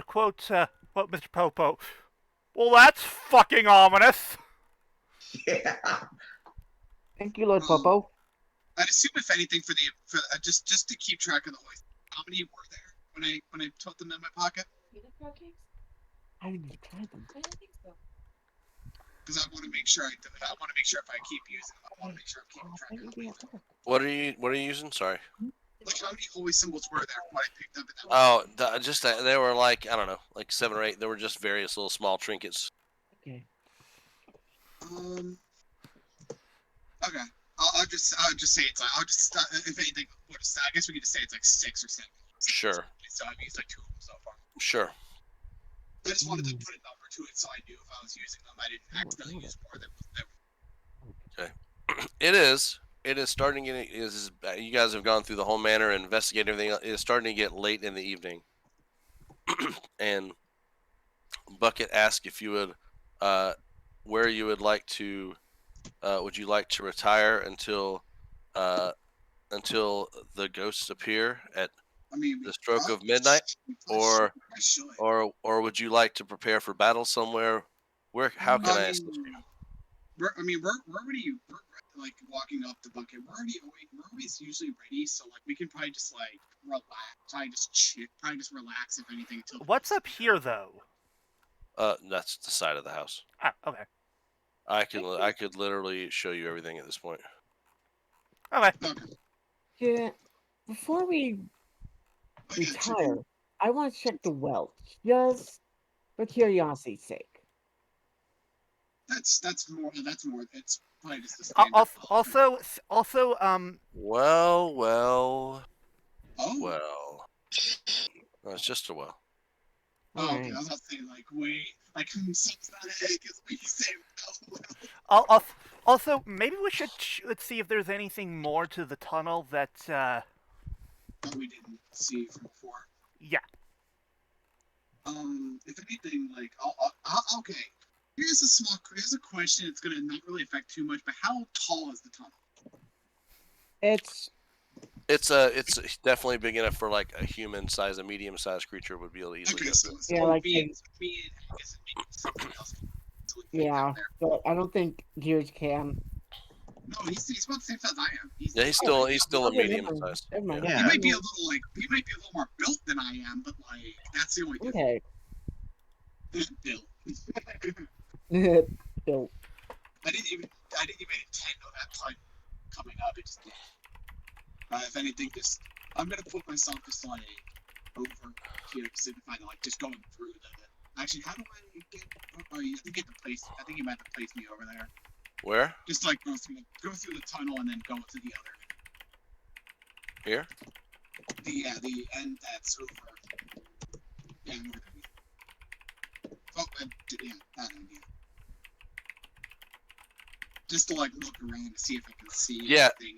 quote Mr. Popo. Well, that's fucking ominous. Yeah. Thank you, Lord Um, Popo. I'd assume if anything for just to keep track of the voice, how many were there when I put them in my pocket? I didn't even try them. Because I want to make sure I want to make sure if I keep using them, I want to make sure I'm keeping track of them. What are you using? Sorry. Like how many holy symbols were there when I picked up in that? Oh, they were like, I don't know, like 7 or 8. There were just various little small trinkets. Okay. Okay. I'll just say it's like if anything, I guess we could just say it's like 6 or 7. Sure. So I've used like 2 of them so far. Sure. I just wanted to put a number to it so I knew if I was using them. I didn't accidentally use more than It is starting getting. You guys have gone through the whole manor and investigated everything. It is starting to get late in the evening, and Bucket asked if you would, where you would like to. Would you like to retire until the ghosts appear at the stroke of midnight, or would you like to prepare for battle somewhere? How can I assist you? We're like walking up the bucket. We're always usually ready, so like we can probably just like relax, probably just relax if anything until. What's up here, though? That's the side of the house. Ah, okay. I could literally show you everything at this point. Okay. Yeah. Before we retire, I want to check the well, just for curiosity's sake. That's more. It's probably just the standard. Also, Well. Oh. Well. No, it's just a well. Oh, okay. Alright. I was about to say like wait, like something's not egg is what you say. Oh, well. Also, maybe we should let's see if there's anything more to the tunnel that. That we didn't see from before. Yeah. If anything, like, okay. Here's a question. It's gonna not really affect too much, but how tall is the tunnel? It's It's definitely big enough for like a human-sized, a medium-sized creature would be able to easily Okay, go so, through. Yeah, like me and maybe something else. yeah, but I don't think Gears can. No, he's about the same size I am. He's still a Okay, never medium mind. size. Never mind. Yeah. He might be a little more built than I am, but like that's the only difference. Okay. Built. Built. I didn't even intend on that pun coming up. It just did. If anything, I'm gonna put myself just like over here, signifying like just going through the. Actually, how do I get? Oh, you have to get the place. I think you might have to place me over there. Where? Just like go through the tunnel and then go to the other. Here? The end that's over. Yeah, over there. Oh, yeah, that end, yeah. Just to like look around to see if I can see anything.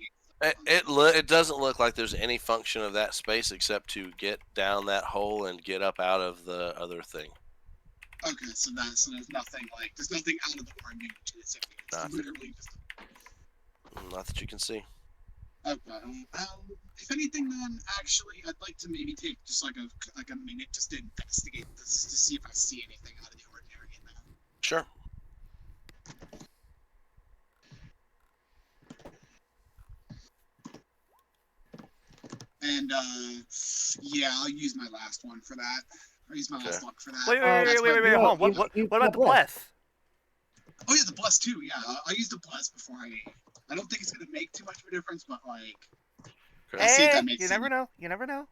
It doesn't look like there's any function of that space except to get down that hole and get up out of the other thing. Okay, so there's nothing out of the ordinary to this area. It's Nothing. literally just. Not that you can see. Okay. If anything, then actually, I'd like to maybe take just like a minute just to investigate this to see if I see anything out of the ordinary in there. Sure. And yeah, I'll use my last one for that. I'll use my last luck for that. Wait, no, hold on. What about the bless? Oh yeah, the bless too. Yeah, I used the bless before I don't think it's gonna make too much of a difference, but like. I'll see if that makes you sense. never know. You never know.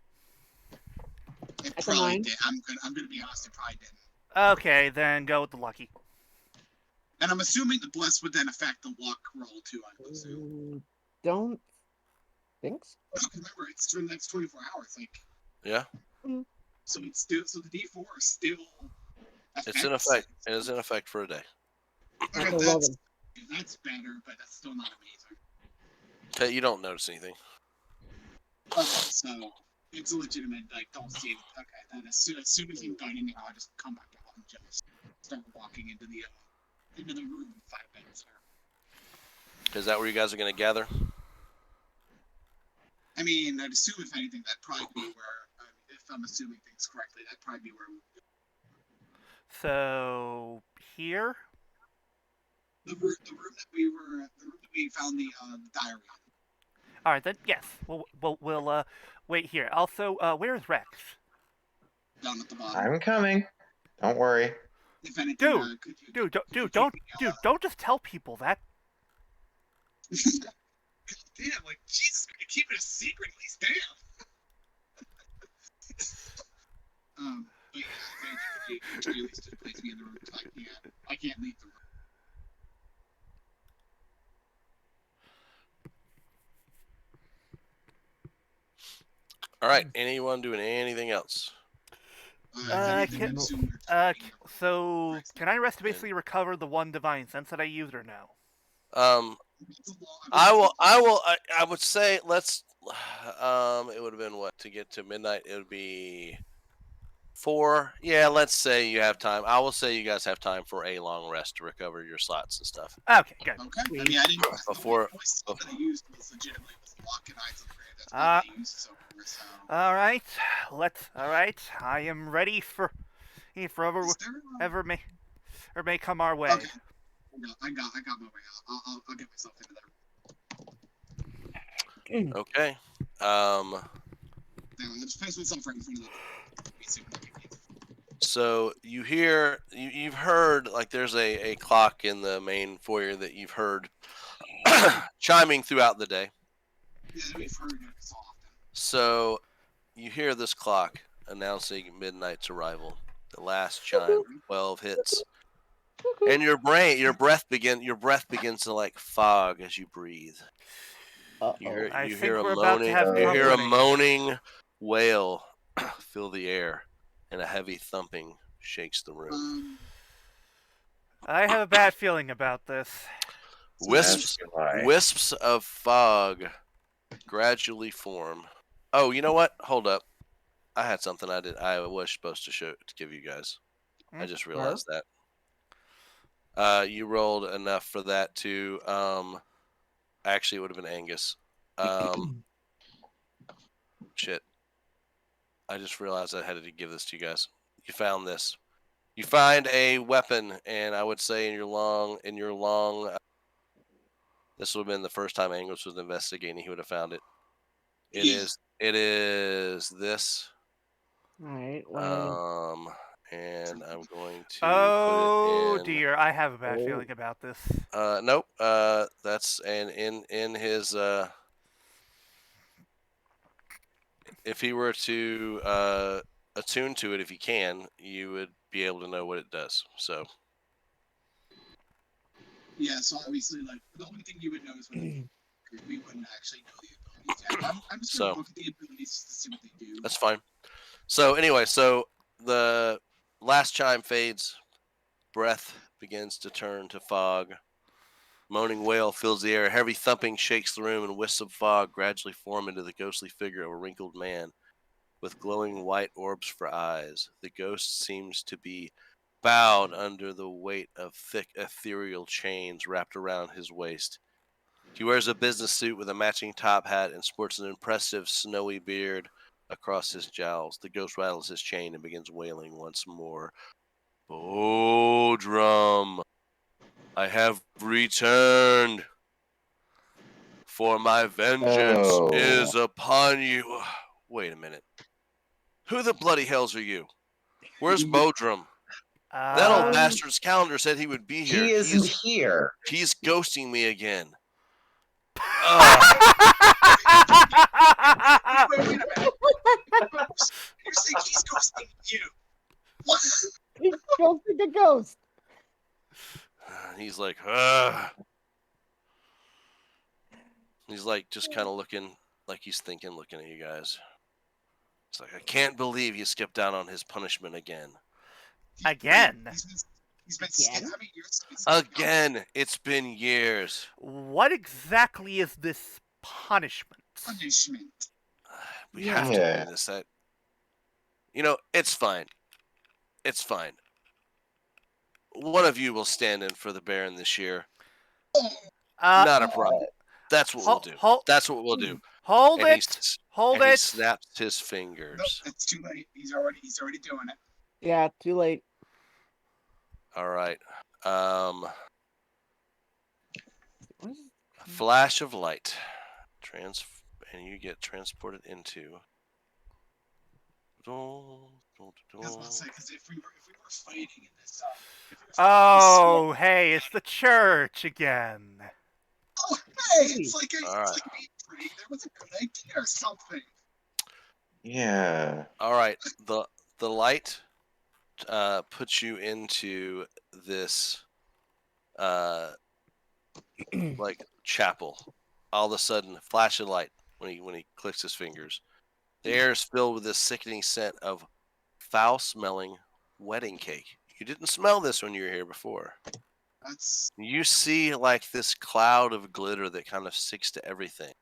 It probably did. I'm gonna be honest. It probably didn't. Okay, then go with the lucky. And I'm assuming the bless would then affect the luck roll too. I assume. Don't think so. No, remember it's for the next 24 hours. Like. Yeah. So it's still the D4 is still. It's in effect. It is in effect for a day. Okay, That's 11. that's better, but that's still not amazing. Okay, you don't notice anything. Okay, so it's a legitimate. Like, don't see it. Okay, then as soon as you've done anything, I'll just come back out and just start walking into the into the room 5 minutes. Is that where you guys are going to gather? I mean, I'd assume if anything, that'd probably be where, if I'm assuming things correctly, that'd probably be where we would go. So here. The room that we found the diary on. All right, then yes, we'll wait here. Also, where's Rex? Down at the bottom. I'm coming. Don't worry. If anything, Dude, could you, Dude, could you don't keep me, don't just tell people that. damn, like Jesus, keep it a secret at least. Damn. But yeah, if anything, could you at least just place me in the room? I can't leave the room. All right. Anyone doing anything else? If anything, can- I'd assume we're taking So can I rest basically recover the one divine sense that I used or no? it's a long- I would say let's. It would have been what to get to midnight. It would be 4. Yeah, let's say you have time. I will say you guys have time for a long rest to recover your slots and stuff. Okay, good. Okay. I mean, I didn't. Before- the only stuff that I used was legitimately Lock and Eyes of the Grave. That's what Ah. I used so far. So. All right, all right. I am ready for whatever Is there, may come our way. Okay. I got my way out. I'll get myself into there. Okay. Now, I'll just place myself right in front of the door. So you've heard like there's a clock in the main foyer that you've heard chiming throughout the day. Yeah, we've heard it so often. So you hear this clock announcing midnight's arrival. The last chime, 12 hits, and your breath begins to like fog as you breathe. You I hear think a we're about to moaning. have You hear a company. moaning wail fill the air, and a heavy thumping shakes the room. I have a bad feeling about this. Wisps of fog gradually form. Oh, you know what? Hold up. I had something I was supposed to give you guys. I just realized that. You rolled enough for that to actually it would have been Angus. Shit. I just realized I had to give this to you guys. You found this. You find a weapon, and I would say in your long this would have been the first time Angus was investigating. He would have found it. It is this. All right. And I'm going to Oh put it in. dear, I have a bad feeling about this. Nope. That's and in his if he were to attune to it, if he can, you would be able to know what it does. So. Yeah, so obviously, like, the only thing you would know is when we wouldn't actually know the abilities yet. I'm just going to look at the abilities to see what they do. That's fine. So, anyway, the last chime fades. Breath begins to turn to fog. Moaning wail fills the air. Heavy thumping shakes the room, and wisps of fog gradually form into the ghostly figure of a wrinkled man with glowing white orbs for eyes. The ghost seems to be bowed under the weight of thick ethereal chains wrapped around his waist. He wears a business suit with a matching top hat and sports an impressive snowy beard across his jowls. The ghost rattles his chain and begins wailing once more. Bodrum, I have returned, for my vengeance is upon you. Wait a minute. Who the bloody hells are you? Where's Bodrum? That old bastard's calendar said he would be here. He isn't here. He's ghosting me again. Wait a minute. You're saying he's ghosting you? What? He's ghosting the ghost. He's like, he's like just kind of looking, like he's looking at you guys. It's like, I can't believe he skipped out on his punishment again. Again? He's been skipped. How many years? Again, it's been years. What exactly is this punishment? Punishment. We have to do this. You know, it's fine. It's fine. one of you will stand in for the Baron this year. Uh, Not a problem. That's what we'll do. That's what we'll do. Hold And it. Hold He it. snaps his No, fingers. it's too late. He's already doing it. Yeah, too late. All right. What is- A flash of light. And you get transported into. I was about to say, because if we were fighting in this, if we were fighting Oh, hey, it's the church again. oh, hey, it's like Alright. it's like being pretty. There was a good idea or something. Yeah. All right. The light puts you into this like chapel. All of a sudden, flash of light when he clicks his fingers. The air is filled with this sickening scent of foul-smelling wedding cake. You didn't smell this when you were here before. That's You see like this cloud of glitter that kind of sticks to everything,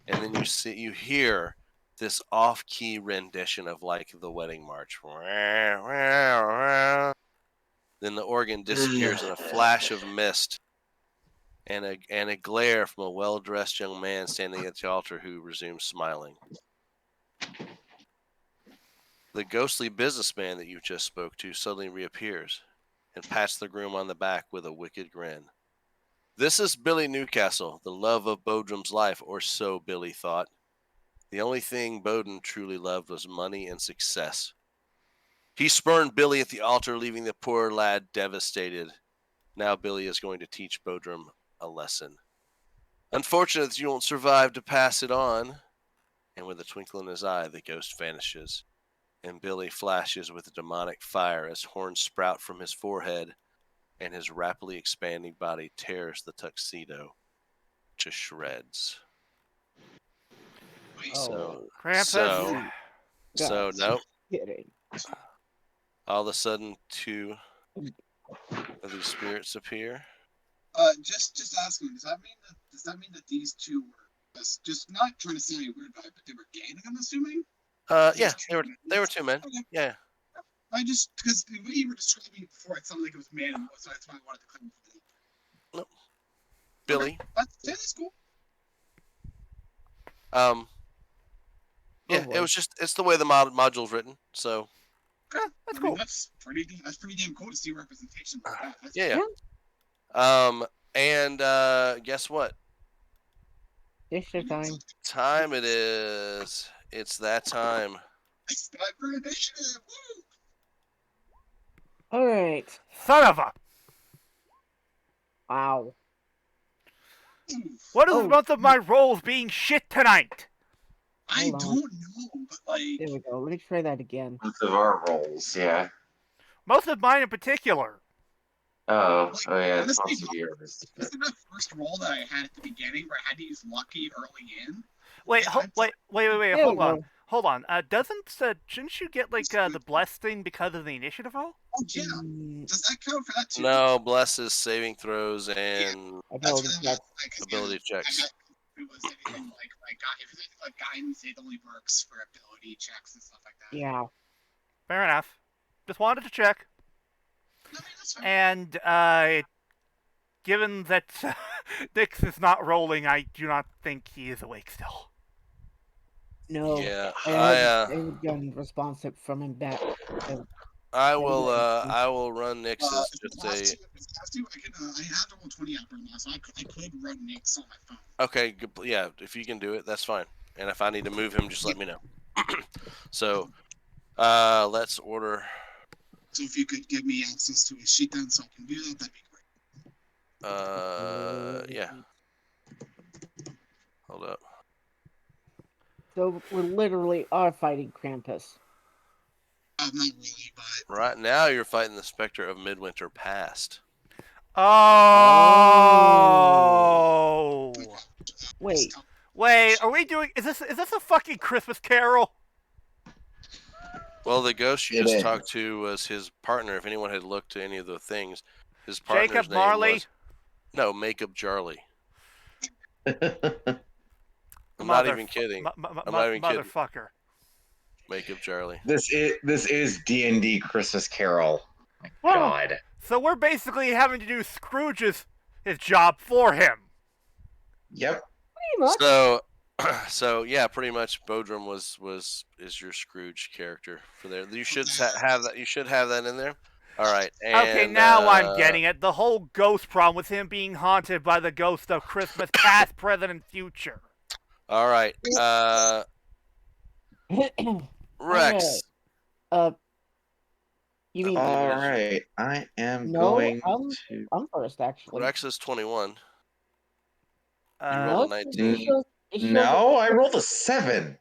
and then you hear this off-key rendition of like the wedding march. Then the organ disappears in a flash of mist, and a glare from a well-dressed young man standing at the altar who resumes smiling. The ghostly businessman that you just spoke to suddenly reappears and pats the groom on the back with a wicked grin. This is Billy Newcastle, the love of Bodrum's life, or so Billy thought. The only thing Bowden truly loved was money and success. He spurned Billy at the altar, leaving the poor lad devastated. Now Billy is going to teach Bodrum a lesson. Unfortunate that you won't survive to pass it on. And with a twinkle in his eye, the ghost vanishes. And Billy flashes with a demonic fire as horns sprout from his forehead, and his rapidly expanding body tears the tuxedo to shreds. Oh, Krampus. So guys, nope. kidding. All of a sudden, two of these spirits appear. just asking. Does that mean that these two were just not trying to say a weird vibe, but they were gay? I'm assuming. Yeah, they were two men. Okay. Yeah. I just because the way you were describing it before, it sounded like it was man and boy, so that's why I wanted to clarify. Nope. Billy. Okay. That's cool. Yeah, boy. it was just it's the way the module's written. So Yeah, that's cool. That's pretty damn cool to see representation like that. That's yeah. And guess what? It's your time. Time it is. It's that time. It's time for initiative. Woo! All right. Son of a. Wow. What is the Oh. month of my rolls being shit tonight? I Hold on. don't know, but like There we go. Let me try that again. Both of our roles, yeah. Most of mine in particular. Oh yeah, it's honestly, supposed to be yours. this is the first roll that I had at the beginning where I had to use lucky early in. Wait, Yeah, wait, There hold we on. go. Hold on. Shouldn't you get like the blessed thing because of the initiative roll? Oh yeah, Mm, does that count for that too? No, blesses, saving throws, and ability That's check. ability checks. If it was anything if it's anything like guidance, it only works for ability checks and stuff like that. Yeah. Fair enough. Just wanted to check. I mean, that's fine. And given that Dix is not rolling, I do not think he is awake still. No. Yeah, I haven't gotten responsive from him back. I will run Nix as If just it has a. to, I have to roll 20 app right now, so I could run Nix on my phone. Okay, good. Yeah, if you can do it, that's fine. And if I need to move him, just let me know. So, let's order. So if you could give me access to a sheet then so I can do that, that'd be great. Yeah. Hold up. So we literally are fighting Krampus. Not really, but Right now, you're fighting the specter of Midwinter Past. Oh. Wait. Wait, are we doing? Is this a fucking Christmas Carol? Well, the ghost you It just is. talked to was his partner. If anyone had looked to any of the things, his partner's Jacob name Marley. was Makeup Charlie. I'm not Mother- even kidding. I'm not even kidding. Motherfucker. Makeup Charlie. This is D&D Christmas Carol. God. So we're basically having to do Scrooge's his job for him. Yep. Pretty much. So yeah, pretty much Bodrum is your Scrooge character for there. You should have that. You should have that in there. All right. And, Okay, now I'm getting it. The whole ghost problem with him being haunted by the ghost of Christmas past, present, and future. All right. Rex. You mean All right. I am No, going I'm- to. I'm first actually. Rex is 21. You Uh, rolled a No, 19. No, I rolled a 7.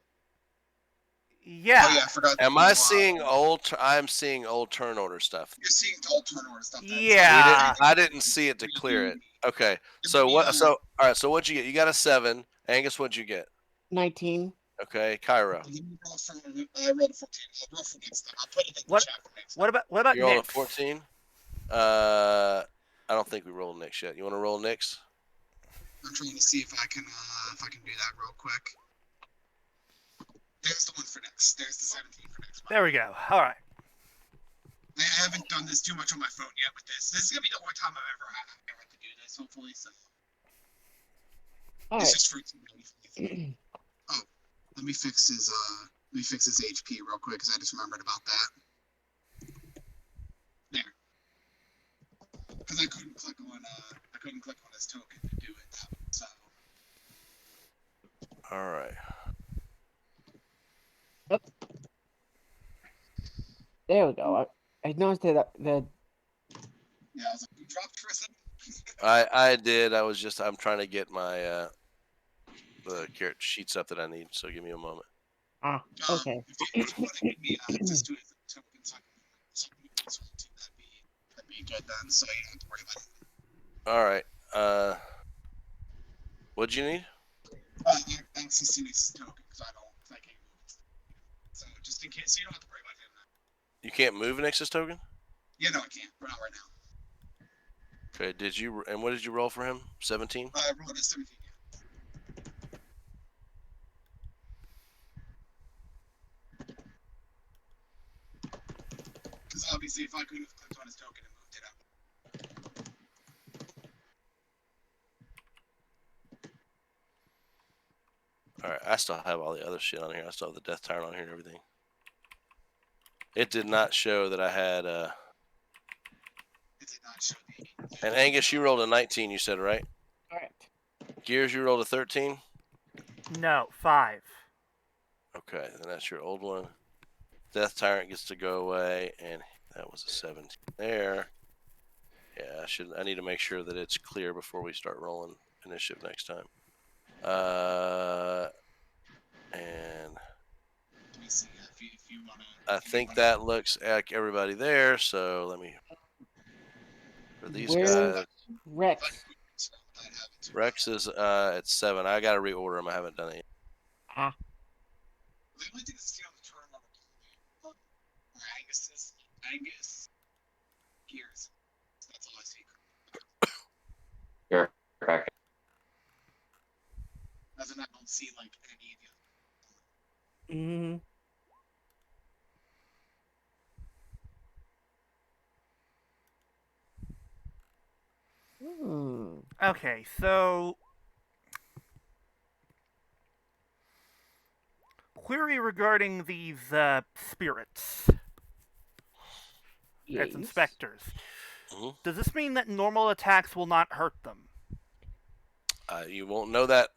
yeah. Oh yeah, I forgot. Am I seeing old? I'm seeing old turn order stuff. You're seeing old turn order stuff. Yeah. I didn't see it to clear it. Okay. So what? So all right. So what'd you get? You got a 7. Angus, what'd you get? 19. Okay. Cairo. I rolled a 14. I'll roll for next time. I'll put it in the What- chat for next time. What about You rolled a Nick's? 14. I don't think we rolled Nick's yet. You want to roll Nick's? I'm trying to see if I can do that real quick. There's the one for next. There's the 17 for next. There we go. All right. I haven't done this too much on my phone yet with this. This is gonna be the only time I've ever had to do this. Hopefully, so All it's right. just for. Oh, let me fix his HP real quick because I just remembered about that. There. Because I couldn't click on his token to do it that way. So. All right. There we go. I noticed that Yeah, I was like, you dropped for a second. I did. I'm trying to get my the carrot sheets up that I need. So give me a moment. okay. If you want to give me access to his token, so I can that'd be good then. So you don't have to worry about it. All right. What'd you need? Access to his token because I can't move it. So just in case, so you don't have to worry about him. You can't move an Nexus token? Yeah, no, I can't. We're not right now. Okay, what did you roll for him? 17? I rolled a 17, yeah. Because obviously, if I could have clicked on his token and moved it out. Alright, I still have all the other shit on here. I still have the Death Tyrant on here and everything. It did not show that I had It did not show the. And Angus, you rolled a 19, you said, right? Correct. Gears, you rolled a 13? No, 5. Okay, then that's your old one. Death Tyrant gets to go away, and that was a 17 there. Yeah, I need to make sure that it's clear before we start rolling initiative next time. And Let me see if you want to. I think that looks like everybody there, so let me. For these Where's guys, Rex? Rex is at 7. I gotta reorder them. I haven't done it yet. The only thing that's on the turn order Angus Gears. That's all I see. You're correct. As in, I don't see like any of the. Mm-hmm. Okay, so query regarding these spirits as inspectors. Mhm. Does this mean that normal attacks will not hurt them? You won't know that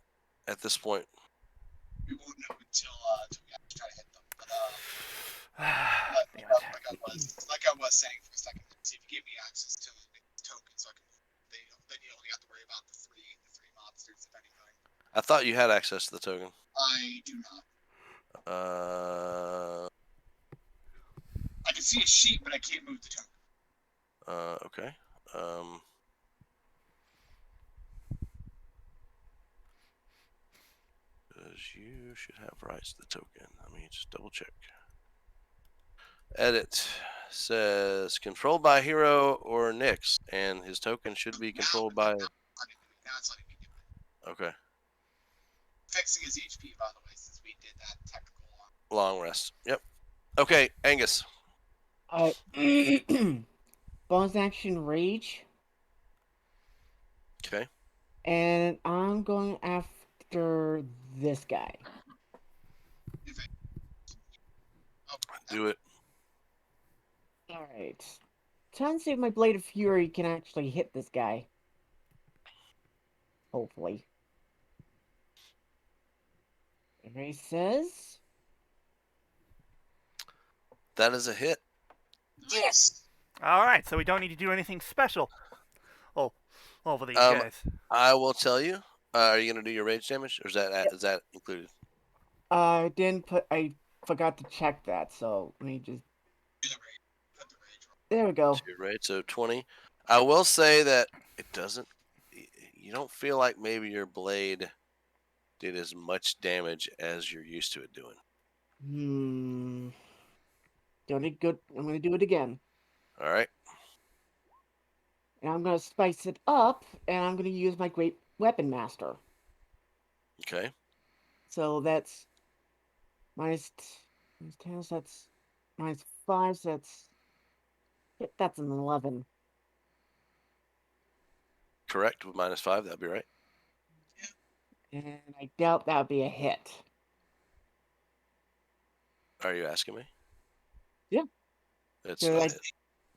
at this point. We won't know until we actually try to hit them. But Damn it. like I was saying for a second, see if you gave me access to the token, so I can. Then you only have to worry about the three monsters, if anything. I thought you had access to the token. I do not. I can see a sheet, but I can't move the token. Okay. Because you should have rights to the token. Let me just double check. Edit says controlled by Hiiro or Nyx, and his token should be controlled by. Now it's letting me do it. Okay. Fixing his HP, by the way, since we did that technical. Long rest. Yep. Okay, Angus. bonus action rage, Okay. and I'm going after this guy. If I, oh, Do it. All right. Trying to see if my Blade of Fury can actually hit this guy. Hopefully. And he says, That is a hit. nice. All right, so we don't need to do anything special. Oh, over these Um, guys. I will tell you. Are you gonna do your rage damage, or is that Yep. is that included? I didn't put, I forgot to check that, so let me just, Do the rage. Put the rage roll. there we go. So you're right. So 20. I will say that it doesn't. You don't feel like maybe your blade did as much damage as you're used to it doing. Don't need good, I'm going to do it again. All right. And I'm going to spice it up, and I'm going to use my Great Weapon Master. Okay. So that's minus 10, so that's minus 5, so that's an 11. Correct with -5. That'd be right. And I doubt that would be a hit. Are you asking me? Yeah. It's So not I a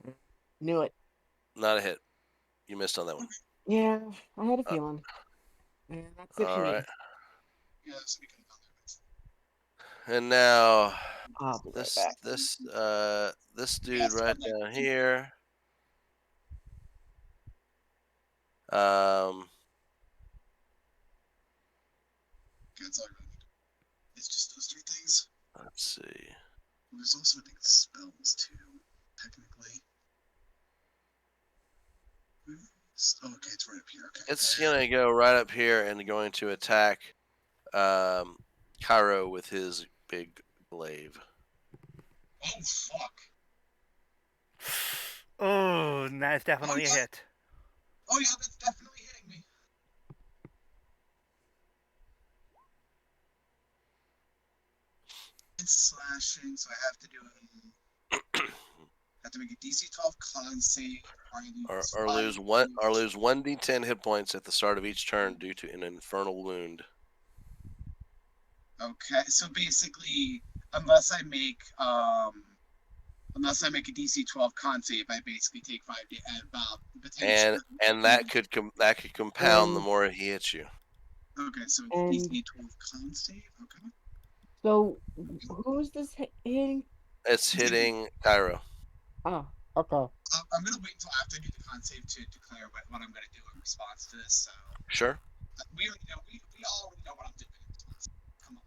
hit. knew it. Not a hit. You missed on that one. Yeah, I had a feeling. And that's it All for me. right. Yeah, so we could have done that. And now I'll be right this back. this dude so right I'm like- down here. Um. That's all I really need. It's just those 3 things. Let's see. There's also, I think, spells too, technically. Oh, okay, it's right up here. Okay. It's gonna go right up here and going to attack Hiiro with his big glaive. Oh, fuck. Oh, that's definitely a yeah. hit. Oh, yeah, that's definitely hitting me. It's slashing, so I have to do have to make a DC 12 con save, Or lose one or lose 1d10 hit points at the start of each turn due to an infernal wound. Okay, so basically, unless I make a DC 12 con save, I basically take 5 about potentially. And that could compound the more he hits you. Okay, so And- DC 12 con save. Okay. So, who is this hitting? It's hitting Hiiro. Oh, okay. I'm gonna wait until after I do the con save to declare what I'm gonna do in response to this. So Sure. we already know we all already know what I'm doing in response. Come on.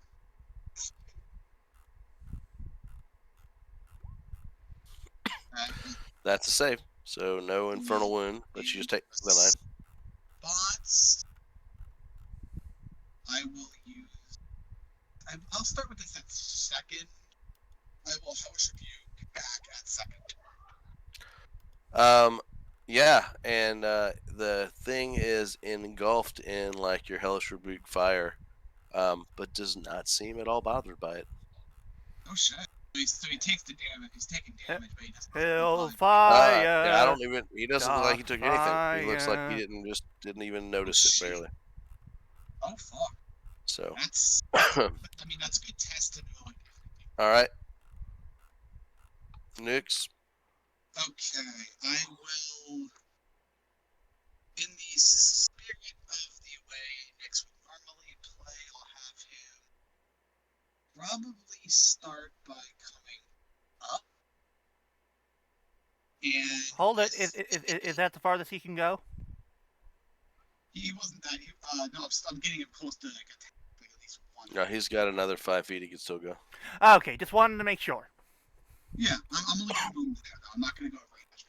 That's a save. So no infernal wound, but you just take the 9. Bots. I will use. I'll start with this at second. I will Hellish Rebuke back at second. Yeah, and the thing is engulfed in like your Hellish Rebuke fire, but does not seem at all bothered by it. Oh shit. So he takes the damage. He's taking damage, but he doesn't. Hellfire. Yeah, I don't even. He doesn't look like he took anything. He looks like Fire. he didn't even notice it barely. Oh fuck. So, That's. all I mean, that's a good test to know. right, Nukes. Okay, I will. In the spirit of the way Nyx would normally play, I'll have him probably start by coming up. And Hold it. Is that the farthest he can go? he wasn't that. No, I'm getting him close to like attack, like at least one. No, he's got another 5 feet. He can still go. Okay, just wanted to make sure. Yeah, I'm only gonna move there though. I'm not gonna go right much.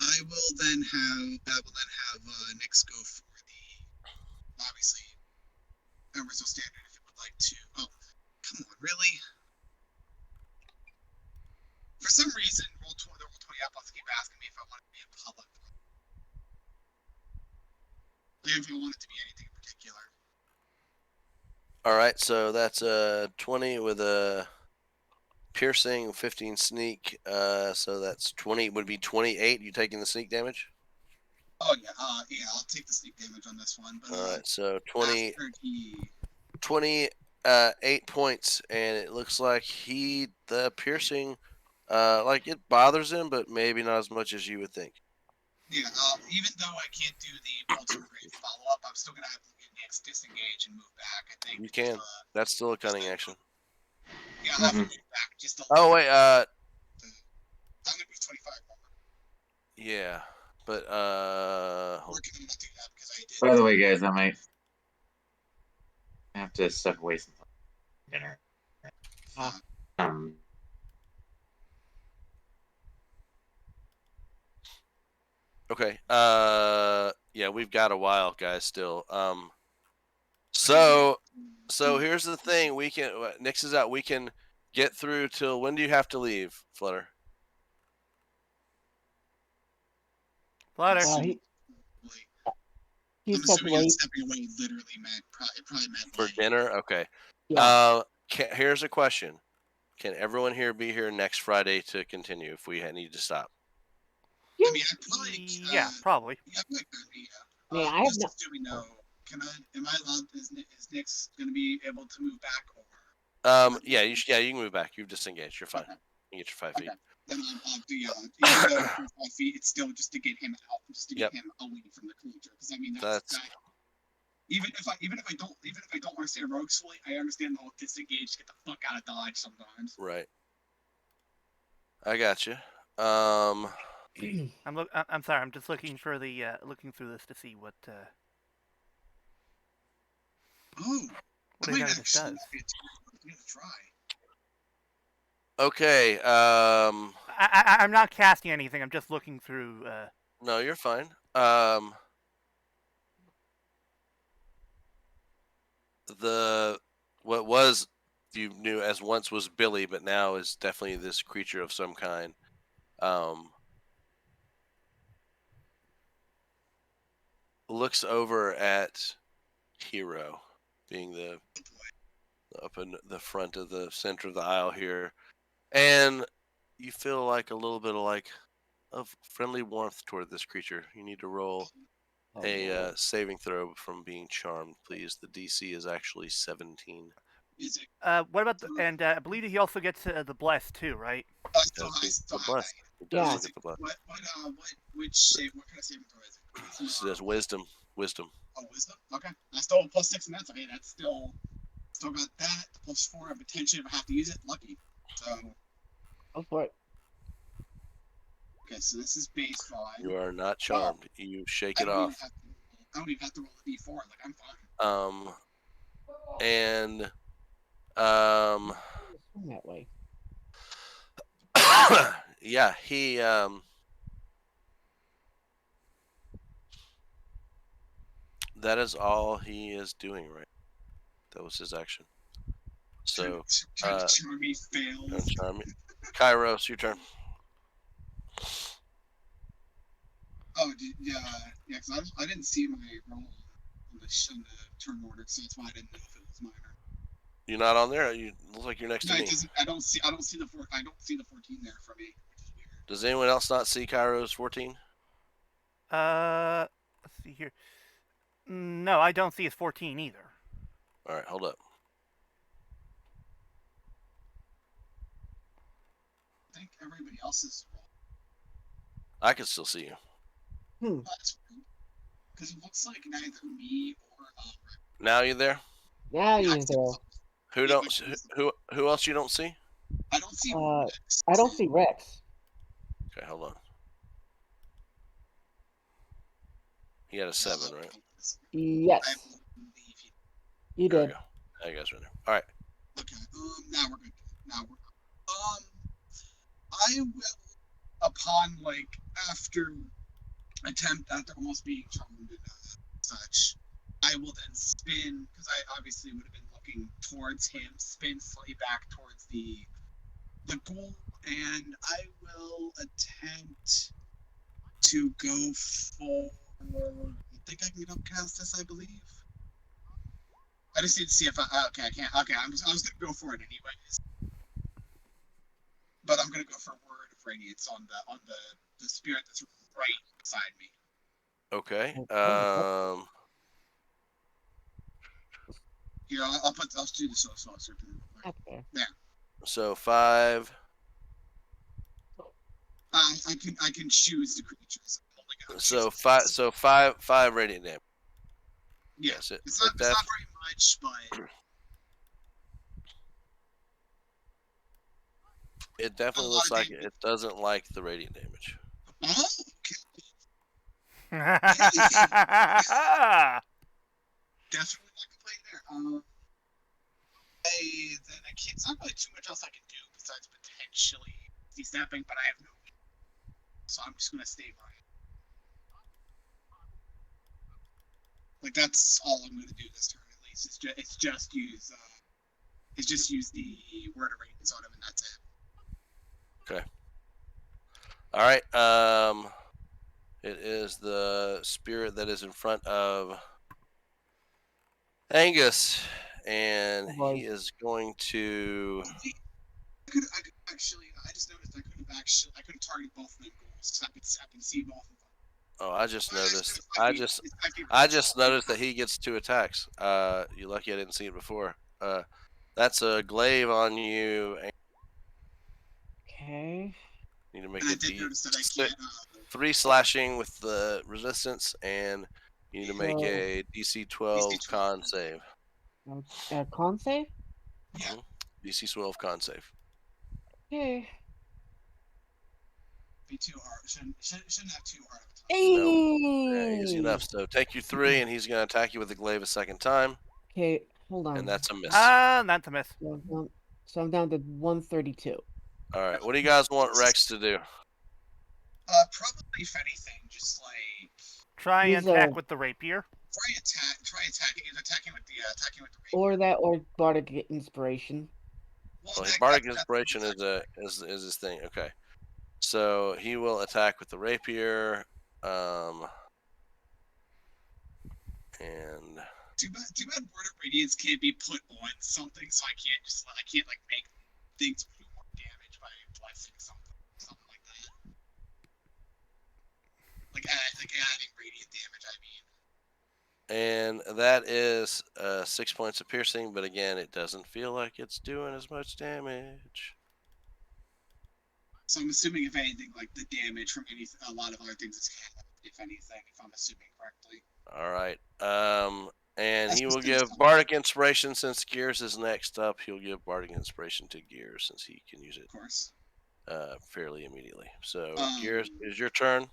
I will then have Nyx go for the obviously ever so standard if you would like to. Oh, come on, really? For some reason, the Roll20 app wants to keep asking me if I want it to be in public. Like if I want it to be anything in particular. All right, so that's a 20 with a piercing, 15 sneak. So that's 20. Would be 28. You taking the sneak damage? Oh yeah, yeah. I'll take the sneak damage on this one. But All right. So 20. after he 28 points, and it looks like the piercing, like it bothers him, but maybe not as much as you would think. Yeah, even though I can't do the ultimate follow up, I'm still gonna have to disengage and move back. I think You can. That's still a cunning action. Yeah, I'll have to move back just a Oh little. wait, I'm gonna move 25 more. yeah, but Or can I not do that because I did. By the way, guys, I might have to step away some dinner. okay. Yeah, we've got a while, guys. Still. So here's the thing. We can. Nix is out. We can get through till when do you have to leave, Flutter? Flutter. He I'm stepped assuming away. that stepping away literally meant it probably meant For like, dinner? Okay. Yeah. Here's a question. Can everyone here be here next Friday to continue if we need to stop? I mean, I probably. Yeah, probably. Yeah, I probably could be. Yeah, I have just no. so we know, am I allowed? Is Nick's gonna be able to move back or? Yeah, you can move back. You've disengaged. You're fine. Okay. You get your 5 feet. Okay. Then I'll do even though it's 5 feet, it's still just to get him out, just to get him away from the creature. Because I mean, that's even if I don't want to stay rogue fully, I understand the whole disengage, get the fuck out of dodge sometimes. Right. I got you. I'm sorry. I'm just looking for the looking through this to see what exactly this does. I'm gonna try. Okay. I'm not casting anything. I'm just looking through. No, you're fine. What was you knew as once was Billy, but now is definitely this creature of some kind. Looks over at Hiiro, being up in the front of the center of the aisle here, and you feel like a little bit of friendly warmth toward this creature. You need to roll a saving throw from being charmed, please. The DC is actually 17. What about I believe he also gets the bless too, right? The bless. Yeah. Which shape? What kind of saving throw is it? This is wisdom. Wisdom. Oh, wisdom. Okay, I still +6 and that's okay. That's still got that +4 and potentially if I have to use it, lucky. So. Go for it. Okay, so this is base 5. You are not charmed. You shake it off. I don't even have to roll a D4. Like I'm fine. And That way. yeah, he that is all he is doing right. That was his action. So Charmy fails. Kairos, your turn. Oh, yeah. Because I didn't see my roll on the turn order, so that's why I didn't know if it was mine or. You're not on there. You look like you're next to me. I don't see the 14 there for me, which is weird. Does anyone else not see Kairos 14? Let's see here. No, I don't see his 14 either. All right, hold up. I think everybody else's roll. I can still see you. That's weird. Because it looks like neither me or Now you there? Yeah, he's there. Who else you don't see? I don't see Rex. I don't see Rex. Okay, hold on. He had a 7, right? Yes. He There we did. go. Now you guys are in there. All right. Okay. Now we're good. I will, upon after almost being charmed and such, I will then spin because I obviously would have been looking towards him. Spin slightly back towards the goal, and I will attempt to go for. I think I can upcast this. I believe. I just need to see if I. Okay, I can't. Okay, I was gonna go for it anyways. but I'm gonna go for Word of Radiance on the spirit that's right beside me. Okay. Here, I'll do the soul saucer. Okay. So 5. I can choose the creatures. So 5. So 5 radiant damage. Yeah, Yes, it's not very much, but it definitely a lot looks of like damage. it doesn't like the radiant damage. Oh, definitely not complaining there. It's not really too much else I can do besides potentially de-snapping, but I have no. So I'm just gonna stay by it. Like that's all I'm gonna do this turn at least. It's just use the Word of Radiance on him, and that's it. Okay. All right. It is the spirit that is in front of Angus, and Oh, he is going to. I just noticed I could have targeted both of them goals because I can see both of them. Oh, I just noticed. It's my I favorite. just noticed that he gets 2 attacks. You're lucky I didn't see it before. That's a glaive on you. And okay. you need to make And I a did notice that I can't. 3 slashing with the resistance, and you need to make So- a DC 12 con save. Con save? Yeah. DC 12 con save. Okay. Be too hard. Shouldn't have too hard of a time. Yeah, easy enough. So take you 3, and he's going to attack you with the glaive a second time, Okay, hold on. and that's a miss. Not a miss. So I'm down to 132. All right. What do you guys want Rex to do? Probably if anything, just like Try and Use attack a- with the rapier. try attacking with the rapier. Or that, or Bardic Inspiration. Well, his bardic inspiration is his thing. Okay. So he will attack with the rapier. And Too bad Word of Radiance can't be put on something, so I can't like make things do more damage by blessing something like that. Like adding radiant damage. and that is 6 points of piercing, but again, it doesn't feel like it's doing as much damage. So I'm assuming if anything, like the damage from a lot of other things is half, if anything, if I'm assuming correctly. All right. And That's he will just give something. bardic inspiration since Gears is next up. He'll give bardic inspiration to Gears since he can use it Of course. fairly immediately. So Gears, Um, is your turn.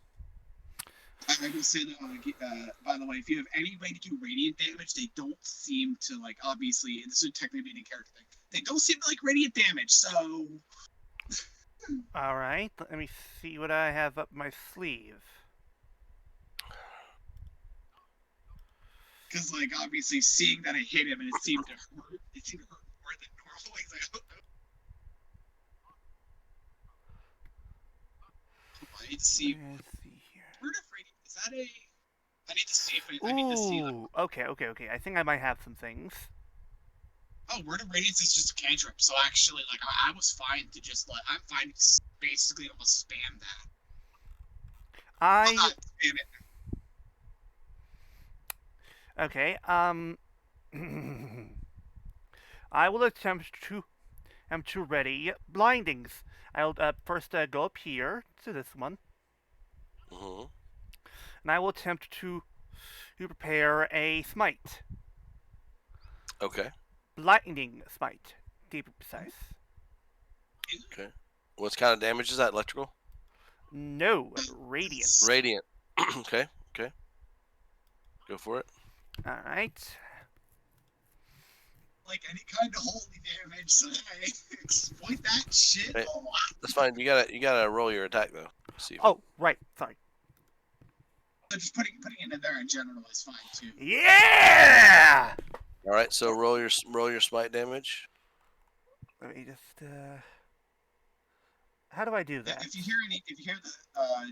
I will say that, by the way, if you have any way to do radiant damage, they don't seem to, like, obviously, this would technically be a character thing. They don't seem to like radiant damage, so. All right. Let me see what I have up my sleeve. Because, like, obviously, seeing that I hit him and it seemed to hurt more than normal. He's like, let's see. Let's see here. Word of Radiant, is that a. I need to see if I need to see. Like, Ooh. Okay. I think I might have some things. oh, Word of Radiance is just a cantrip. So actually, like, I was fine to just like, I'm fine to basically almost spam that. Well, not spam it. Okay. I will attempt to ready blindings. I'll first go up here to this one, Mm-hmm. and I will attempt to prepare a smite. Okay. Lightning smite, to be precise. Okay. What kind of damage is that? Electrical? No, radiant. Radiant. Okay. Okay. Go for it. All right. Like any kind of holy damage, so I exploit that shit Hey. a lot. That's fine. You gotta roll your attack though. See if Oh, right. Sorry. So just putting it in there in general is fine too. Yeah. All right. So roll your smite damage. Let me just. How do I do Yeah, that? if you hear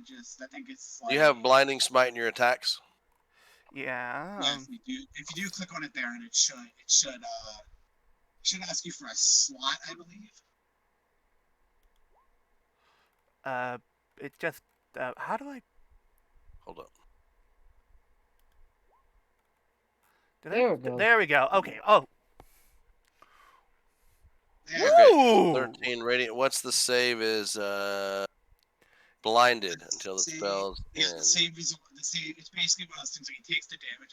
just I think it's like. You have blinding smite in your attacks. Yeah. Yeah, if you do click on it there, and it should ask you for a slot, I believe. It just how do I? Hold up. There we go. There we go. Okay. Oh. There. Okay. Ooh. 13 radiant. What's the save? Is blinded until the Save- spells Yeah, end. the save is the save. It's basically one of those things like he takes the damage.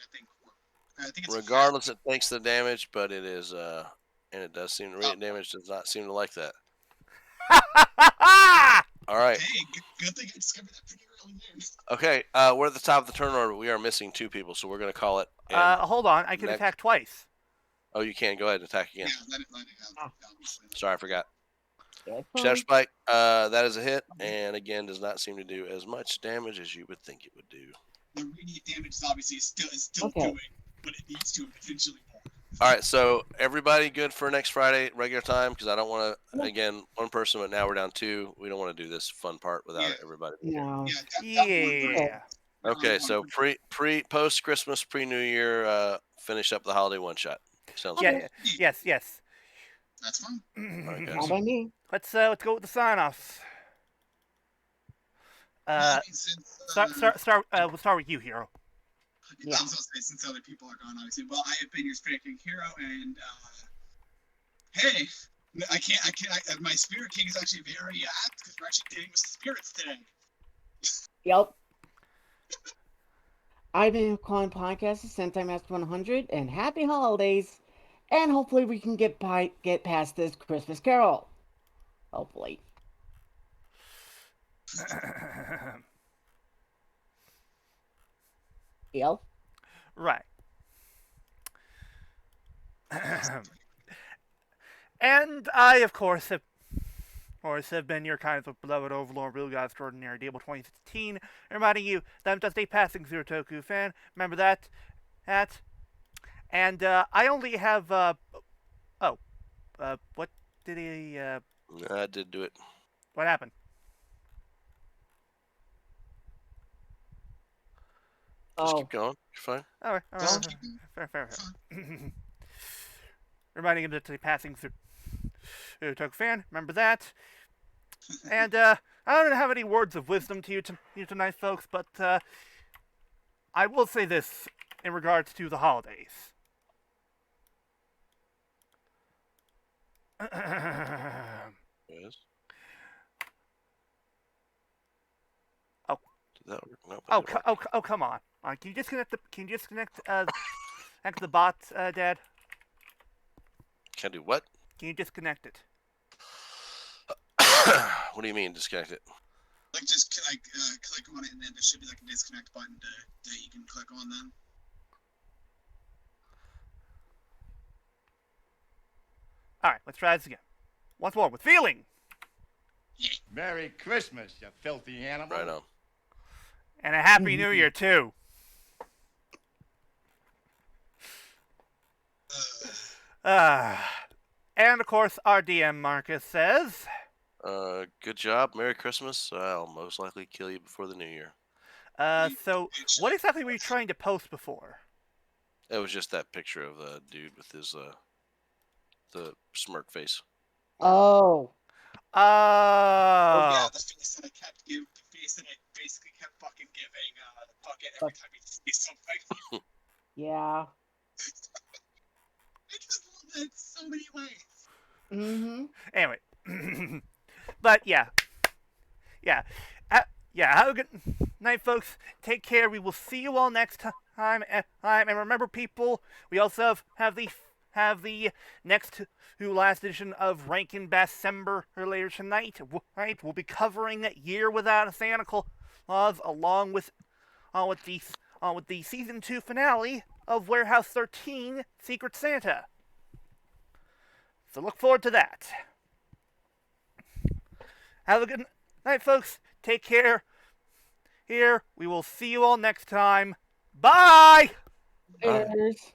I think it's Regardless, it takes the damage, but it is and it does seem radiant damage does not seem to like that. All right. Hey, good thing I discovered that pretty early in. Okay. We're at the top of the turn order. We are missing 2 people, so we're gonna call it. And, Hold on. I can next- attack twice. oh, you can go ahead and attack Yeah, again. let it go. Obviously. Sorry, I forgot. That's Shadow fine. Spike. That is a hit, and again does not seem to do as much damage as you would think it would do. The radiant damage is obviously still Okay. doing, but it needs to eventually more. All right, so everybody good for next Friday regular time? Because I don't want to Yeah. again 1 person, but now we're down 2. We don't want to do this fun part without Yeah. everybody. No. Yeah, that one Yeah. Okay, so post Christmas, pre New Year, finish up the holiday one shot. Sounds Yeah. good. Yes. That's fine. Alright, Not guys. by me. Let's go with the sign-offs. I mean, since, We'll start with you, Hiiro. Yeah. I was gonna say, since other people are gone, obviously. Well, I have been your Spirit King Hero, and hey, my Spirit King is actually very apt because we're actually dealing with spirits today. Yep. I've been calling podcasts Sentai Master 100, and happy holidays. And hopefully we can get past this Christmas Carol. Hopefully. Yep. Right. And I, of course, have been your kind of beloved overlord, real guy extraordinary, DLBot 2016, reminding you that I'm just a passing Zero Toku fan. Remember that? And I only have what did he I did do it. what happened? Just Oh, keep going. You're fine. All right. Just keep going. Fair. Reminding him that he's a passing Zero Toku fan. Remember that? And I don't have any words of wisdom to you tonight, folks, but I will say this in regards to the holidays. Yes. Oh. Did that work? Nope, that didn't work. Oh, come on. Can you disconnect the bot, Dad? Can I do what? Can you disconnect it? What do you mean disconnect it? Like, just click on it, and then there should be like a disconnect button that you can click on then. All right, let's try this again. Once more with feeling. Merry Christmas, you filthy animal. Right on. And a Happy New Year, too. And, of course, our DM Markus says... Good job. Merry Christmas. I'll most likely kill you before the New Year. So, what exactly were you trying to post before? It was just that picture of the dude with his the smirk face. Oh. Oh yeah, Oh, the face that I basically kept fucking giving the bucket every time he sees something. Yeah. I just love that in so many ways. Mm-hmm. anyway. But, yeah. Have a good night, folks. Take care. We will see you all next time. And remember, people, we also have the next to last edition of Rankin Bass-Sember later tonight. Right, we'll be covering Year Without a Santa Claus along with the season 2 finale of Warehouse 13: Secret Santa. So look forward to that. Have a good night, folks. Take care. Here, we will see you all next time. Bye! Cheers.